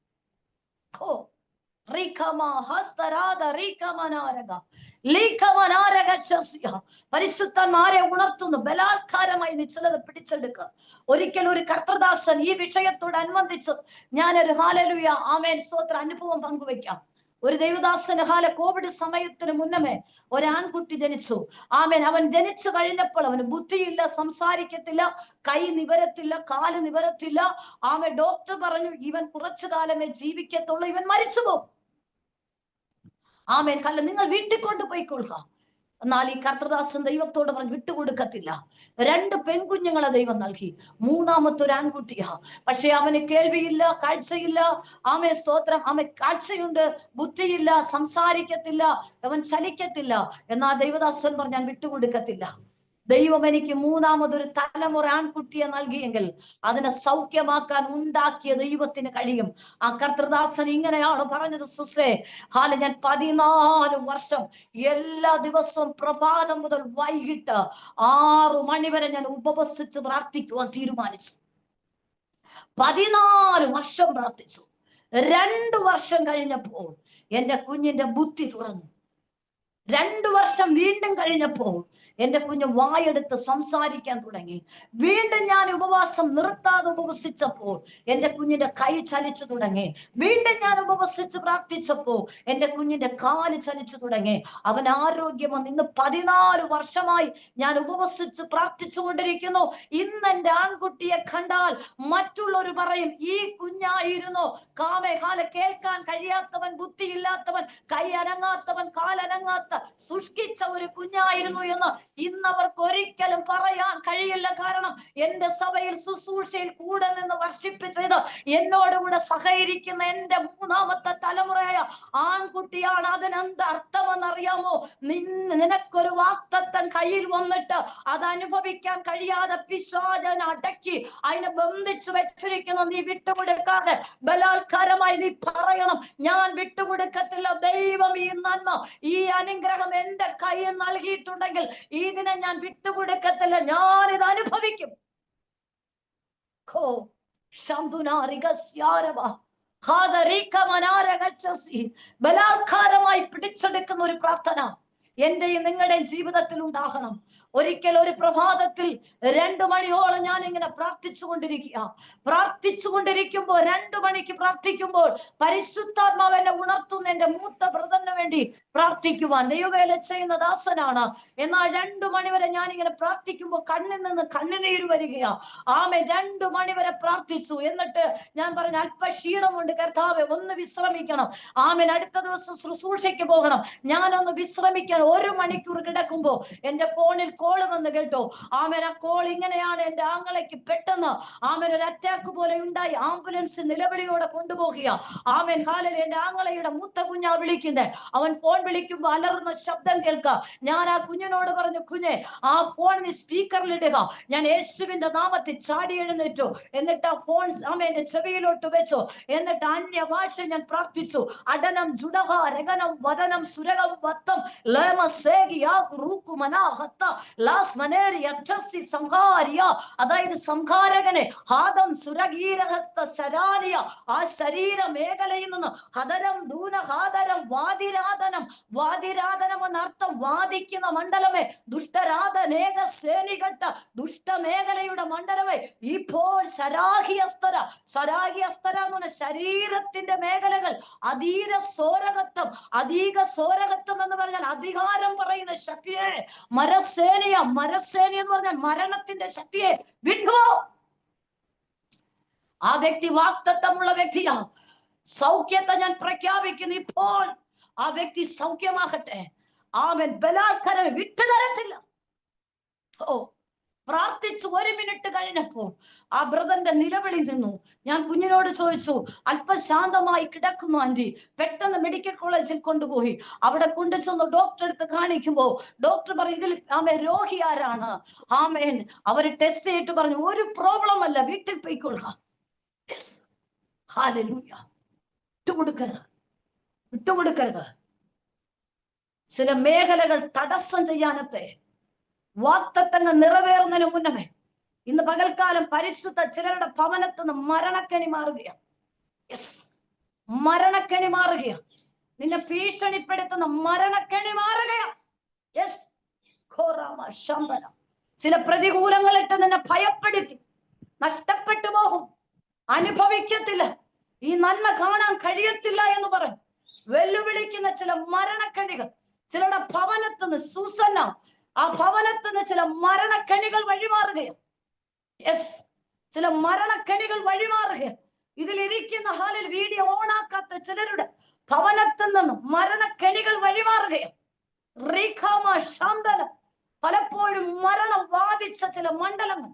പരിശുദ്ധന്മാരെ ഉണർത്തുന്നു. ബലാത്കാരമായി നീ ചിലത് പിടിച്ചെടുക്കുക. ഒരിക്കൽ ഒരു കർത്തൃദാസൻ ഈ വിഷയത്തോട് അനുബന്ധിച്ച് ഞാനൊരു ഹല്ലേലൂയ ആമേൻ സ്തോത്ര അനുഭവം പങ്കുവെക്കാം. ഒരു ദൈവദാസന് കോവിഡ് സമയത്തിന് മുന്നമേ ഒരാൺകുട്ടി ജനിച്ചു. ആമേൻ. അവൻ ജനിച്ചു കഴിഞ്ഞപ്പോൾ അവന് ബുദ്ധിയില്ല, സംസാരിക്കത്തില്ല, കൈ നിവരത്തില്ല, കാല് നിവരത്തില്ല. ആമേൻ. ഡോക്ടർ പറഞ്ഞു ഇവൻ കുറച്ചു കാലമേ ജീവിക്കത്തുള്ളൂ, ഇവൻ മരിച്ചു പോകും. ആമേൻ. നിങ്ങൾ വീട്ടിൽ കൊണ്ടുപോയിക്കൊള്ളുക. എന്നാൽ ഈ കർത്തൃദാസൻ ദൈവത്തോട് പറഞ്ഞ് വിട്ടുകൊടുക്കത്തില്ല. 2 പെൺകുഞ്ഞുങ്ങളെ ദൈവം നൽകി, മൂന്നാമത്തെ ഒരു ആൺകുട്ടിയാ. പക്ഷെ അവന് കേൾവിയില്ല, കാഴ്ചയില്ല. ആമേ സ്തോത്രം. അവൻ കാഴ്ചയുണ്ട്, ബുദ്ധിയില്ല, സംസാരിക്കത്തില്ല, അവൻ ചലിക്കത്തില്ല. എന്നാൽ ദൈവദാസൻ പറഞ്ഞ് ഞാൻ വിട്ടുകൊടുക്കത്തില്ല. ദൈവം എനിക്ക് മൂന്നാമതൊരു തലമുറ ആൺകുട്ടിയെ നൽകിയെങ്കിൽ അതിനെ സൗഖ്യമാക്കാൻ ഉണ്ടാക്കിയ ദൈവത്തിന് കഴിയും. ആ കർത്തൃദാസൻ ഇങ്ങനെയാണ് പറഞ്ഞത്, സിസ്റ്ററെ, ഞാൻ 14 വർഷം എല്ലാ ദിവസവും പ്രഭാതം മുതൽ വൈകിട്ട് 6 മണി വരെ ഞാൻ ഉപവസിച്ച് പ്രാർത്ഥിക്കുവാൻ തീരുമാനിച്ചു. 14 വർഷം പ്രാർത്ഥിച്ചു. 2 വർഷം കഴിഞ്ഞപ്പോൾ എന്റെ കുഞ്ഞിന്റെ ബുദ്ധി തുറന്നു. 2 വർഷം വീണ്ടും കഴിഞ്ഞപ്പോൾ എന്റെ കുഞ്ഞ് വായെടുത്ത് സംസാരിക്കാൻ തുടങ്ങി. വീണ്ടും ഞാൻ ഉപവാസം നിർത്താതെ ഉപവസിച്ചപ്പോൾ എന്റെ കുഞ്ഞിന്റെ കൈ ചലിച്ചു തുടങ്ങി. വീണ്ടും ഞാൻ ഉപവസിച്ച് പ്രാർത്ഥിച്ചപ്പോൾ എന്റെ കുഞ്ഞിന്റെ കാല് ചലിച്ചു തുടങ്ങി. അവൻ ആരോഗ്യം. ഇന്ന് 14 വർഷമായി ഞാൻ ഉപവസിച്ച് പ്രാർത്ഥിച്ചു കൊണ്ടിരിക്കുന്നു. ഇന്ന് എന്റെ ആൺകുട്ടിയെ കണ്ടാൽ മറ്റുള്ളവർ പറയും, ഈ കുഞ്ഞായിരുന്നു കാല കേൾക്കാൻ കഴിയാത്തവൻ, ബുദ്ധിയില്ലാത്തവൻ, കൈ അനങ്ങാത്തവൻ, കാലനങ്ങാത്ത സൃഷ്ടിച്ച ഒരു കുഞ്ഞായിരുന്നു എന്ന് ഇന്ന് അവർക്ക് ഒരിക്കലും പറയാൻ കഴിയില്ല. കാരണം എന്റെ സഭയിൽ ശുശ്രൂഷയിൽ കൂടെ നിന്ന് വർഷിപ്പിച്ചത് എന്നോടുകൂടെ സഹകരിക്കുന്ന എന്റെ 3ാമത്തെ തലമുറയായ ആൺകുട്ടിയാണ്. അതിനെന്ത് അർത്ഥമെന്നറിയാമോ? നിനക്കൊരു വാക്തത്വം കയ്യിൽ വന്നിട്ട് അത് അനുഭവിക്കാൻ കഴിയാതെ പിശാചൻ അടക്കി അതിനെ ബന്ധിച്ചു വെച്ചിരിക്കുന്നു. നീ വിട്ടുകൊടുക്കാതെ ബലാത്കാരമായി നീ പറയണം, ഞാൻ വിട്ടുകൊടുക്കത്തില്ല. ദൈവം ഈ നന്മ, ഈ അനുഗ്രഹം എന്റെ കയ്യിൽ നൽകിയിട്ടുണ്ടെങ്കിൽ ഇതിനെ ഞാൻ വിട്ടുകൊടുക്കത്തില്ല. ഞാൻ ഇത് അനുഭവിക്കും. ബലാത്കാരമായി പിടിച്ചെടുക്കുന്ന ഒരു പ്രാർത്ഥന എന്റെയും നിങ്ങളുടെയും ജീവിതത്തിൽ ഉണ്ടാകണം. ഒരിക്കൽ ഒരു പ്രഭാതത്തിൽ 2 മണിയോളം ഞാൻ ഇങ്ങനെ പ്രാർത്ഥിച്ചുകൊണ്ടിരിക്കുമ്പോൾ 2 മണിക്ക് പ്രാർത്ഥിക്കുമ്പോൾ പരിശുദ്ധാത്മാവ് എന്നെ ഉണർത്തുന്ന എന്റെ മൂത്ത ബ്രദറിന് വേണ്ടി പ്രാർത്ഥിക്കുവാൻ. ദൈവവേല ചെയ്യുന്ന ദാസനാണ്. എന്നാൽ 2 മണി വരെ ഞാൻ ഇങ്ങനെ പ്രാർത്ഥിക്കുമ്പോൾ കണ്ണിൽ നിന്ന് കണ്ണുനീര് വരികയാ. ആമേ 2 മണി വരെ പ്രാർത്ഥിച്ചു. എന്നിട്ട് ഞാൻ പറഞ്ഞു, അല്പ ക്ഷീണമുണ്ട് കർത്താവേ, ഒന്ന് വിശ്രമിക്കണം. ആമേൻ, അടുത്ത ദിവസം ശുശ്രൂഷയ്ക്ക് പോകണം, ഞാനൊന്ന് വിശ്രമിക്കണം. 1 മണിക്കൂർ കിടക്കുമ്പോ എന്റെ ഫോണിൽ കോള് വന്ന് കേട്ടോ. ആമേൻ, ആ കോൾ ഇങ്ങനെയാണ്: എന്റെ ആങ്ങളയ്ക്ക് പെട്ടെന്ന് ആമേൻ ഒരു അറ്റാക്ക് പോലെ ഉണ്ടായി, ആംബുലൻസ് നിലവിളിയോടെ കൊണ്ടുപോകുക. ആമേൻ, ഹാലൽ എന്റെ ആങ്ങളയുടെ മൂത്ത കുഞ്ഞാ വിളിക്കുന്നേ. അവൻ ഫോൺ വിളിക്കുമ്പോ അലറുന്ന ശബ്ദം കേൾക്കുക. ഞാൻ ആ കുഞ്ഞിനോട് പറഞ്ഞു, കുഞ്ഞെ ആ ഫോൺ നീ സ്പീക്കറിലിടുക. ഞാൻ യേശുവിന്റെ നാമത്തിൽ ചാടി എഴുന്നേറ്റു. എന്നിട്ട് ആ ഫോൺ ആമേന്റെ ചെവിയിലോട്ട് വെച്ചു. എന്നിട്ട് അന്യഭാഷ ഞാൻ പ്രാർത്ഥിച്ചു. അടനം ജുഡഹ രഗനം വദനം സുരകം വത്തം ലേമ സേഗിയ റൂക്കു മനാഹത്ത ലാസ് മനേരി അക്ഷസി സംഹാരിയ. അതായത് സംഹാരകനെ ഹാദം സുരഗീരഹസ്ത ശരാരിയ. ആ ശരീര മേഖലയിൽ നിന്ന് ഹദരം ദൂനഹാദരം വാദിരാധനം. വാദിരാധനം എന്നർത്ഥം വാദിക്കുന്ന മണ്ഡലമേ, ദുഷ്ടരാധനേക സേനികട്ട ദുഷ്ടമേഖലയുടെ മണ്ഡലമേ, ഇപ്പോൾ ശരാഹിയസ്തര. ശരാഹിയസ്തര എന്ന് പറഞ്ഞ ശരീരത്തിന്റെ മേഖലകൾ. അധീര സോരകത്വം. അധീക സോരകത്വം എന്ന് പറഞ്ഞാൽ അധികാരം പറയുന്ന ശക്തിയെ. മരസേനിയ എന്ന് പറഞ്ഞാൽ മരണത്തിന്റെ ശക്തിയെ വിട്ടു. ആ വ്യക്തി വാക്തത്വമുള്ള വ്യക്തിയാ. സൗഖ്യത്തെ ഞാൻ പ്രഖ്യാപിക്കുന്നു. ഇപ്പോൾ ആ വ്യക്തി സൗഖ്യമാകട്ടെ. അവൻ ബലാത്കാരം വിട്ടുതരത്തില്ല. പ്രാർത്ഥിച്ചു 1 മിനിറ്റ് കഴിഞ്ഞപ്പോൾ ആ ബ്രദറിന്റെ നിലവിളി നിന്നു. ഞാൻ കുഞ്ഞിനോട് ചോദിച്ചു, അല്പം ശാന്തമായി കിടക്കുന്നു ആന്റി. പെട്ടെന്ന് മെഡിക്കൽ കോളേജിൽ കൊണ്ടുപോയി. അവിടെ കൊണ്ടുചെന്ന് ഡോക്ടറെ അടുത്ത് കാണിക്കുമ്പോ ഡോക്ടർ പറഞ്ഞു, ഇതിൽ ആമേ രോഗി ആരാണ്? ആമേൻ, അവര് ടെസ്റ്റ് ചെയ്തിട്ട് പറഞ്ഞു, ഒരു പ്രോബ്ലം അല്ല, വീട്ടിൽ പോയിക്കൊള്ളുക. വിട്ടുകൊടുക്കരുത്. ചില മേഖലകൾ തടസ്സം ചെയ്യാനത്തെ വാക്തത്വങ്ങൾ നിറവേറുന്നതിന് മുന്നമേ ഇന്ന് പകൽക്കാലം പരിശുദ്ധ ചിലരുടെ ഭവനത്ത് നിന്ന് മരണക്കെണി മാറുകയാണ്. മരണക്കെണി മാറുകയാണ്. നിന്നെ ഭീഷണിപ്പെടുത്തുന്ന മരണക്കെണി മാറുകയാണ്. ചില പ്രതികൂലങ്ങളിട്ട് നിന്നെ ഭയപ്പെടുത്തി നഷ്ടപ്പെട്ടു പോകും, അനുഭവിക്കത്തില്ല, ഈ നന്മ കാണാൻ കഴിയത്തില്ല എന്ന് പറഞ്ഞു വെല്ലുവിളിക്കുന്ന ചില മരണക്കെണികൾ ചിലരുടെ ഭവനത്തുനിന്ന് സൂസന്ന ആ ഭവനത്തുനിന്ന് ചില മരണക്കെണികൾ വഴിമാറുകയാണ്. ചില മരണക്കെണികൾ വഴിമാറുകയാണ്. ഇതിലിരിക്കുന്ന ഹാലിൽ വീഡിയോ ഓണാക്കാത്ത ചിലരുടെ ഭവനത്തിൽ നിന്നും മരണക്കെണികൾ വഴിമാറുകയാണ്. പലപ്പോഴും മരണം ബാധിച്ച ചില മണ്ഡലങ്ങൾ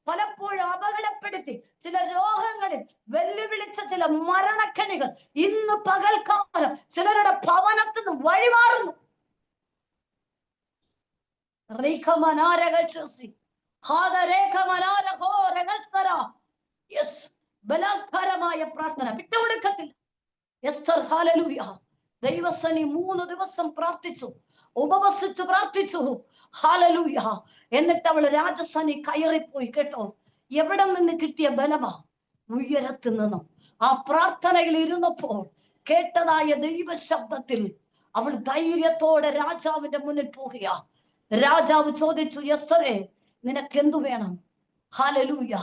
പലപ്പോഴും അപകടപ്പെടുത്തി ചില രോഗങ്ങളിൽ വെല്ലുവിളിച്ച ചില മരണക്കെണികൾ ഇന്ന് പകൽക്കാലം ചിലരുടെ ഭവനത്തിൽ നിന്ന് വഴിമാറുന്നു. ബലാത്കാരമായ പ്രാർത്ഥന വിട്ടുകൊടുക്കത്തില്ല. എസ്തർ ഹല്ലേലൂയ ദൈവസനി 3 ദിവസം പ്രാർത്ഥിച്ചു, ഉപവസിച്ചു പ്രാർത്ഥിച്ചു. ഹല്ലേലൂയ. എന്നിട്ട് അവൾ രാജസനി കയറിപ്പോയി കേട്ടോ. എവിടെ നിന്ന് കിട്ടിയ ബലമാ? ഉയരത്തിൽ നിന്നും. ആ പ്രാർത്ഥനയിൽ ഇരുന്നപ്പോൾ കേട്ടതായ ദൈവശബ്ദത്തിൽ അവൾ ധൈര്യത്തോടെ രാജാവിന്റെ മുന്നിൽ പോകുക. രാജാവ് ചോദിച്ചു, എസ്തരേ, നിനക്കെന്തു വേണം? ഹല്ലേലൂയ.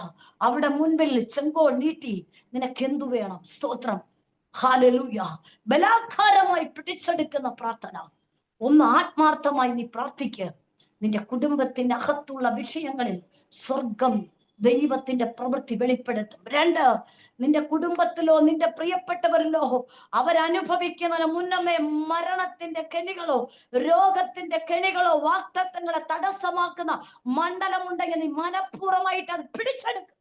അവിടെ മുൻപിൽ ചെങ്കോൽ നീട്ടി, നിനക്കെന്തു വേണം? സ്തോത്രം. ഹല്ലേലൂയ. ബലാത്കാരമായി പിടിച്ചെടുക്കുന്ന പ്രാർത്ഥന. ഒന്ന് ആത്മാർത്ഥമായി നീ പ്രാർത്ഥിക്കുക. നിന്റെ കുടുംബത്തിന്റെ അകത്തുള്ള വിഷയങ്ങളിൽ സ്വർഗം ദൈവത്തിന്റെ പ്രവൃത്തി വെളിപ്പെടുത്തും. 2, നിന്റെ കുടുംബത്തിലോ നിന്റെ പ്രിയപ്പെട്ടവരിലോ അവരനുഭവിക്കുന്നതിന് മുന്നമേ മരണത്തിന്റെ കെണികളോ രോഗത്തിന്റെ കെണികളോ വാക്തത്വങ്ങളെ തടസ്സമാക്കുന്ന മണ്ഡലമുണ്ടെങ്കിൽ നീ മനഃപൂർവ്വമായിട്ട് അത് പിടിച്ചെടുക്കുക.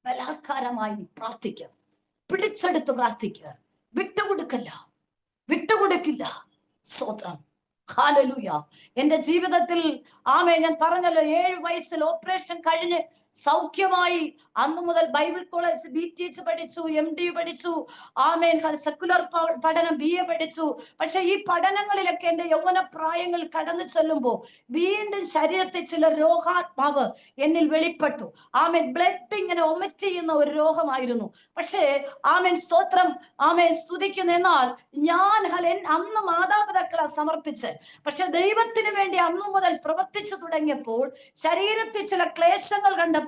ബലാത്കാരമായി നീ പ്രാർത്ഥിക്കുക, പിടിച്ചെടുത്ത് പ്രാർത്ഥിക്കുക. വിട്ടുകൊടുക്കില്ല. സ്തോത്രം. ഹല്ലേലൂയ. എന്റെ ജീവിതത്തിൽ ഞാൻ പറഞ്ഞല്ലോ, 7 വയസ്സിൽ ഓപ്പറേഷൻ കഴിഞ്ഞ് സൗഖ്യമായി. അന്നു മുതൽ ബൈബിൾ കോളേജ് BTH പഠിച്ചു, MD പഠിച്ചു. സെക്കുലർ പഠനം BA പഠിച്ചു. പക്ഷെ ഈ പഠനങ്ങളിലൊക്കെ എന്റെ യൗവന പ്രായങ്ങൾ കടന്നു ചെല്ലുമ്പോ വീണ്ടും ശരീരത്തിൽ ചില രോഗാത്മാവ് എന്നിൽ വെളിപ്പെട്ടു. ബ്ലഡ് ഇങ്ങനെ ഒമിറ്റ് ചെയ്യുന്ന ഒരു രോഗമായിരുന്നു. പക്ഷേ സ്തോത്രം, സ്തുതിക്കുന്നു. എന്നാൽ ഞാൻ അന്ന് മാതാപിതാക്കളെ സമർപ്പിച്ച്, പക്ഷെ ദൈവത്തിന് വേണ്ടി അന്നു മുതൽ പ്രവർത്തിച്ചു തുടങ്ങിയപ്പോൾ ശരീരത്തിൽ ചില ക്ലേശങ്ങൾ കണ്ടപ്പോൾ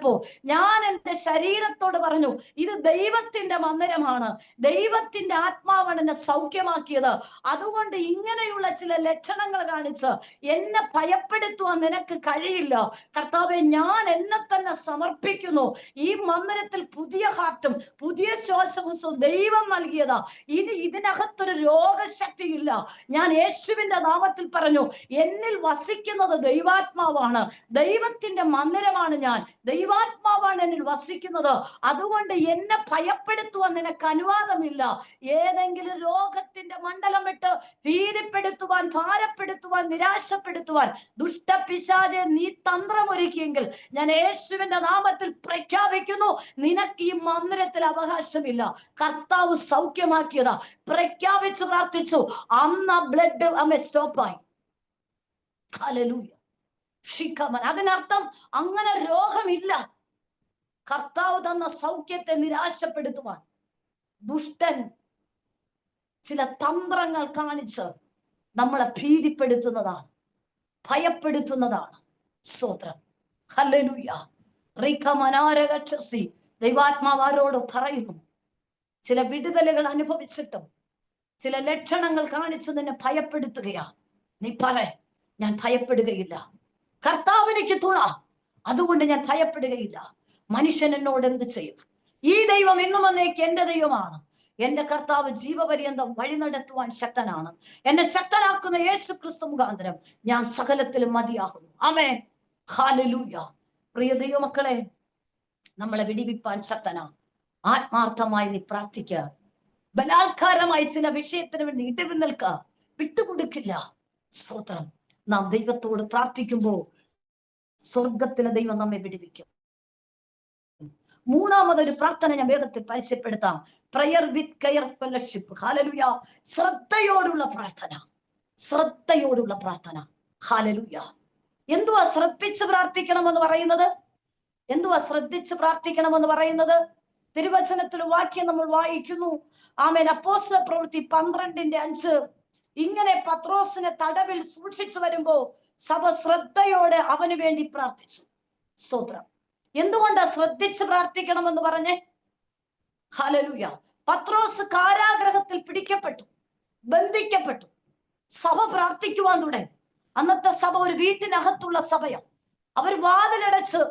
ഞാൻ എന്റെ ശരീരത്തോട് പറഞ്ഞു, ഇത് ദൈവത്തിന്റെ മന്ദിരമാണ്, ദൈവത്തിന്റെ ആത്മാവാണ് എന്നെ സൗഖ്യമാക്കിയത്. അതുകൊണ്ട് ഇങ്ങനെയുള്ള ചില ലക്ഷണങ്ങൾ കാണിച്ച് എന്നെ ഭയപ്പെടുത്തുവാൻ നിനക്ക് കഴിയില്ല. കർത്താവേ, ഞാൻ എന്നെ തന്നെ സമർപ്പിക്കുന്നു. ഈ മന്ദിരത്തിൽ പുതിയ ഹാർട്ടും പുതിയ ശ്വാസവും ദൈവം നൽകിയതാ. ഇനി ഇതിനകത്തൊരു രോഗശക്തി ഇല്ല. ഞാൻ യേശുവിന്റെ നാമത്തിൽ പറഞ്ഞു, എന്നിൽ വസിക്കുന്നത് ദൈവാത്മാവാണ്, ദൈവത്തിന്റെ മന്ദിരമാണ് ഞാൻ, ദൈവാത്മാവാണ് എന്നിൽ വസിക്കുന്നത്. അതുകൊണ്ട് എന്നെ ഭയപ്പെടുത്തുവാൻ നിനക്ക് അനുവാദമില്ല. ഏതെങ്കിലും രോഗത്തിന്റെ മണ്ഡലം വിട്ട് ഭീതിപ്പെടുത്തുവാൻ, ഭാരപ്പെടുത്തുവാൻ, നിരാശപ്പെടുത്തുവാൻ ദുഷ്ടപിശാചെ നീ തന്ത്രമൊരുക്കിയെങ്കിൽ ഞാൻ യേശുവിന്റെ നാമത്തിൽ പ്രഖ്യാപിക്കുന്നു, നിനക്ക് ഈ മന്ദിരത്തിൽ അവകാശമില്ല. കർത്താവ് സൗഖ്യമാക്കിയതാ. പ്രഖ്യാപിച്ചു പ്രാർത്ഥിച്ചു. അന്ന് ബ്ലഡ് സ്റ്റോപ്പായി. ഹല്ലേലൂയ. അതിനർത്ഥം അങ്ങനെ രോഗമില്ല. കർത്താവ് തന്ന സൗഖ്യത്തെ നിരാശപ്പെടുത്തുവാൻ ദുഷ്ടൻ ചില തന്ത്രങ്ങൾ കാണിച്ച് നമ്മളെ ഭീതിപ്പെടുത്തുന്നതാണ്, ഭയപ്പെടുത്തുന്നതാണ്. സ്തോത്രം. ഹല്ലേലൂയ. ദൈവാത്മാവാരോട് പറയുന്നു, ചില വിടുതലുകൾ അനുഭവിച്ചിട്ടും ചില ലക്ഷണങ്ങൾ കാണിച്ച് നിന്നെ ഭയപ്പെടുത്തുകയാ. നീ പറ, ഞാൻ ഭയപ്പെടുകയില്ല. കർത്താവിനിക്ക് തുണ, അതുകൊണ്ട് ഞാൻ ഭയപ്പെടുകയില്ല. മനുഷ്യൻ എന്നോട് എന്ത് ചെയ്യും? ഈ ദൈവം എന്നും എന്നേക്ക് എന്റെ ദൈവമാണ്. എന്റെ കർത്താവ് ജീവപര്യന്തം വഴി നടത്തുവാൻ ശക്തനാണ്. എന്നെ ശക്തനാക്കുന്ന യേശു ക്രിസ്തു മുഖാന്തരം ഞാൻ സകലത്തിലും മതിയാകുന്നു. ആമേൻ. ഹല്ലേലൂയ. പ്രിയ ദൈവമക്കളെ, നമ്മളെ വിടിവിപ്പാൻ ശക്തനാ. ആത്മാർത്ഥമായി നീ പ്രാർത്ഥിക്കുക. ബലാത്കാരമായി ചില വിഷയത്തിന് വേണ്ടി ഇടിവ് നിൽക്കുക, വിട്ടുകൊടുക്കില്ല. സ്തോത്രം. നാം ദൈവത്തോട് പ്രാർത്ഥിക്കുമ്പോൾ സ്വർഗത്തിലെ ദൈവം നമ്മെ വിടുവിക്കും. 3-മതൊരു പ്രാർത്ഥന ഞാൻ വേഗത്തിൽ പരിചയപ്പെടുത്താം. Prayer with care fellowship. ഹല്ലേലൂയ. ശ്രദ്ധയോടുള്ള പ്രാർത്ഥന, ശ്രദ്ധയോടുള്ള പ്രാർത്ഥന. ഹല്ലേലൂയ. എന്തുവാ ശ്രദ്ധിച്ച് പ്രാർത്ഥിക്കണമെന്ന് പറയുന്നത്? ശ്രദ്ധിച്ച് പ്രാർത്ഥിക്കണമെന്ന് പറയുന്നത്? തിരുവചനത്തിൽ വാക്യം നമ്മൾ വായിക്കുന്നു. അപ്പോസ്തല പ്രവൃത്തി 12:5. ഇങ്ങനെ പത്രോസിനെ തടവിൽ സൂക്ഷിച്ചു വരുമ്പോ സഭ ശ്രദ്ധയോടെ അവന് വേണ്ടി പ്രാർത്ഥിച്ചു. സ്തോത്രം. എന്തുകൊണ്ടാ ശ്രദ്ധിച്ച് പ്രാർത്ഥിക്കണമെന്ന് പറഞ്ഞേ? ഹല്ലേലൂയ. പത്രോസ് കാരാഗ്രഹത്തിൽ പിടിക്കപ്പെട്ടു, ബന്ധിക്കപ്പെട്ടു. സഭ പ്രാർത്ഥിക്കുവാൻ തുടങ്ങി. അന്നത്തെ സഭ ഒരു വീട്ടിനകത്തുള്ള സഭയാണ്. അവർ വാതിലടച്ച്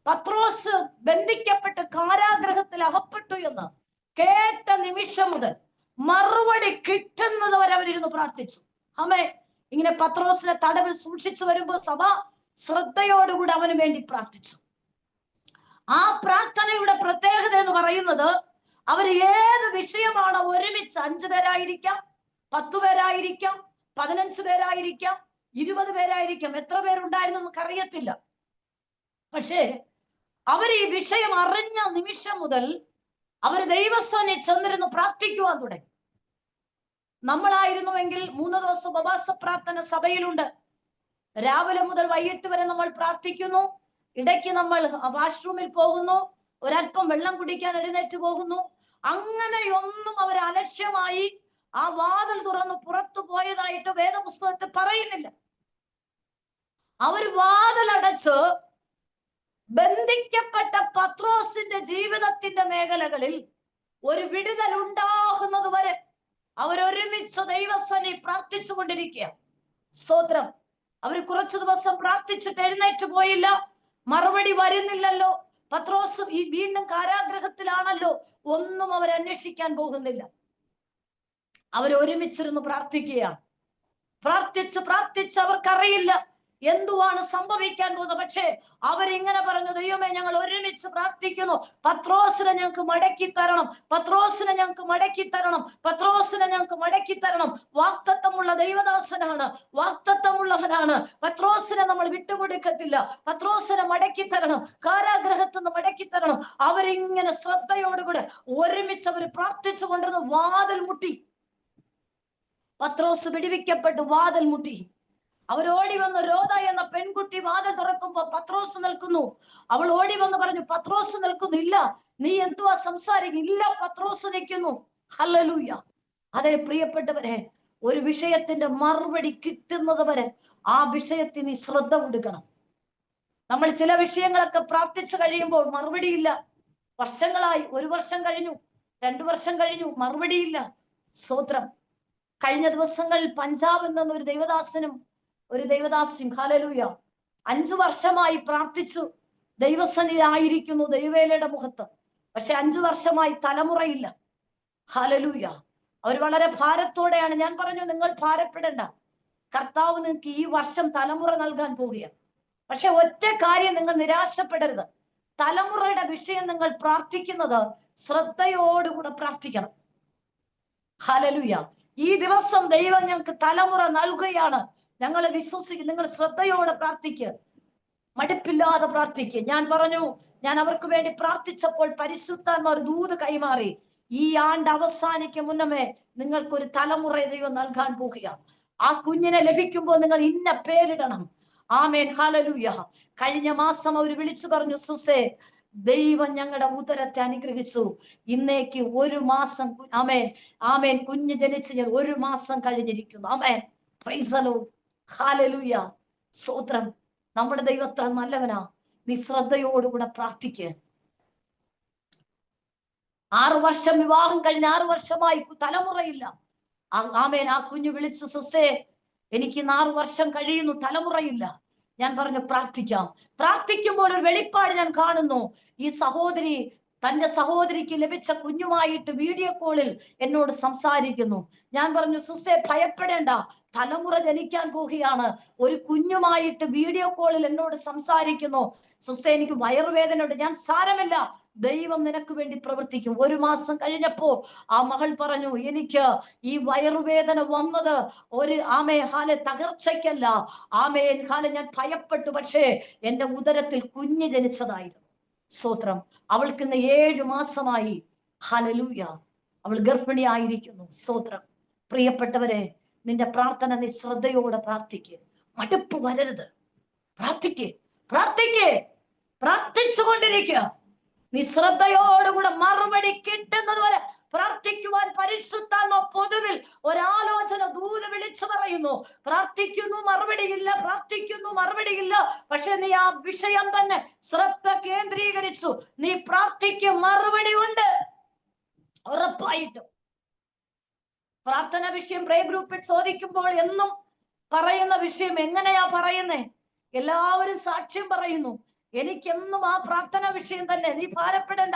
പത്രോസ് ബന്ധിക്കപ്പെട്ട് കാരാഗ്രഹത്തിൽ അകപ്പെട്ടു എന്ന് കേട്ട നിമിഷം മുതൽ മറുപടി കിട്ടുന്നത് വരെ അവരിരുന്ന് പ്രാർത്ഥിച്ചു. ഇങ്ങനെ പത്രോസിനെ തടവിൽ സൂക്ഷിച്ചു വരുമ്പോൾ സഭ ശ്രദ്ധയോടുകൂടി അവന് വേണ്ടി പ്രാർത്ഥിച്ചു. ആ പ്രാർത്ഥനയുടെ പ്രത്യേകത എന്ന് പറയുന്നത്, അവർ ഏത് വിഷയമാണോ ഒരുമിച്ച് 5 പേരായിരിക്കാം, 10 പേരായിരിക്കാം, 15 പേരായിരിക്കാം, 20 പേരായിരിക്കാം, എത്ര പേരുണ്ടായിരുന്നു നമുക്കറിയത്തില്ല. പക്ഷേ അവർ ഈ വിഷയം അറിഞ്ഞ നിമിഷം മുതൽ അവർ ദൈവസ്ഥാനെ ചെന്നിരുന്ന് പ്രാർത്ഥിക്കുവാൻ തുടങ്ങി. നമ്മളായിരുന്നുവെങ്കിൽ 3 ദിവസം ഉപവാസ പ്രാർത്ഥന സഭയിലുണ്ട്. രാവിലെ മുതൽ വൈകിട്ട് വരെ നമ്മൾ പ്രാർത്ഥിക്കുന്നു. ഇടയ്ക്ക് നമ്മൾ വാഷ്റൂമിൽ പോകുന്നു, ഒരല്പം വെള്ളം കുടിക്കാൻ എഴുന്നേറ്റ് പോകുന്നു. അങ്ങനെയൊന്നും അവർ അലക്ഷ്യമായി ആ വാതിൽ തുറന്ന് പുറത്തു പോയതായിട്ട് വേദപുസ്തകത്തിൽ പറയുന്നില്ല. അവർ വാതിലടച്ച് ബന്ധിക്കപ്പെട്ട പത്രോസിന്റെ ജീവിതത്തിന്റെ മേഖലകളിൽ ഒരു വിടുതൽ ഉണ്ടാകുന്നത് വരെ അവരൊരുമിച്ച് ദൈവസന്നി പ്രാർത്ഥിച്ചു കൊണ്ടിരിക്കുക. സ്തോത്രം. അവർ കുറച്ചു ദിവസം പ്രാർത്ഥിച്ചിട്ട് എഴുന്നേറ്റ് പോയില്ല. മറുപടി വരുന്നില്ലല്ലോ, പത്രോസ് ഈ വീണ്ടും കാരാഗ്രഹത്തിലാണല്ലോ, ഒന്നും അവർ അന്വേഷിക്കാൻ പോകുന്നില്ല. അവരൊരുമിച്ചിരുന്ന് പ്രാർത്ഥിക്കുകയാണ്. പ്രാർത്ഥിച്ച് അവർക്കറിയില്ല എന്തുവാണ് സംഭവിക്കാൻ പോകുന്നത്. പക്ഷേ അവരിങ്ങനെ പറഞ്ഞു, ദൈവമേ, ഞങ്ങൾ ഒരുമിച്ച് പ്രാർത്ഥിക്കുന്നു, പത്രോസിനെ ഞങ്ങൾക്ക് മടക്കി തരണം, പത്രോസിനെ ഞങ്ങൾക്ക് മടക്കി തരണം, പത്രോസിനെ ഞങ്ങൾക്ക് മടക്കി തരണം. വാഗ്ദത്തമുള്ള ദൈവദാസനാണ്, വാഗ്ദത്തമുള്ളവനാണ്. പത്രോസിനെ നമ്മൾ വിട്ടുകൊടുക്കത്തില്ല, പത്രോസിനെ മടക്കി തരണം, കാരാഗ്രഹത്തിൽ നിന്ന് മടക്കി തരണം. അവരിങ്ങനെ ശ്രദ്ധയോടുകൂടെ ഒരുമിച്ച് അവർ പ്രാർത്ഥിച്ചു കൊണ്ടിരുന്ന വാതിൽ മുട്ടി. പത്രോസ് വിടുവിക്കപ്പെട്ടു, വാതിൽ മുട്ടി. അവരോടി വന്ന് രോദ എന്ന പെൺകുട്ടി വാതിൽ തുറക്കുമ്പോ പത്രോസ് നിൽക്കുന്നു. അവൾ ഓടി വന്ന് പറഞ്ഞു, പത്രോസ് നിൽക്കുന്നു. ഇല്ല, നീ എന്തുവാ സംസാരിക്കും? ഇല്ല, പത്രോസ് നിൽക്കുന്നു. ഹല്ലേലൂയ. അതെ പ്രിയപ്പെട്ടവരെ, ഒരു വിഷയത്തിന്റെ മറുപടി കിട്ടുന്നത് വരെ ആ വിഷയത്തിന് ശ്രദ്ധ കൊടുക്കണം. നമ്മൾ ചില വിഷയങ്ങളൊക്കെ പ്രാർത്ഥിച്ചു കഴിയുമ്പോൾ മറുപടിയില്ല. വർഷങ്ങളായി, 1 വർഷം കഴിഞ്ഞു, 2 വർഷം കഴിഞ്ഞു, മറുപടിയില്ല. സ്തോത്രം. കഴിഞ്ഞ ദിവസങ്ങളിൽ പഞ്ചാബിൽ നിന്ന് ഒരു ദൈവദാസനും ഒരു ദൈവദാസിയും, ഹല്ലേലൂയ, 5 വർഷമായി പ്രാർത്ഥിച്ചു ദൈവസന്നിധിയിലായിരിക്കുന്നു ദൈവവേലയുടെ മുഖത്ത്. പക്ഷെ 5 വർഷമായി തലമുറയില്ല. ഹല്ലേലൂയ. അവർ വളരെ ഭാരത്തോടെയാണ്. ഞാൻ പറഞ്ഞു, നിങ്ങൾ ഭാരപ്പെടേണ്ട, കർത്താവ് നിങ്ങൾക്ക് ഈ വർഷം തലമുറ നൽകാൻ പോവുകയാണ്. പക്ഷെ ഒറ്റ കാര്യം, നിങ്ങൾ നിരാശപ്പെടരുത്. തലമുറയുടെ വിഷയം നിങ്ങൾ പ്രാർത്ഥിക്കുന്നത് ശ്രദ്ധയോടുകൂടെ പ്രാർത്ഥിക്കണം. ഹല്ലേലൂയ. ഈ ദിവസം ദൈവം ഞങ്ങൾക്ക് തലമുറ നൽകുകയാണ്. ഞങ്ങൾ വിശ്വസിക്കും. നിങ്ങൾ ശ്രദ്ധയോടെ പ്രാർത്ഥിക്കുക, മടുപ്പില്ലാതെ പ്രാർത്ഥിക്കുക. ഞാൻ പറഞ്ഞു, ഞാൻ അവർക്ക് വേണ്ടി പ്രാർത്ഥിച്ചപ്പോൾ പരിശുദ്ധാത്മാവ് ദൂത് കൈമാറി, ഈ ആണ്ട് അവസാനിക്കും മുന്നമേ നിങ്ങൾക്കൊരു തലമുറ ദൈവം നൽകാൻ പോകുക. ആ കുഞ്ഞിനെ ലഭിക്കുമ്പോൾ നിങ്ങൾ ഇന്ന പേരിടണം. ആമേൻ, ഹല്ലേലൂയ. കഴിഞ്ഞ മാസം അവർ വിളിച്ചു പറഞ്ഞു, സുസേ, ദൈവം ഞങ്ങളുടെ ഉദരത്തെ അനുഗ്രഹിച്ചു. ഇന്നേക്ക് 1 മാസം, ആമേൻ ആമേൻ, കുഞ്ഞ് ജനിച്ച് 1 മാസം കഴിഞ്ഞിരിക്കുന്നു. ആമേൻ, പ്രൈസ് ദി ലോർഡ്, ഹല്ലേലൂയ. സ്തോത്രം. നമ്മുടെ ദൈവത്തെ നല്ലവനാ. നീ ശ്രദ്ധയോടുകൂടെ പ്രാർത്ഥിക്കുക. 6 വർഷം വിവാഹം കഴിഞ്ഞ് 6 വർഷമായി തലമുറയില്ല. ആമേൻ. ആ കുഞ്ഞ് വിളിച്ചു, സുസേ, എനിക്ക് 4 വർഷം കഴിയുന്നു, തലമുറയില്ല. ഞാൻ പറഞ്ഞു, പ്രാർത്ഥിക്കാം. പ്രാർത്ഥിക്കുമ്പോൾ ഒരു വെളിപ്പാട് ഞാൻ കാണുന്നു. ഈ സഹോദരി തന്റെ സഹോദരിക്ക് ലഭിച്ച കുഞ്ഞുമായിട്ട് വീഡിയോ കോളിൽ എന്നോട് സംസാരിക്കുന്നു. ഞാൻ പറഞ്ഞു, സുസേ, ഭയപ്പെടേണ്ട, തലമുറ ജനിക്കാൻ പോവുകയാണ്. ഒരു കുഞ്ഞുമായിട്ട് വീഡിയോ കോളിൽ എന്നോട് സംസാരിക്കുന്നു. സുസേ, എനിക്ക് വയറുവേദനയുണ്ട്. ഞാൻ സാരമില്ല, ദൈവം നിനക്ക് വേണ്ടി പ്രവർത്തിക്കും. 1 മാസം കഴിഞ്ഞപ്പോ ആ മകൾ പറഞ്ഞു, എനിക്ക് ഈ വയറുവേദന വന്നത് ഒരു തകർച്ചയ്ക്കല്ല. ആമേൻ, ഞാൻ ഭയപ്പെട്ടു, പക്ഷേ എന്റെ ഉദരത്തിൽ കുഞ്ഞ് ജനിച്ചതായിരുന്നു. സ്തോത്രം. അവൾക്ക് ഇന്ന് 7 മാസമായി. ഹല്ലേലൂയ. അവൾ ഗർഭിണിയായിരിക്കുന്നു. സ്തോത്രം. പ്രിയപ്പെട്ടവരെ, നിന്റെ പ്രാർത്ഥന നീ ശ്രദ്ധയോടെ പ്രാർത്ഥിക്കുക. മടുപ്പ് വരരുത്. പ്രാർത്ഥിച്ചുകൊണ്ടിരിക്കുക. നീ ശ്രദ്ധയോടുകൂടെ മറുപടി കിട്ടുന്നത് വരെ പ്രാർത്ഥിക്കുവാൻ പരിശുദ്ധാത്മ പൊതുവിൽ ഒരാലോചന ദൂത് വിളിച്ചു പറയുന്നു. പ്രാർത്ഥിക്കുന്നു, മറുപടിയില്ല, പ്രാർത്ഥിക്കുന്നു, മറുപടിയില്ല. പക്ഷെ നീ ആ വിഷയം തന്നെ ശ്രദ്ധ കേന്ദ്രീകരിച്ചു. നീ പ്രാർത്ഥിക്കും, മറുപടി ഉണ്ട് ഉറപ്പായിട്ടും. പ്രാർത്ഥന വിഷയം പ്രേ ഗ്രൂപ്പിൽ ചോദിക്കുമ്പോൾ എന്നും പറയുന്ന വിഷയം എങ്ങനെയാ പറയുന്നേ? എല്ലാവരും സാക്ഷ്യം പറയുന്നു. എനിക്കെന്നും ആ പ്രാർത്ഥന വിഷയം തന്നെ. നീ ഭാരപ്പെടണ്ട,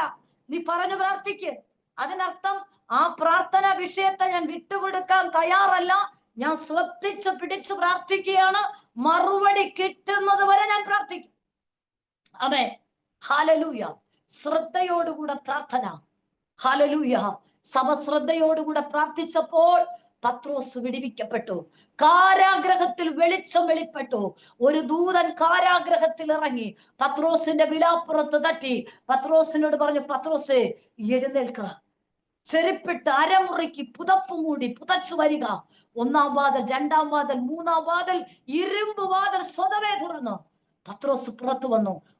നീ പറഞ്ഞു പ്രാർത്ഥിക്ക്. അതിനർത്ഥം ആ പ്രാർത്ഥന വിഷയത്തെ ഞാൻ വിട്ടുകൊടുക്കാൻ തയ്യാറല്ല. ഞാൻ ശ്രദ്ധിച്ച് പിടിച്ചു പ്രാർത്ഥിക്കുകയാണ്. മറുപടി കിട്ടുന്നത് വരെ ഞാൻ പ്രാർത്ഥിക്കും. ആമേൻ, ഹല്ലേലൂയ. ശ്രദ്ധയോടുകൂടെ പ്രാർത്ഥന. ഹല്ലേലൂയ. സഭ ശ്രദ്ധയോടുകൂടെ പ്രാർത്ഥിച്ചപ്പോൾ പത്രോസ് വിടുവിക്കപ്പെട്ടു. കാരാഗ്രഹത്തിൽ വെളിച്ചം വെളിപ്പെട്ടു. ഒരു ദൂതൻ കാരാഗ്രഹത്തിൽ ഇറങ്ങി പത്രോസിന്റെ വിലാപ്പുറത്ത് തട്ടി പത്രോസിനോട് പറഞ്ഞു, പത്രോസേ, എഴുന്നേൽക്ക, ചെരുപ്പിട്ട് അരമുറിക്ക് പുതപ്പ് മൂടി പുതച്ചു വരിക. 1-ാം വാതിൽ, 2-ാം വാതിൽ, 3-ാം വാതിൽ, ഇരുമ്പ് വാതിൽ സ്വതവേ തുറന്നു. പത്രോസ്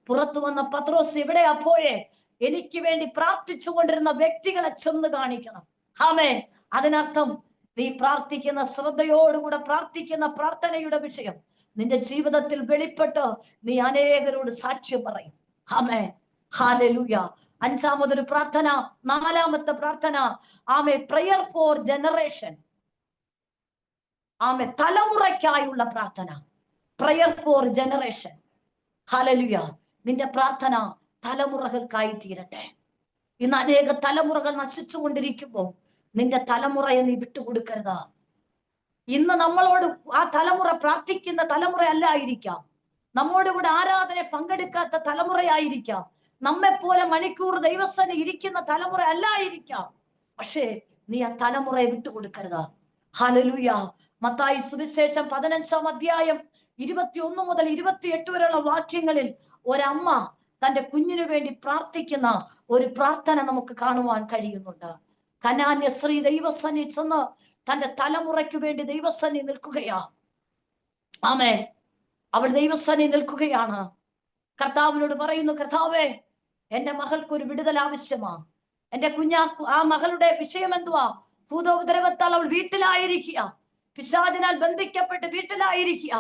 പുറത്തു വന്ന പത്രോസ് എവിടെയാ പോയേ? എനിക്ക് വേണ്ടി പ്രാർത്ഥിച്ചു കൊണ്ടിരുന്ന വ്യക്തികളെ ചെന്ന് കാണിക്കണം. ആമേൻ. അതിനർത്ഥം നീ പ്രാർത്ഥിക്കുന്ന, ശ്രദ്ധയോടുകൂടെ പ്രാർത്ഥിക്കുന്ന പ്രാർത്ഥനയുടെ വിഷയം നിന്റെ ജീവിതത്തിൽ വെളിപ്പെട്ട് നീ അനേകരോട് സാക്ഷ്യം പറയും. ആമേൻ. ഹല്ലേലൂയ. അഞ്ചാമതൊരു പ്രാർത്ഥന, നാലാമത്തെ പ്രാർത്ഥന, ആമേ, പ്രയർ ഫോർ ജനറേഷൻ. ആമേ, തലമുറയ്ക്കായുള്ള പ്രാർത്ഥന. Prayer for generation. ഹല്ലേലൂയ. നിന്റെ പ്രാർത്ഥന തലമുറകൾക്കായി തീരട്ടെ. ഇന്ന് അനേക തലമുറകൾ നശിച്ചുകൊണ്ടിരിക്കുമ്പോ നിന്റെ തലമുറയെ നീ വിട്ടുകൊടുക്കരുത്. ഇന്ന് നമ്മളോട് ആ തലമുറ പ്രാർത്ഥിക്കുന്ന തലമുറ അല്ലായിരിക്കാം, നമ്മോട് കൂടെ ആരാധന പങ്കെടുക്കാത്ത തലമുറയായിരിക്കാം, നമ്മെപ്പോലെ മണിക്കൂർ ദൈവസേന ഇരിക്കുന്ന തലമുറ അല്ലായിരിക്കാം. പക്ഷേ നീ ആ തലമുറയെ വിട്ടുകൊടുക്കരുത്. ഹല്ലേലൂയ. മത്തായി സുവിശേഷം 15-ാം അധ്യായം 21 മുതൽ 28 വരെയുള്ള വാക്യങ്ങളിൽ ഒരമ്മ തന്റെ കുഞ്ഞിനു വേണ്ടി പ്രാർത്ഥിക്കുന്ന ഒരു പ്രാർത്ഥന നമുക്ക് കാണുവാൻ കഴിയുന്നുണ്ട്. കനാന്യ സ്ത്രീ ദൈവസന്നി ചെന്ന് തന്റെ തലമുറയ്ക്ക് വേണ്ടി ദൈവസന്നി നിൽക്കുകയാ. ആമേൻ. അവൾ ദൈവസന്നി നിൽക്കുകയാണ്. കർത്താവിനോട് പറയുന്നു, കർത്താവേ, എന്റെ മകൾക്ക് ഒരു വിടുതൽ ആവശ്യമാ. എന്റെ ആ മകളുടെ വിഷയം എന്തുവാ? ഭൂതോപദ്രവത്താൽ അവൾ വീട്ടിലായിരിക്കുക, പിശാചിനാൽ ബന്ധിക്കപ്പെട്ട് വീട്ടിലായിരിക്കുക.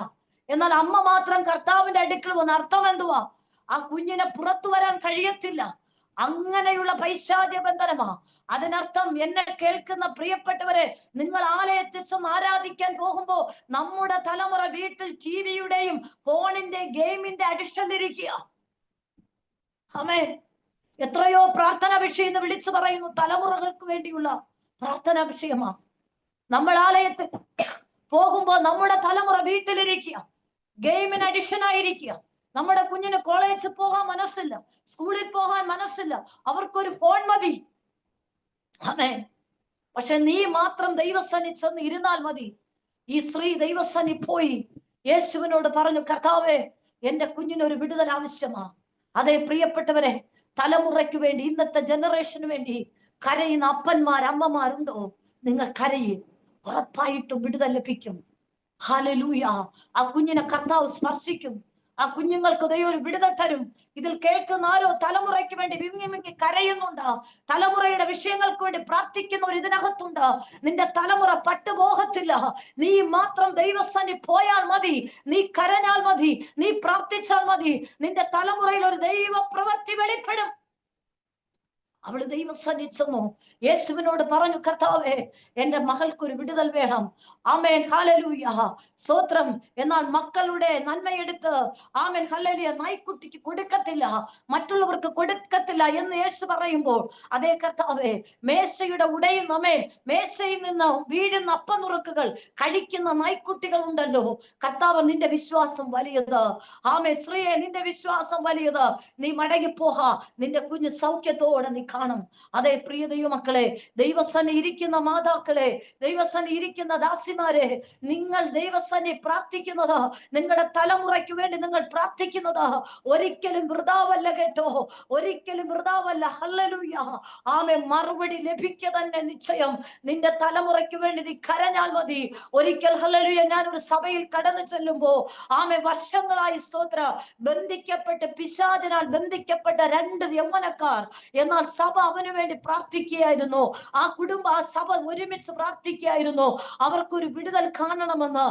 എന്നാൽ അമ്മ മാത്രം കർത്താവിന്റെ അടുക്കൽ വന്ന്. അർത്ഥം എന്തുവാ? ആ കുഞ്ഞിനെ പുറത്തു വരാൻ കഴിയത്തില്ല. അങ്ങനെയുള്ള പൈശാചിക ബന്ധനമാ. അതിനർത്ഥം, എന്നെ കേൾക്കുന്ന പ്രിയപ്പെട്ടവരെ, നിങ്ങൾ ആലയത്തിൽ ചെന്ന് ആരാധിക്കാൻ പോകുമ്പോ നമ്മുടെ തലമുറ വീട്ടിൽ ടിവിയുടെയും ഫോണിന്റെ ഗെയിമിന്റെ അഡിക്ഷനിലിരിക്കുക. ആമേൻ. എത്രയോ പ്രാർത്ഥന വിഷയം എന്ന് വിളിച്ചു പറയുന്നു, തലമുറകൾക്ക് വേണ്ടിയുള്ള പ്രാർത്ഥനാ വിഷയമാ. നമ്മൾ ആലയത്തിൽ പോകുമ്പോ നമ്മുടെ തലമുറ വീട്ടിലിരിക്കുക, ഗെയിമിന് അഡിക്ഷൻ ആയിരിക്കുക. നമ്മുടെ കുഞ്ഞിന് കോളേജിൽ പോകാൻ മനസ്സില്ല, സ്കൂളിൽ പോകാൻ മനസ്സില്ല, അവർക്കൊരു ഫോൺ മതി. ആമേൻ. പക്ഷെ നീ മാത്രം ദൈവസന്നി ചെന്ന് ഇരുന്നാൽ മതി. ഈ സ്ത്രീ ദൈവസന്നി പോയി യേശുവിനോട് പറഞ്ഞു, കർത്താവേ, എന്റെ കുഞ്ഞിനൊരു വിടുതൽ ആവശ്യമാ. അതേ പ്രിയപ്പെട്ടവരെ, തലമുറയ്ക്ക് വേണ്ടി, ഇന്നത്തെ ജനറേഷന് വേണ്ടി കരയുന്ന അപ്പന്മാർ, അമ്മമാരുണ്ടോ? നിങ്ങൾ കരയും, ഉറപ്പായിട്ടും വിടുതൽ ലഭിക്കും. ഹല്ലേലൂയ. ആ കുഞ്ഞിനെ കർത്താവ് സ്പർശിക്കും. ആ കുഞ്ഞുങ്ങൾക്ക് ദൈവം ഒരു വിടുതൽ തരും. ഇതിൽ കേൾക്കുന്ന ആരോ തലമുറയ്ക്ക് വേണ്ടി വിങ്ങി വിങ്ങി കരയുന്നുണ്ട്, തലമുറയുടെ വിഷയങ്ങൾക്ക് വേണ്ടി പ്രാർത്ഥിക്കുന്നവർ ഇതിനകത്തുണ്ട്. നിന്റെ തലമുറ പട്ടുപോകത്തില്ല. നീ മാത്രം ദൈവസന്നി പോയാൽ മതി, നീ കരഞ്ഞാൽ മതി, നീ പ്രാർത്ഥിച്ചാൽ മതി. നിന്റെ തലമുറയിൽ ഒരു ദൈവ പ്രവൃത്തി വെളിപ്പെടും. അവള് ദൈവസന്നി ചെന്നു യേശുവിനോട് പറഞ്ഞു, കർത്താവേ, എന്റെ മകൾക്കൊരു വിടുതൽ വേണം. ആമേൻ. ഹല്ലേലൂയ. സ്തോത്രം. എന്നാൽ മക്കളുടെ നന്മയെടുത്ത്, ആമേൻ, ഹല്ലേലൂയ, നായ്ക്കുട്ടിക്ക് കൊടുക്കത്തില്ല, മറ്റുള്ളവർക്ക് കൊടുക്കത്തില്ല എന്ന് യേശു പറയുമ്പോൾ, അതേ കർത്താവേ, മേശയുടെ ഉടയുന്ന, ആമേൻ, മേശയിൽ നിന്ന് വീഴുന്ന അപ്പനുറുക്കുകൾ കഴിക്കുന്ന നായ്ക്കുട്ടികൾ ഉണ്ടല്ലോ. കർത്താവ്, നിന്റെ വിശ്വാസം വലിയത്. ആമേൻ. സ്ത്രീയെ, നിന്റെ വിശ്വാസം വലിയത്. നീ മടങ്ങിപ്പോക, നിന്റെ കുഞ്ഞ് സൗഖ്യത്തോടെ നീ കാണും. അതേ പ്രിയ ദൈവമക്കളെ, ദൈവസന്നി ഇരിക്കുന്ന മാതാക്കളെ, ദൈവസന്നി ഇരിക്കുന്ന ദാസിമാരെ, നിങ്ങൾ ദൈവസന്നി പ്രാർത്ഥിക്കുന്നത്, നിങ്ങളുടെ തലമുറയ്ക്ക് വേണ്ടി നിങ്ങൾ പ്രാർത്ഥിക്കുന്നത് ഒരിക്കലും വൃഥാവല്ല കേട്ടോ, ഒരിക്കലും വൃഥാവല്ല. ഹല്ലേലൂയ. ആമേൻ. മറുപടി ലഭിക്കുക തന്നെ നിശ്ചയം. നിന്റെ തലമുറയ്ക്ക് വേണ്ടി നീ കരഞ്ഞാൽ മതി. ഒരിക്കൽ, ഹല്ലേലൂയ, ഞാൻ ഒരു സഭയിൽ കടന്നു ചെല്ലുമ്പോ, ആമേൻ, വർഷങ്ങളായി, സ്തോത്ര, ബന്ധിക്കപ്പെട്ട്, പിശാചിനാൽ ബന്ധിക്കപ്പെട്ട 2 യൗവനക്കാർ, എന്നാൽ സഭ അവന് വേണ്ടി പ്രാർത്ഥിക്കുകയായിരുന്നു. ആ കുടുംബം, ആ സഭ ഒരുമിച്ച് പ്രാർത്ഥിക്കുകയായിരുന്നു. അവർക്കൊരു വിടുതൽ കാണണമെന്ന്.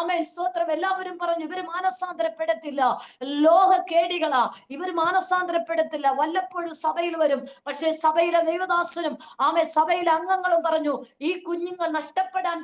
ആമേൻ, സ്തോത്രം. എല്ലാവരും പറഞ്ഞു, ഇവര് മാനസാന്തരപ്പെടത്തില്ല, ലോക കേടികളാ, ഇവർ മാനസാന്തരപ്പെടത്തില്ല, വല്ലപ്പോഴും സഭയിൽ വരും. പക്ഷേ സഭയിലെ ദൈവദാസനും, ആമേൻ, സഭയിലെ അംഗങ്ങളും പറഞ്ഞു, ഈ കുഞ്ഞുങ്ങൾ നഷ്ടപ്പെടാൻ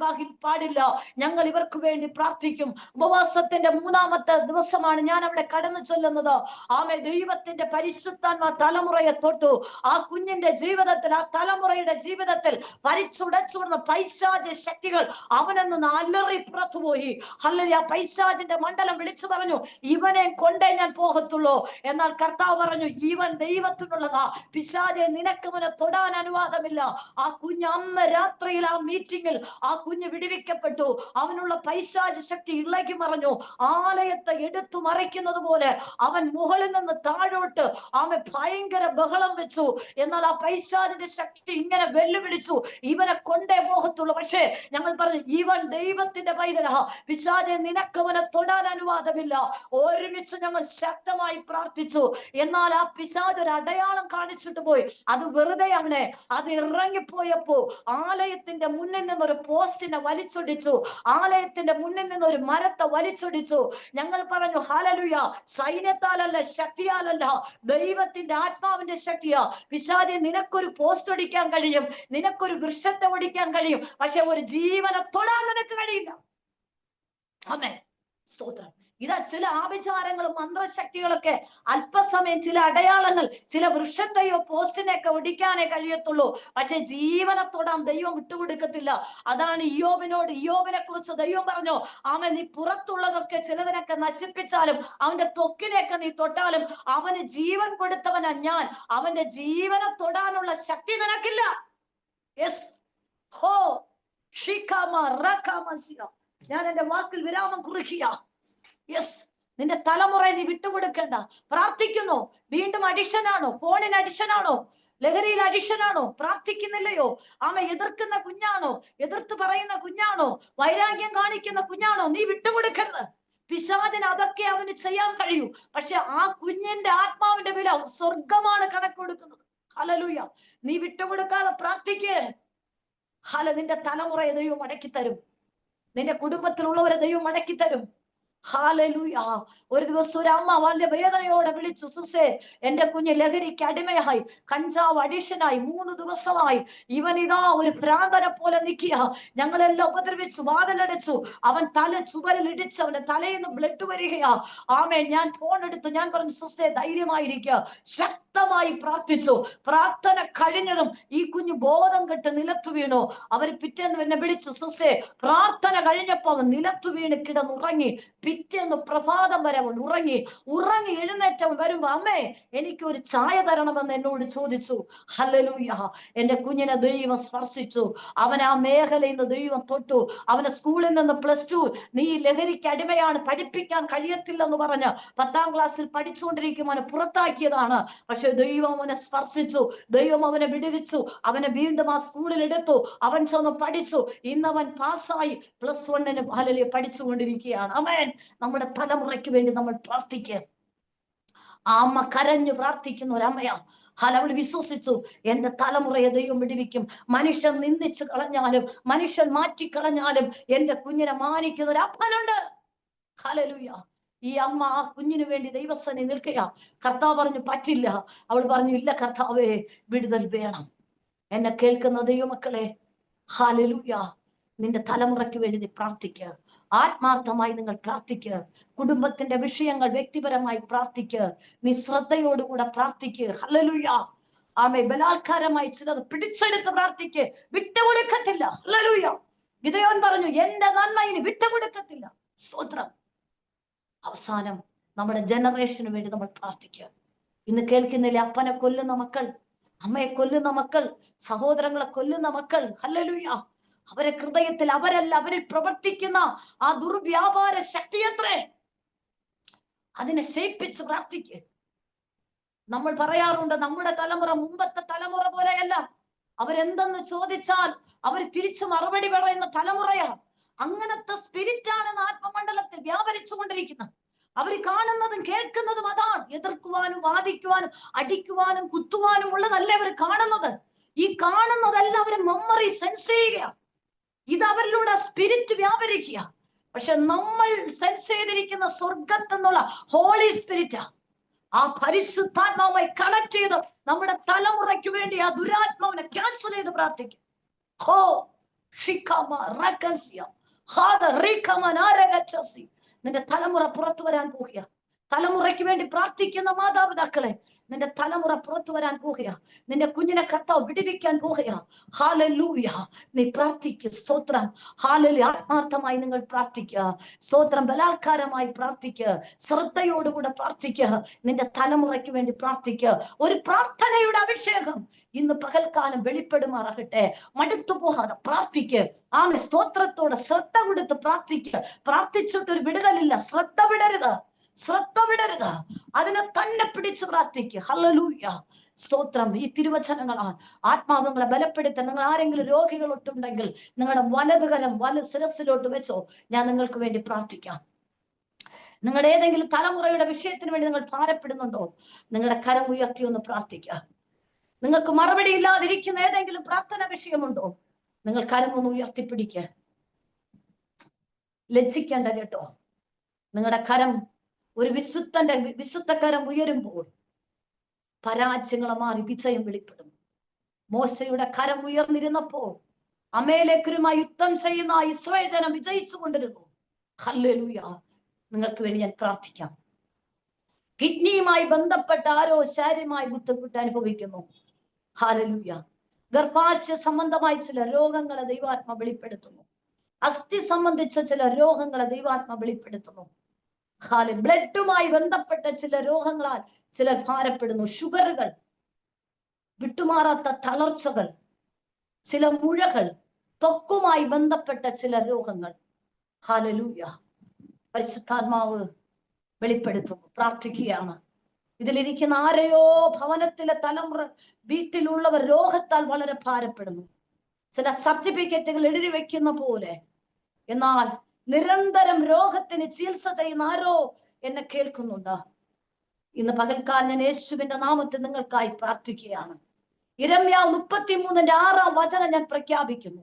പാടില്ല, ഞങ്ങൾ ഇവർക്ക് വേണ്ടി പ്രാർത്ഥിക്കും. ഉപവാസത്തിന്റെ 3-ാമത്തെ ദിവസമാണ് ഞാൻ അവിടെ കടന്നു ചെല്ലുന്നത്. ആമേൻ. ദൈവത്തിന്റെ പരിശുദ്ധാത്മാ തലമുറയെ തൊട്ടു. ആ കുഞ്ഞിന്റെ ജീവിതത്തിൽ, ആ തലമുറയുടെ ജീവിതത്തിൽ പരിച്ചുടച്ചുവന്ന പൈശാചിക ശക്തികൾ അവനിൽ നിന്ന് അലറി പുറത്തുപോയി. ഹല്ലേലൂയ. പൈശാചിന്റെ മണ്ഡലം വിളിച്ചു പറഞ്ഞു, ഇവനെ കൊണ്ടേ ഞാൻ പോകത്തുള്ളൂ. എന്നാൽ കർത്താവ് പറഞ്ഞു, ഇവൻ ദൈവത്തിനുള്ളതാ, പിശാചെ, നിനക്ക് ഇവനെ തൊടാൻ അനുവാദമില്ല. ആ കുഞ്ഞ് അന്ന് രാത്രിയിൽ, ആ മീറ്റിംഗിൽ, ആ കുഞ്ഞ് വിടുവിക്കപ്പെട്ടു. അവനുള്ള പൈശാചിക ശക്തി ഇളകി മറഞ്ഞു. ആലയത്തെ എടുത്തു മറിക്കുന്നത് പോലെ അവൻ മുകളിൽ നിന്ന് താഴോട്ട്, അവൻ ഭയങ്കര ബഹളം വെച്ചു. എന്നാൽ ആ പൈശാചിന്റെ ശക്തി ഇങ്ങനെ വെല്ലുവിളിച്ചു, ഇവനെ കൊണ്ടേ പോകത്തുള്ളൂ. പക്ഷേ ഞങ്ങൾ പറഞ്ഞു, ഇവൻ ദൈവത്തിന്റെ പൈതലാ, പിശാചെ നിനക്ക് അവനെ തൊടാൻ അനുവാദമില്ല. ഒരുമിച്ച് ഞങ്ങൾ ശക്തമായി പ്രാർത്ഥിച്ചു. എന്നാൽ ആ പിശാച് ഒരു അടയാളം കാണിച്ചിട്ട് പോയി. അത് വെറുതെയാണ്. അത് ഇറങ്ങിപ്പോയപ്പോ ആലയത്തിന്റെ മുന്നിൽ നിന്നൊരു പോസ്റ്റിനെ വലിച്ചൊടിച്ചു, ആലയത്തിന്റെ മുന്നിൽ നിന്ന് ഒരു മരത്തെ വലിച്ചൊടിച്ചു. ഞങ്ങൾ പറഞ്ഞു, ഹല്ലേലൂയ, സൈന്യത്താലല്ല, ശക്തിയാലല്ല, ദൈവത്തിന്റെ ആത്മാവിന്റെ ശക്തിയാ. പിശാചെ നിനക്കൊരു പോസ്റ്റ് ഒടിക്കാൻ കഴിയും, നിനക്കൊരു വൃക്ഷത്തെ ഒടിക്കാൻ കഴിയും, പക്ഷെ ഒരു ജീവനെ തൊടാൻ നിനക്ക് കഴിയില്ല. ആമേൻ, സ്തോത്രം. ഇതാ ചില ആഭിചാരങ്ങളും മന്ത്രശക്തികളൊക്കെ അല്പസമയം, ചില അടയാളങ്ങൾ, ചില വൃക്ഷത്തെയോ പോസ്റ്റിനെയൊക്കെ ഒടിക്കാനേ കഴിയത്തുള്ളൂ, പക്ഷെ ജീവനെ തൊടാൻ ദൈവം വിട്ടുകൊടുക്കത്തില്ല. അതാണ് ഇയ്യോബിനെ കുറിച്ച് ദൈവം പറഞ്ഞു, ആമേൻ, നീ പുറത്തുള്ളതൊക്കെ ചിലതിനൊക്കെ നശിപ്പിച്ചാലും അവന്റെ ത്വക്കിനെയൊക്കെ നീ തൊട്ടാലും അവന് ജീവൻ കൊടുത്തവനാ ഞാൻ, അവന്റെ ജീവനെ തൊടാനുള്ള ശക്തി നിനക്കില്ല. യെസ്, ഹോ ഷിക്കാമ റകാമസിയ. ഞാൻ എന്റെ വാക്കിൽ വിരാമം കുറിക്കുക. യെസ്, നിന്റെ തലമുറയെ നീ വിട്ടുകൊടുക്കണ്ട. പ്രാർത്ഥിക്കുന്നു, വീണ്ടും അഡിഷൻ ആണോ? ഫോണിന് അഡിഷൻ ആണോ? ലഹരിയിൽ അഡിഷൻ ആണോ? പ്രാർത്ഥിക്കുന്നില്ലയോ? എതിർക്കുന്ന കുഞ്ഞാണോ? എതിർത്ത് പറയുന്ന കുഞ്ഞാണോ? വൈരാഗ്യം കാണിക്കുന്ന കുഞ്ഞാണോ? നീ വിട്ടുകൊടുക്കരുത്. പിശാചിന് അതൊക്കെ അവന് ചെയ്യാൻ കഴിയൂ, പക്ഷെ ആ കുഞ്ഞിന്റെ ആത്മാവിന്റെ വില സ്വർഗമാണ് കണക്ക് കൊടുക്കുന്നത്. ഹല്ലേലൂയ. നീ വിട്ടുകൊടുക്കാതെ പ്രാർത്ഥിക്ക്. നിന്റെ തലമുറയെ ദൈവം മടക്കി തരും, നിന്റെ കുടുംബത്തിലുള്ളവരെ ദൈവം മടക്കി തരും. ഹല്ലേലൂയ. ഒരു ദിവസം ഒരു അമ്മ വളരെ വേദനയോടെ വിളിച്ചു, സുസേ, എന്റെ കുഞ്ഞ് ലഹരിക്ക് അടിമയായി, കഞ്ചാവ് അഡിഷനായി, 3 ദിവസമായി. ഇവനിതാ ഒരു ഭ്രാന്തനെ പോലെ നിൽക്കുക. ഞങ്ങളെല്ലാം ഉപദ്രവിച്ചു, വാതിലടച്ചു, അവൻ തല ചുവരിൽ ഇടിച്ച് അവന്റെ തലയിൽ നിന്ന് ബ്ലഡ് വരികയാ. ആമേൻ. ഞാൻ ഫോൺ എടുത്തു, ഞാൻ പറഞ്ഞു, സുസേ ധൈര്യമായിരിക്കുക. ശക്തമായി പ്രാർത്ഥിച്ചു. പ്രാർത്ഥന കഴിഞ്ഞതും ഈ കുഞ്ഞ് ബോധം കെട്ട് നിലത്തു വീണു. അവര് പിറ്റേന്ന് എന്നെ വിളിച്ചു, സുസേ, പ്രാർത്ഥന കഴിഞ്ഞപ്പോ അവൻ നിലത്തു വീണ് കിടന്നുറങ്ങി. പിറ്റേന്ന് പ്രഭാതം വരെ അവൻ ഉറങ്ങി എഴുന്നേറ്റവൻ വരുമ്പോ, അമ്മേ, എനിക്ക് ഒരു ചായ തരണമെന്ന് എന്നോട് ചോദിച്ചു. ഹല്ലേലൂയ. എന്റെ കുഞ്ഞിനെ ദൈവം സ്പർശിച്ചു. അവൻ ആ മേഖലയിൽ നിന്ന് ദൈവം തൊട്ടു. അവനെ സ്കൂളിൽ നിന്ന് +2, നീ ലഹരിക്ക് അടിമയാണ്, പഠിപ്പിക്കാൻ കഴിയത്തില്ലെന്ന് പറഞ്ഞ് 10ാം ക്ലാസ്സിൽ പഠിച്ചുകൊണ്ടിരിക്കും അവനെ പുറത്താക്കിയതാണ്. പക്ഷെ ദൈവം അവനെ സ്പർശിച്ചു, ദൈവം അവനെ വിടുവിച്ചു, അവനെ വീണ്ടും ആ സ്കൂളിൽ എടുത്തു. അവൻ ചെന്ന് പഠിച്ചു. ഇന്നവൻ പാസ്സായി +1 ഹല്ലേലൂയ പഠിച്ചുകൊണ്ടിരിക്കുകയാണ്. ആമേൻ. നമ്മുടെ തലമുറയ്ക്ക് വേണ്ടി നമ്മൾ പ്രാർത്ഥിക്കുക. ആ അമ്മ കരഞ്ഞു പ്രാർത്ഥിക്കുന്ന ഒരമ്മയാ. അവൾ വിശ്വസിച്ചു, എന്റെ തലമുറയെ ദൈവം വിടുവിക്കും. മനുഷ്യൻ നിന്ദിച്ചു കളഞ്ഞാലും, മനുഷ്യൻ മാറ്റിക്കളഞ്ഞാലും എന്റെ കുഞ്ഞിനെ മാനിക്കുന്ന ഒരു അപ്പനുണ്ട്. ഹല്ലേലൂയ. ഈ അമ്മ ആ കുഞ്ഞിനു വേണ്ടി ദൈവസന്നിധിയിൽ നിൽക്കുക. കർത്താവ് പറഞ്ഞു, പറ്റില്ല. അവൾ പറഞ്ഞു, ഇല്ല കർത്താവേ, വിടുതൽ വേണം. എന്നെ കേൾക്കുന്ന ദൈവമക്കളെ, ഹല്ലേലൂയ, നിന്റെ തലമുറയ്ക്ക് വേണ്ടി നീ പ്രാർത്ഥിക്കുക. ആത്മാർത്ഥമായി നിങ്ങൾ പ്രാർത്ഥിക്കുക. കുടുംബത്തിന്റെ വിഷയങ്ങൾ വ്യക്തിപരമായി പ്രാർത്ഥിക്കുക. നീ ശ്രദ്ധയോടുകൂടെ പ്രാർത്ഥിക്കുക. ഹല്ലേലൂയ. ബലാത്കാരമായി ചിലത് പിടിച്ചെടുത്ത് പ്രാർത്ഥിക്കുക. വിട്ടുകൊടുക്കത്തില്ല. ഹല്ലേലൂയ. ഗിദെയോൻ പറഞ്ഞു, എന്റെ നന്മയിന് വിട്ടുകൊടുക്കത്തില്ല. സ്തോത്രം. അവസാനം നമ്മുടെ ജനറേഷന് വേണ്ടി നമ്മൾ പ്രാർത്ഥിക്കുക. ഇന്ന് കേൾക്കുന്നില്ല, അപ്പനെ കൊല്ലുന്ന മക്കൾ, അമ്മയെ കൊല്ലുന്ന മക്കൾ, സഹോദരങ്ങളെ കൊല്ലുന്ന മക്കൾ. ഹല്ലേലൂയ. അവരെ ഹൃദയത്തിൽ അവരിൽ പ്രവർത്തിക്കുന്ന ആ ദുർവ്യാപാര ശക്തിയത്രേ. അതിനെ ശയിപ്പിച്ച് പ്രാർത്ഥിക്കുക. നമ്മൾ പറയാറുണ്ട്, നമ്മുടെ തലമുറ മുമ്പത്തെ തലമുറ പോലെയല്ല. അവരെന്തെന്ന് ചോദിച്ചാൽ അവർ തിരിച്ചു മറുപടി പറയുന്ന തലമുറയാ. അങ്ങനത്തെ സ്പിരിറ്റാണ് ആത്മമണ്ഡലത്തിൽ വ്യാപരിച്ചു കൊണ്ടിരിക്കുന്നത്. അവർ കാണുന്നതും കേൾക്കുന്നതും അതാണ്. എതിർക്കുവാനും വാദിക്കുവാനും അടിക്കുവാനും കുത്തുവാനും ഉള്ളതല്ല അവർ കാണുന്നത്. ഈ കാണുന്നതല്ല അവർ മെമ്മറി സെൻസ് ചെയ്യുക. ഇത് അവരിലൂടെ സ്പിരിറ്റ് വ്യാപരിക്കുക. പക്ഷെ നമ്മൾ സെൻസ് ചെയ്തിരിക്കുന്ന സ്വർഗത്തെന്നുള്ള ഹോളി സ്പിരിറ്റാ. ആ പരിശുദ്ധാത്മാവുമായി കണക്ട് ചെയ്ത് നമ്മുടെ തലമുറയ്ക്ക് വേണ്ടി ആ ദുരാത്മാവിനെ ക്യാൻസൽ ചെയ്ത് പ്രാർത്ഥിക്കും. നിന്റെ തലമുറ പുറത്തു വരാൻ പോവുക. തലമുറയ്ക്ക് വേണ്ടി പ്രാർത്ഥിക്കുന്ന മാതാപിതാക്കളെ, നിന്റെ തലമുറ പുറത്തു വരാൻ പോവുക. നിന്റെ കുഞ്ഞിനെ കർത്താവ് വിടുവിക്കാൻ പോവുക. ഹല്ലേലൂയ. നീ പ്രാർത്ഥിക്കുക. സ്തോത്രം. ഹല്ലേലൂയ. ആത്മാർത്ഥമായി നിങ്ങൾ പ്രാർത്ഥിക്കുക. സ്തോത്രം. ബലാത്കാരമായി പ്രാർത്ഥിക്കുക. ശ്രദ്ധയോടുകൂടെ പ്രാർത്ഥിക്കുക. നിന്റെ തലമുറയ്ക്ക് വേണ്ടി പ്രാർത്ഥിക്കുക. ഒരു പ്രാർത്ഥനയുടെ അഭിഷേകം ഇന്ന് പകൽക്കാലം വെളിപ്പെടുമാറാകട്ടെ. മടുത്തു പോകാതെ പ്രാർത്ഥിക്കുക. സ്തോത്രത്തോടെ ശ്രദ്ധ കൊടുത്ത് പ്രാർത്ഥിക്കുക. പ്രാർത്ഥിച്ചിട്ടൊരു വിടുതലില്ല. ശ്രദ്ധ വിടരുത്. അതിനെ തന്നെ പിടിച്ച് പ്രാർത്ഥിക്കുക. ഹല്ലേലൂയ. സ്തോത്രം. ഈ തിരുവചനങ്ങളാൽ ആത്മാവ് നിങ്ങളെ ബലപ്പെടുത്താൻ. നിങ്ങൾ ആരെങ്കിലും രോഗികളൊട്ടുണ്ടെങ്കിൽ നിങ്ങളുടെ വലതുകരം ശിരസിലോട്ട് വെച്ചോ. ഞാൻ നിങ്ങൾക്ക് വേണ്ടി പ്രാർത്ഥിക്കാം. നിങ്ങളുടെ ഏതെങ്കിലും തലമുറയുടെ വിഷയത്തിന് വേണ്ടി നിങ്ങൾ ഭാരപ്പെടുന്നുണ്ടോ? നിങ്ങളുടെ കരം ഉയർത്തി ഒന്ന് പ്രാർത്ഥിക്കുക. നിങ്ങൾക്ക് മറുപടി ഇല്ലാതിരിക്കുന്ന ഏതെങ്കിലും പ്രാർത്ഥന വിഷയമുണ്ടോ? നിങ്ങൾ കരം ഒന്ന് ഉയർത്തിപ്പിടിക്കുക. ലജ്ജിക്കേണ്ട കേട്ടോ. നിങ്ങളുടെ കരം ഒരു വിശുദ്ധ കരം ഉയരുമ്പോൾ പരാജയങ്ങളെ മാറി വിജയം വെളിപ്പെടും. മോശയുടെ കരം ഉയർന്നിരുന്നപ്പോൾ അമേലേക്കരുമായി യുദ്ധം ചെയ്യുന്ന ഇസ്രായേൽ ജനം വിജയിച്ചു കൊണ്ടിരുന്നു. ഹല്ലേലൂയ. നിങ്ങൾക്ക് വേണ്ടി ഞാൻ പ്രാർത്ഥിക്കാം. കിഡ്നിയുമായി ബന്ധപ്പെട്ട ആരോ ശാരീരമായി ബുദ്ധിമുട്ട് അനുഭവിക്കുന്നു. ഹല്ലേലൂയ. ഗർഭാശയ സംബന്ധമായി ചില രോഗങ്ങളെ ദൈവാത്മ വെളിപ്പെടുത്തുന്നു. അസ്ഥി സംബന്ധിച്ച ചില രോഗങ്ങളെ ദൈവാത്മ വെളിപ്പെടുത്തുന്നു. ബ്ലഡുമായി ബന്ധപ്പെട്ട ചില രോഗങ്ങളാൽ ചിലർ ഭാരപ്പെടുന്നു. ഷുഗറുകൾ, വിട്ടുമാറാത്ത തളർച്ചകൾ, ചില മുഴകൾ, ത്വക്കുമായി ബന്ധപ്പെട്ട ചില രോഗങ്ങൾ. ഹല്ലേലൂയ. പരിശുദ്ധാത്മാവ് വെളിപ്പെടുത്തുന്നു. പ്രാർത്ഥിക്കുകയാണ്. ഇതിലിരിക്കുന്ന ആരെയോ ഭവനത്തിലെ തലമുറ വീട്ടിലുള്ളവർ രോഗത്താൽ വളരെ ഭാരപ്പെടുന്നു. ചില സർട്ടിഫിക്കറ്റുകൾ എഴുതി വെക്കുന്ന പോലെ. എന്നാൽ നിരന്തരം രോഗത്തിന് ചികിത്സ ചെയ്യുന്ന ആരോ എന്നെ കേൾക്കുന്നുണ്ട്. ഇന്ന് പകൽക്കാലം ഞാൻ യേശുവിന്റെ നാമത്തിൽ നിങ്ങൾക്കായി പ്രാർത്ഥിക്കുകയാണ്. യിരെമ്യാവ് 33:6 ഞാൻ പ്രഖ്യാപിക്കുന്നു.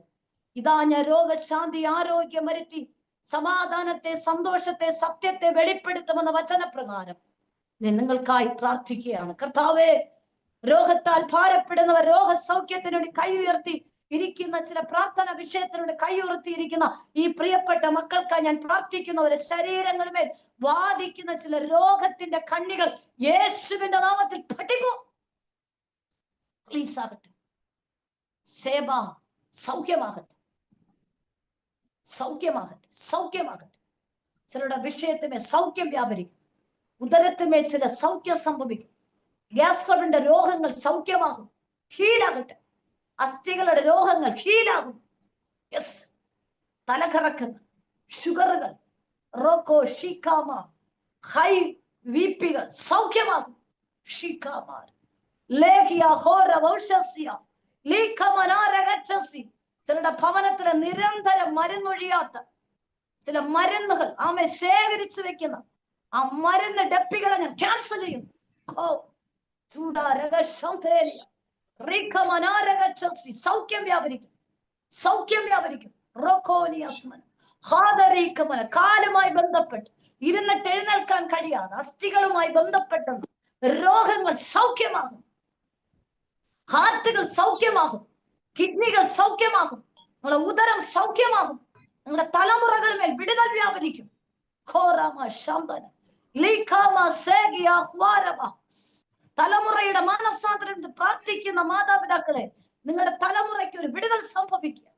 ഇതാ ഞാൻ രോഗശാന്തി ആരോഗ്യം വരുത്തി സമാധാനത്തെ, സന്തോഷത്തെ, സത്യത്തെ വെളിപ്പെടുത്തുമെന്ന വചനപ്രകാരം ഞാൻ നിങ്ങൾക്കായി പ്രാർത്ഥിക്കുകയാണ്. കർത്താവേ, രോഗത്താൽ ഭാരപ്പെടുന്നവർ രോഗസൗഖ്യത്തിനു വേണ്ടി കൈ ഉയർത്തി ഇരിക്കുന്ന ചില പ്രാർത്ഥന വിഷയത്തിലൂടെ കൈ ഉയർത്തിയിരിക്കുന്ന ഈ പ്രിയപ്പെട്ട മക്കൾക്കായി ഞാൻ പ്രാർത്ഥിക്കുന്നവരെ ശരീരങ്ങളുമേൽ വാദിക്കുന്ന ചില രോഗത്തിന്റെ കണ്ണികൾ യേശുവിന്റെ നാമത്തിൽ പഠിക്കൂ. പ്ലീസ് ആകട്ടെ. സേവ സൗഖ്യമാകട്ടെ, സൗഖ്യമാകട്ടെ, സൗഖ്യമാകട്ടെ. ചിലരുടെ വിഷയത്തിന്മേൽ സൗഖ്യം വ്യാപരിക്കും. ഉദരത്തിന്മേൽ ചില സൗഖ്യം സംഭവിക്കും. ഗ്യാസ് ട്രബിളിന്റെ രോഗങ്ങൾ സൗഖ്യമാകും, ഹീലാകട്ടെ. അസ്ഥികളുടെ രോഗങ്ങൾ ഹീലാകും. യെസ്. തലകറക്കങ്ങൾ, ഷുഗറുകൾ, റോക്കോ ഷീക്കാമ, ഹൈ വിപികൾ സൗഖ്യമാകും. ഷീക്കാമാർ ലേഖിയ ഹോര വംശസ്യ ലീഖമനാരഗച്ഛസി. ചിലരുടെ ഭവനത്തിലെ നിരന്തരം മരുന്നൊഴിയാത്ത ചില മരുന്നുകൾ ആമെ ശേഖരിച്ചു വെക്കുന്ന ആ മരുന്ന് ഡപ്പികളെ ഞാൻ ക്യാൻസൽ ചെയ്യും. സൗഖ്യം വ്യാപരിക്കും, സൗഖ്യം വ്യാപരിക്കും. കാലുമായി ബന്ധപ്പെട്ട് ഇരുന്നിട്ട് എഴുന്നേൽക്കാൻ കഴിയാതെ അസ്ഥികളുമായി ബന്ധപ്പെട്ട രോഗങ്ങൾ സൗഖ്യമാകും. ഹാർട്ടുകൾ സൗഖ്യമാകും, കിഡ്നികൾ സൗഖ്യമാകും, നിങ്ങളുടെ ഉദരം സൗഖ്യമാകും. നിങ്ങളുടെ തലമുറകളിന്മേൽ വിടുതൽ വ്യാപരിക്കും. തലമുറയുടെ മാനസാന്തരം പ്രാർത്ഥിക്കുന്ന മാതാപിതാക്കളെ, നിങ്ങളുടെ തലമുറയ്ക്ക് ഒരു വിടുതൽ സംഭവിക്കുക.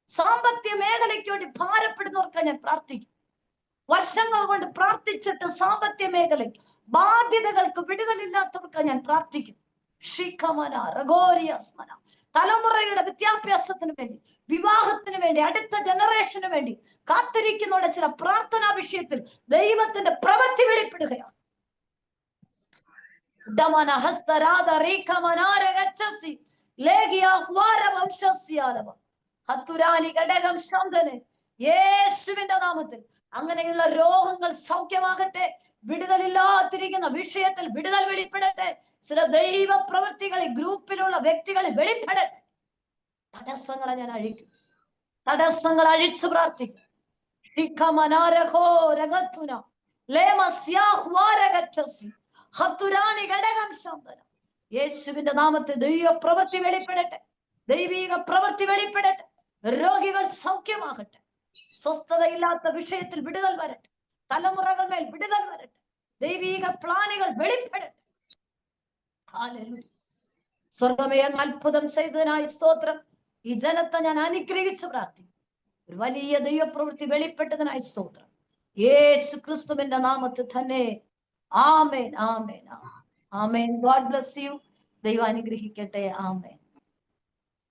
സാമ്പത്തിക മേഖലയ്ക്ക് വേണ്ടി ഭാരപ്പെടുന്നവർക്ക് ഞാൻ പ്രാർത്ഥിക്കും. വർഷങ്ങൾ കൊണ്ട് പ്രാർത്ഥിച്ചിട്ട് സാമ്പത്തിക മേഖലയിൽ ബാധ്യതകൾക്ക് വിടുതലില്ലാത്തവർക്ക് ഞാൻ പ്രാർത്ഥിക്കും. തലമുറയുടെ വിദ്യാഭ്യാസത്തിന് വേണ്ടി, വിവാഹത്തിന് വേണ്ടി, അടുത്ത ജനറേഷന് വേണ്ടി കാത്തിരിക്കുന്നവരുടെ ചില പ്രാർത്ഥനാ വിഷയത്തിൽ ദൈവത്തിന്റെ പ്രവൃത്തി വെളിപ്പെടുകയാണ്. യേശുവിന്റെ നാമത്തിൽ അങ്ങനെയുള്ള രോഗങ്ങൾ സൗഖ്യമാകട്ടെ. വിടുതലില്ലാതിരിക്കുന്ന വിഷയത്തിൽ വിടുതൽ വെളിപ്പെടട്ടെ. ചില ദൈവ പ്രവൃത്തികളിൽ ഗ്രൂപ്പിലുള്ള വ്യക്തികളിൽ വെളിപ്പെടട്ടെ. തടസ്സങ്ങളെ ഞാൻ അഴിക്കും, തടസ്സങ്ങൾ അഴിച്ചു പ്രാർത്ഥിക്കും. യേശുവിന്റെ നാമത്തിൽ ദൈവ പ്രവൃത്തി വെളിപ്പെടട്ടെ, ദൈവിക പ്രവൃത്തി വെളിപ്പെടട്ടെ. രോഗികൾ സൗഖ്യമാകട്ടെ. സ്വസ്ഥതയില്ലാത്ത വിഷയത്തിൽ വിടുതൽ വരട്ടെ. തലമുറകൾ മേൽ വിടുതൽ വരട്ടെ. ദൈവിക പ്ലാനുകൾ വെളിപ്പെടട്ടെ. സ്വർഗമേ, അത്ഭുതം ചെയ്തതിനായി സ്തോത്രം. ഈ ജനത്തെ ഞാൻ അനുഗ്രഹിച്ച് പ്രാർത്ഥിക്കും. ഒരു വലിയ ദൈവപ്രവൃത്തി വെളിപ്പെട്ടതിനായി സ്തോത്രം. യേശു ക്രിസ്തുവിന്റെ നാമത്തിൽ തന്നെ. ആമേൻ, ആമേൻ, ആമേൻ. God bless you. ദൈവം അനുഗ്രഹിക്കട്ടെ. ആമേൻ.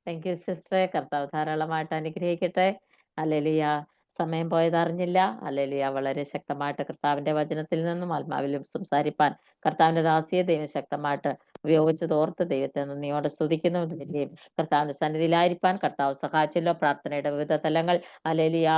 താങ്ക് യു സിസ്റ്ററെ. കർത്താവ് ധാരാളമായിട്ട് അനുഗ്രഹിക്കട്ടെ. ഹല്ലേലൂയ. സമയം പോയതറിഞ്ഞില്ല. ഹല്ലേലൂയ. വളരെ ശക്തമായിട്ട് കർത്താവിന്റെ വചനത്തിൽ നിന്നും ആത്മാവിലും സംസാരിപ്പാൻ കർത്താവിന്റെ ദാസിയെ ദൈവം ശക്തമായിട്ട് ഉപയോഗിച്ചത് ഓർത്ത് ദൈവത്തെ നന്ദിയോടെ സ്തുതിക്കുന്നു. വലിയ കർത്താവിന്റെ സന്നിധിയിലായിരിക്കാൻ കർത്താവ് സഹായിച്ചല്ലോ. പ്രാർത്ഥനയുടെ വിവിധ തലങ്ങൾ ഹല്ലേലൂയ